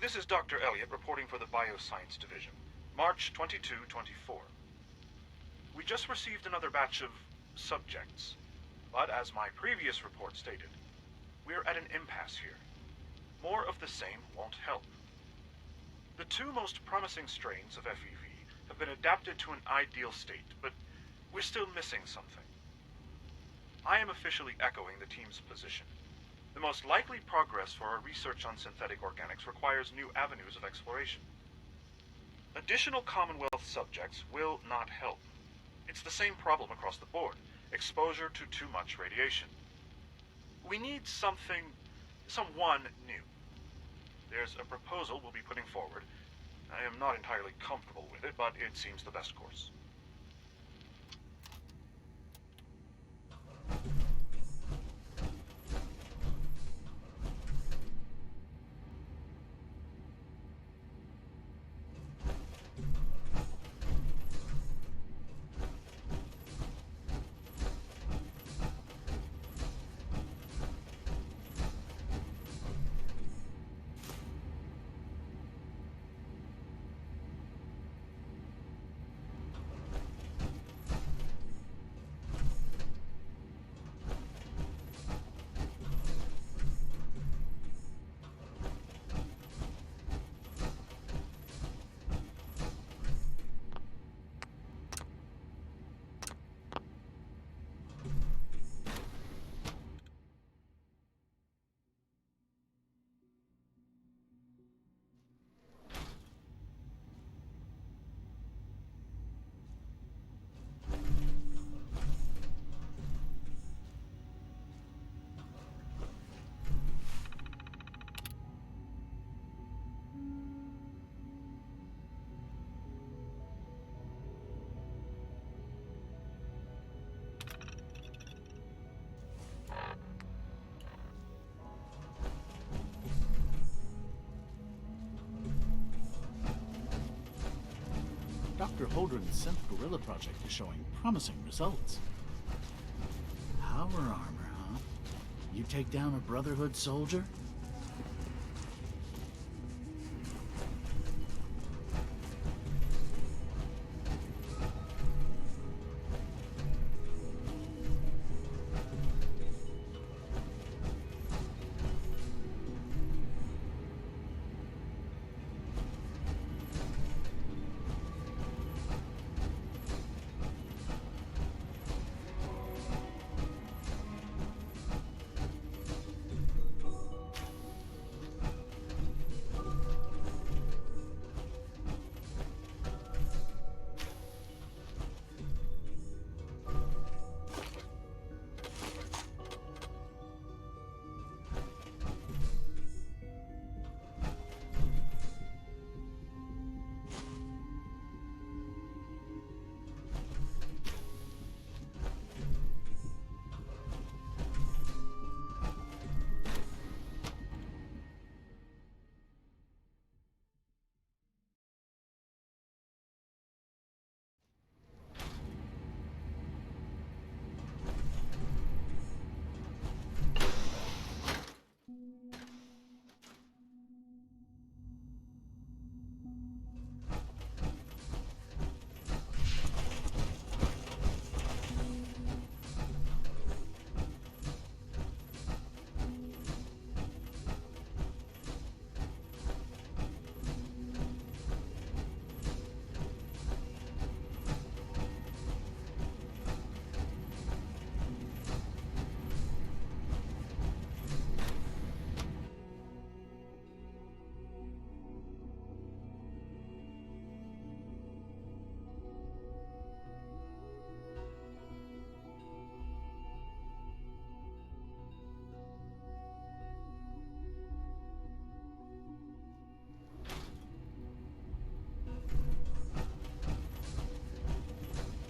This is Dr. Elliot reporting for the Bioscience Division. March 22-24. We just received another batch of subjects. But as my previous report stated, we're at an impasse here. More of the same won't help. The two most promising strains of FEV have been adapted to an ideal state, but we're still missing something. I am officially echoing the team's position. The most likely progress for our research on synthetic organics requires new avenues of exploration. Additional Commonwealth subjects will not help. It's the same problem across the board. Exposure to too much radiation. We need someone new. There's a proposal we'll be putting forward. I am not entirely comfortable with it, but it seems the best course. Dr. Holdren's synth gorilla project is showing promising results. Power armor, huh? You take down a Brotherhood soldier?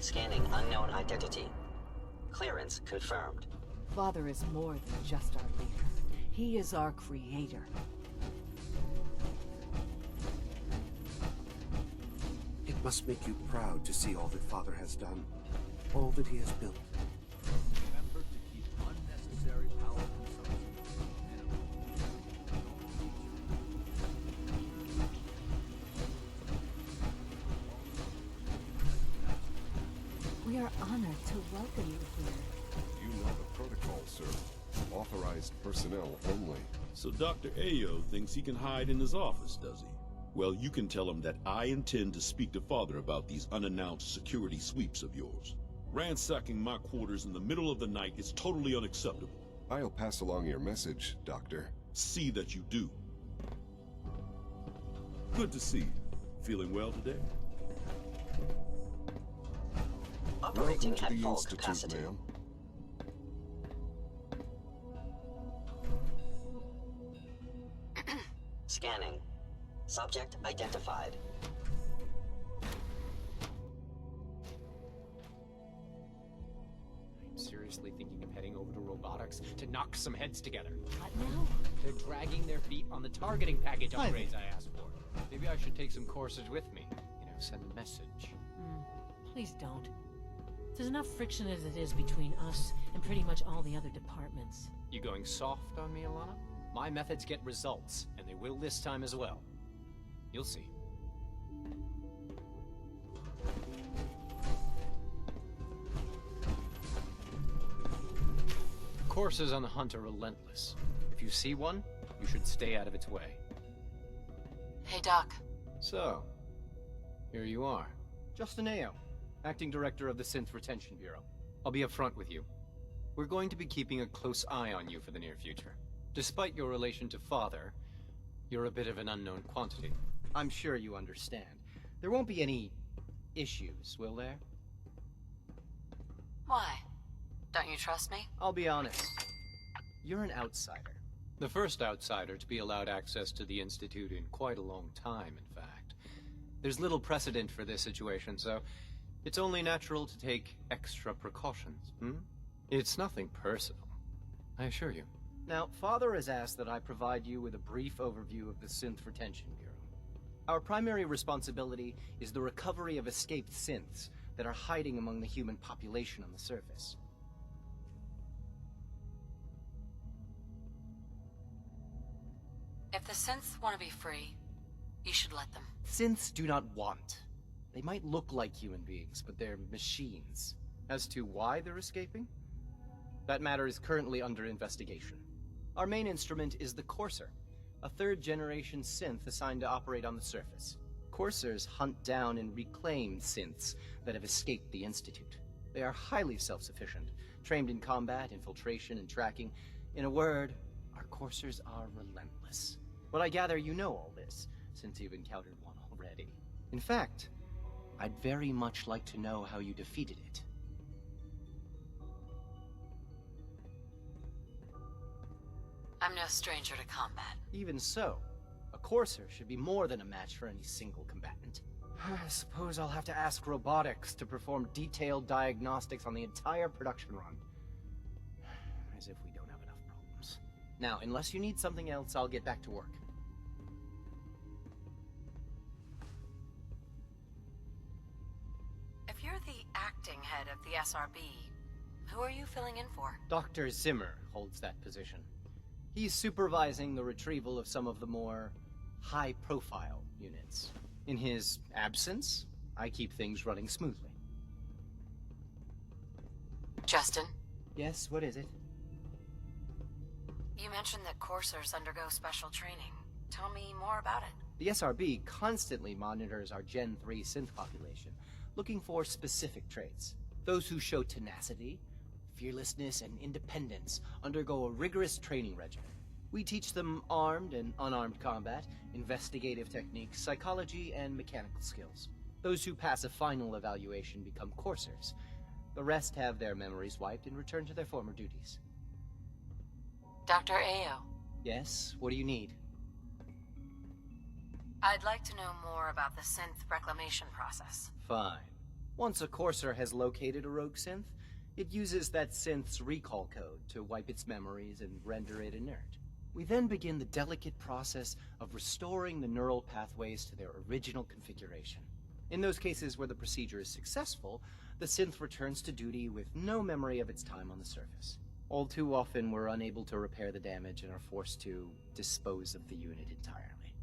Scanning unknown identity. Clearance confirmed. Father is more than just our leader. He is our creator. It must make you proud to see all that Father has done, all that he has built. Remember to keep unnecessary power consumption minimal. We are honored to welcome you here. You know the protocol, sir. Authorized personnel only. So Dr. Ayo thinks he can hide in his office, does he? Well, you can tell him that I intend to speak to Father about these unannounced security sweeps of yours. Ransacking my quarters in the middle of the night is totally unacceptable. I'll pass along your message, Doctor. See that you do. Good to see you. Feeling well today? Operating Welcome to at the full Institute, capacity. ma'am. Scanning. Subject identified. I'm seriously thinking of heading over to robotics to knock some heads together. What now? They're dragging their feet on the targeting package upgrades I asked for. Maybe I should take some courses with me. Send a message. Please don't. There's enough friction as it is between us and pretty much all the other departments. You going soft on me, Alana? My methods get results, and they will this time as well. You'll see. Coursers on the hunt are relentless. If you see one, you should stay out of its way. Hey, Doc. So, here you are. Justin Ayo, Acting Director of the Synth Retention Bureau. I'll be upfront with you. We're going to be keeping a close eye on you for the near future. Despite your relation to Father, you're a bit of an unknown quantity. I'm sure you understand. There won't be any issues, will there? Why? Don't you trust me? I'll be honest. You're an outsider. The first outsider to be allowed access to the Institute in quite a long time, in fact. There's little precedent for this situation, so it's only natural to take extra precautions, It's nothing personal, I assure you. Now, Father has asked that I provide you with a brief overview of the Synth Retention Bureau. Our primary responsibility is the recovery of escaped synths that are hiding among the human population on the surface. If the synths want to be free, you should let them. Synths do not want. They might look like human beings, but they're machines. As to why they're escaping? That matter is currently under investigation. Our main instrument is the Courser, a third-generation synth assigned to operate on the surface. Coursers hunt down and reclaim synths that have escaped the Institute. They are highly self-sufficient, trained in combat, infiltration, and tracking. In a word, our Coursers are relentless. But I gather you know all this, since you've encountered one already. In fact, I'd very much like to know how you defeated it. I'm no stranger to combat. Even so, a Courser should be more than a match for any single combatant. I suppose I'll have to ask robotics to perform detailed diagnostics on the entire production run. As if we don't have enough problems. Now, unless you need something else, I'll get back to work. If you're the acting head of the SRB, who are you filling in for? Dr. Zimmer holds that position. He's supervising the retrieval of some of the more high-profile units. In his absence, I keep things running smoothly. Justin? Yes, what is it? You mentioned that coursers undergo special training. Tell me more about it. The SRB constantly monitors our Gen 3 synth population, looking for specific traits. Those who show tenacity, fearlessness, and independence undergo a rigorous training regimen. We teach them armed and unarmed combat, investigative techniques, psychology, and mechanical skills. Those who pass a final evaluation become coursers. The rest have their memories wiped and return to their former duties. Dr. Ayo. Yes, what do you need? I'd like to know more about the synth reclamation process. Fine. Once a courser has located a rogue synth, it uses that synth's recall code to wipe its memories and render it inert. We then begin the delicate process of restoring the neural pathways to their original configuration. In those cases where the procedure is successful, the synth returns to duty with no memory of its time on the surface. All too often, we're unable to repair the damage and are forced to dispose of the unit entirely.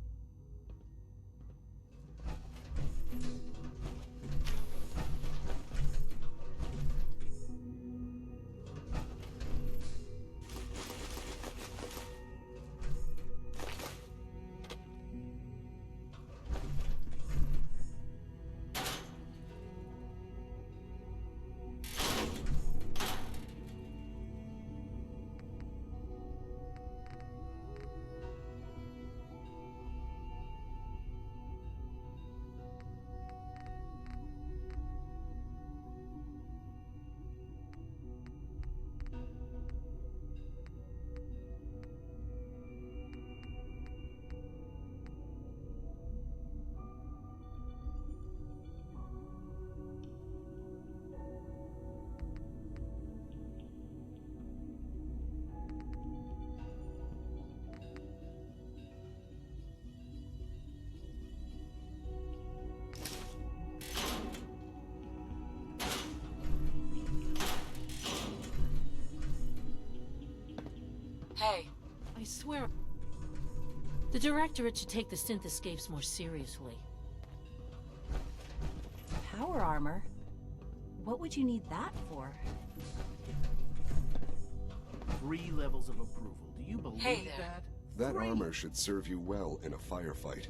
where... The Directorate should take the synth escapes more seriously. Power armor? What would you need that for? 3 levels of approval. Do you believe Hey there. that? That armor should serve you well in a firefight.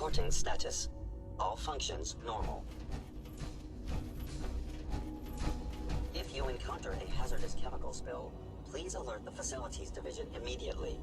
Reporting status. All functions normal. If you encounter a hazardous chemical spill, please alert the Facilities Division immediately.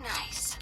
Nice.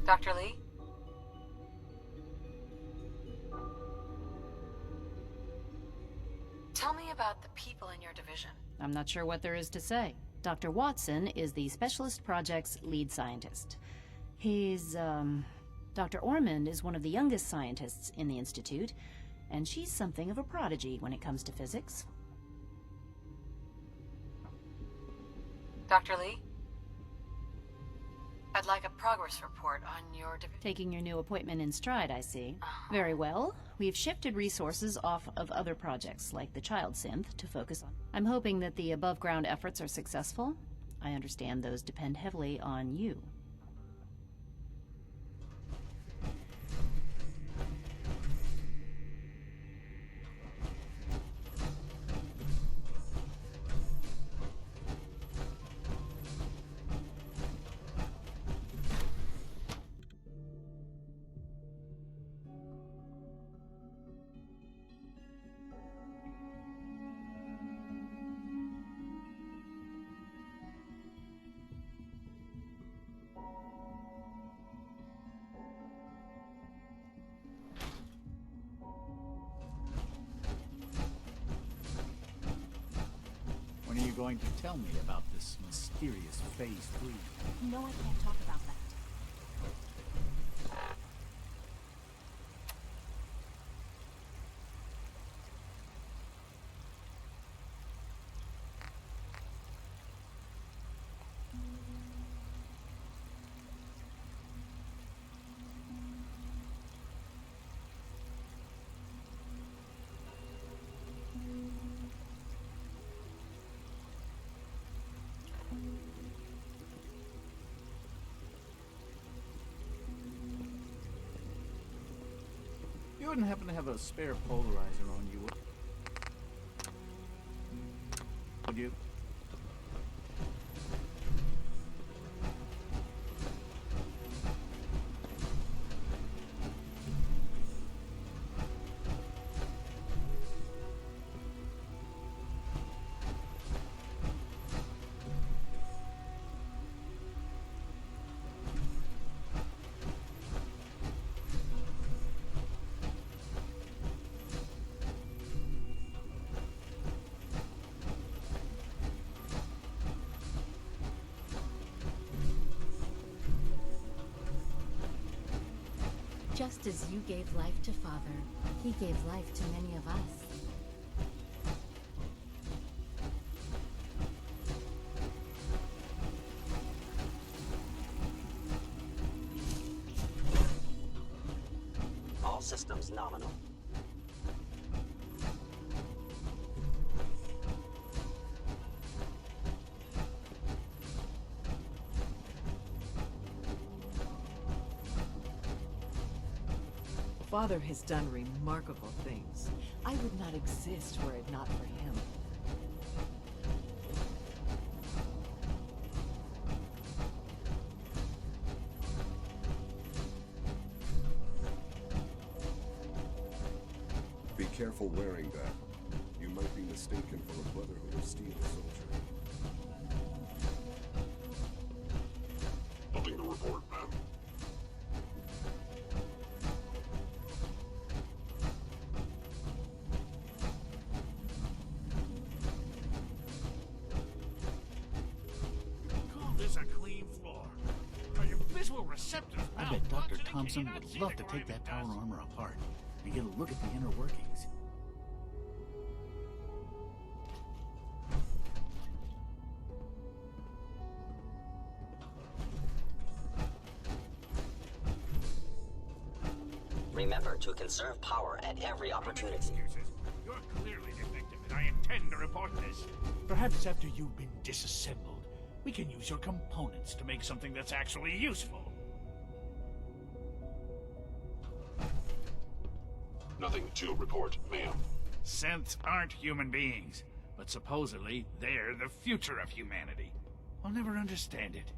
Dr. Lee? Tell me about the people in your division. I'm not sure what there is to say. Dr. Watson is the Specialist Project's lead scientist. Dr. Ormond is one of the youngest scientists in the Institute, and she's something of a prodigy when it comes to physics. Dr. Lee? I'd like a progress report on your division. Taking your new appointment in stride, I see. Very well. We've shifted resources off of other projects, like the child synth, to focus on. I'm hoping that the above-ground efforts are successful. I understand those depend heavily on you. When are you going to tell me about this mysterious Phase 3? No, I can't talk about that. wouldn't happen to have a spare polarizer on you, would you? Just as you gave life to Father, he gave life to many of us. All systems nominal. Father has done remarkable things. I would not exist were it not for him. Be careful wearing that. You might be mistaken for a Brotherhood of Steel soldier. Nothing to report, ma'am. Call this a clean floor. Are your visual receptors I bet Dr. Thompson would love to take that power armor apart and get a look at the inner workings. Remember to conserve power at every opportunity. You're clearly defective, and I intend to report this. Perhaps after you've been disassembled, we can use your components to make something that's actually useful. Nothing to report, ma'am. Synths aren't human beings, but supposedly they're the future of humanity. I'll never understand it.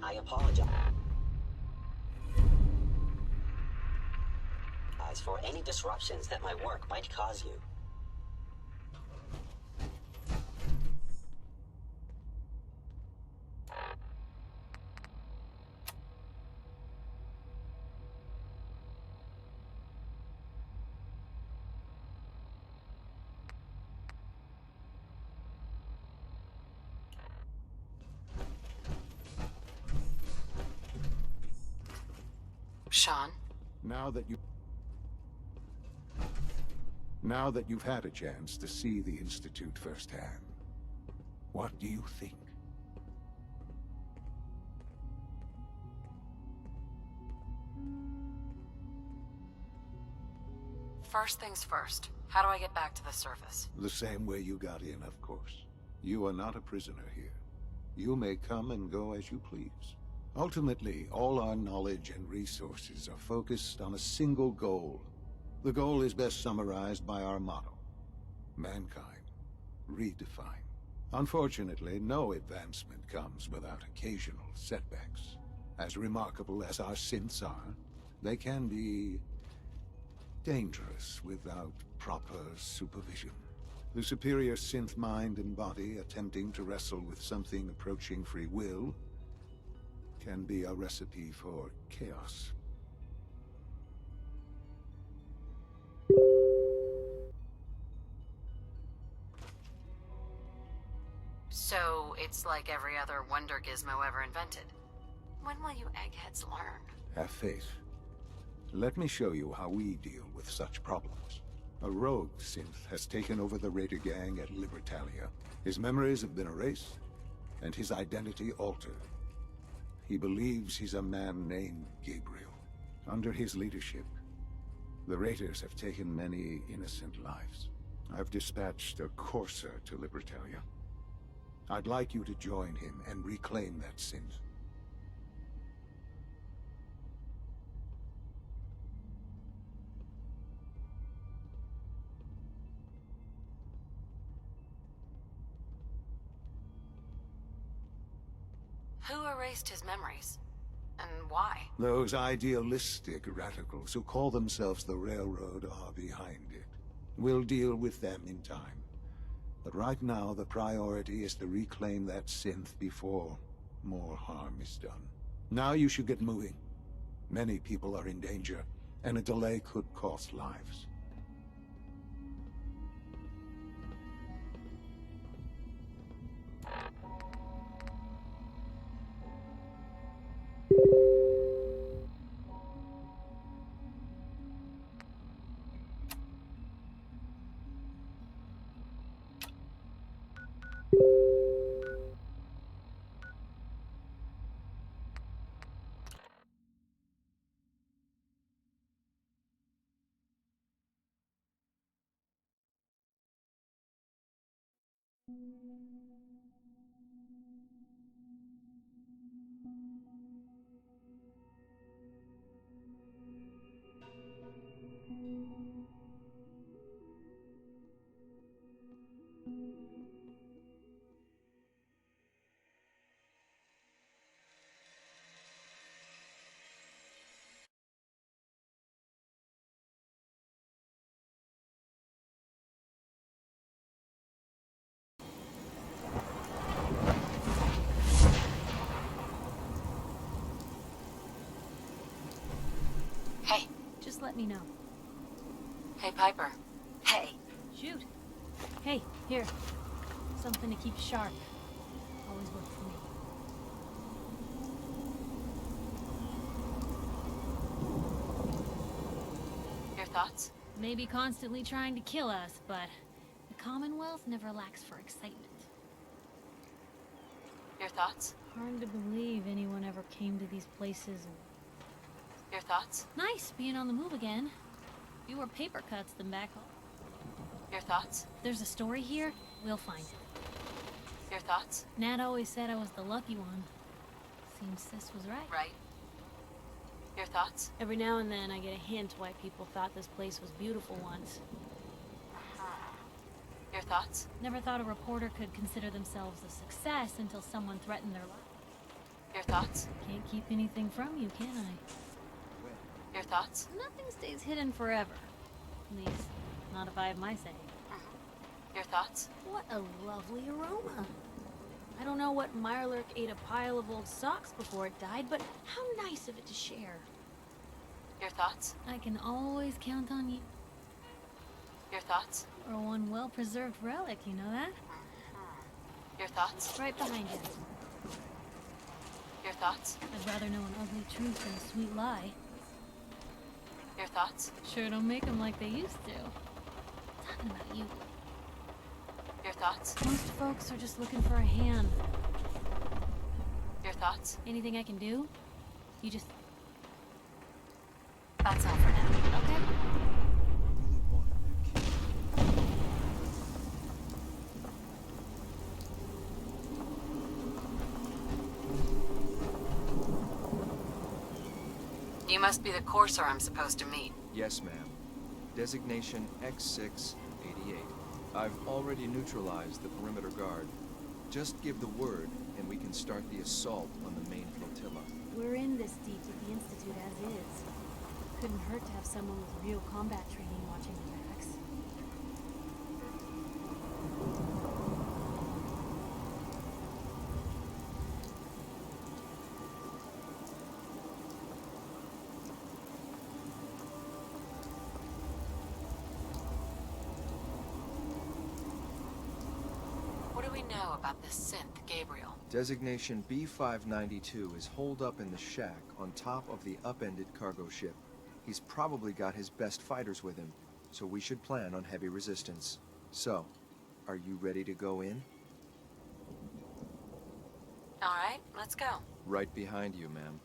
I apologize for any disruptions that my work might cause you. Sean? Now that you've had a chance to see the Institute firsthand, what do you think? First things first. How do I get back to the surface? The same way you got in, of course. You are not a prisoner here. You may come and go as you please. Ultimately, all our knowledge and resources are focused on a single goal. The goal is best summarized by our motto: mankind, redefined. Unfortunately, no advancement comes without occasional setbacks. As remarkable as our synths are, they can be dangerous without proper supervision. The superior synth mind and body attempting to wrestle with something approaching free will can be a recipe for chaos. So, it's like every other wonder gizmo ever invented. When will you eggheads learn? Have faith. Let me show you how we deal with such problems. A rogue synth has taken over the Raider gang at Libertalia. His memories have been erased, and his identity altered. He believes he's a man named Gabriel. Under his leadership, the Raiders have taken many innocent lives. I've dispatched a Courser to Libertalia. I'd like you to join him and reclaim that synth. Who erased his memories? And why? Those idealistic radicals who call themselves the Railroad are behind it. We'll deal with them in time. But right now, the priority is to reclaim that synth before more harm is done. Now you should get moving. Many people are in danger, and a delay could cost lives. Hey. Just let me know. Hey, Piper. Hey. Shoot. Hey, here. Something to keep sharp. Always worked for me. Your thoughts? Maybe constantly trying to kill us, but the Commonwealth never lacks for excitement. Your thoughts? Hard to believe anyone ever came to these places. Your thoughts? Nice being on the move again. Fewer paper cuts than back home. Your thoughts? There's a story here. We'll find it. Your thoughts? Nat always said I was the lucky one. Seems Sis was right. Right. Your thoughts? Every now and then I get a hint why people thought this place was beautiful once. Your thoughts? Never thought a reporter could consider themselves a success until someone threatened their life. Your thoughts? Can't keep anything from you, can I? Your thoughts? Nothing stays hidden forever. At least, not if I have my say. Your thoughts? What a lovely aroma. I don't know what Mirelurk ate a pile of old socks before it died, but how nice of it to share. Your thoughts? I can always count on you. Your thoughts? Or one well-preserved relic, you know that? Your thoughts? Right behind you. Your thoughts? I'd rather know an ugly truth than a sweet lie. Your thoughts? Sure don't make them like they used to. Talking about you. Your thoughts? Most folks are just looking for a hand. Your thoughts? Anything I can do? You just... That's all for now. Okay. You must be the courser I'm supposed to meet. Yes, ma'am. Designation X688. I've already neutralized the perimeter guard. Just give the word, and we can start the assault on the main flotilla. We're in this deep with the Institute as is. Couldn't hurt to have someone with real combat training watching our backs. What do we know about this synth, Gabriel? Designation B592 is holed up in the shack on top of the upended cargo ship. He's probably got his best fighters with him, so we should plan on heavy resistance. So, are you ready to go in? All right, let's go. Right behind you, ma'am.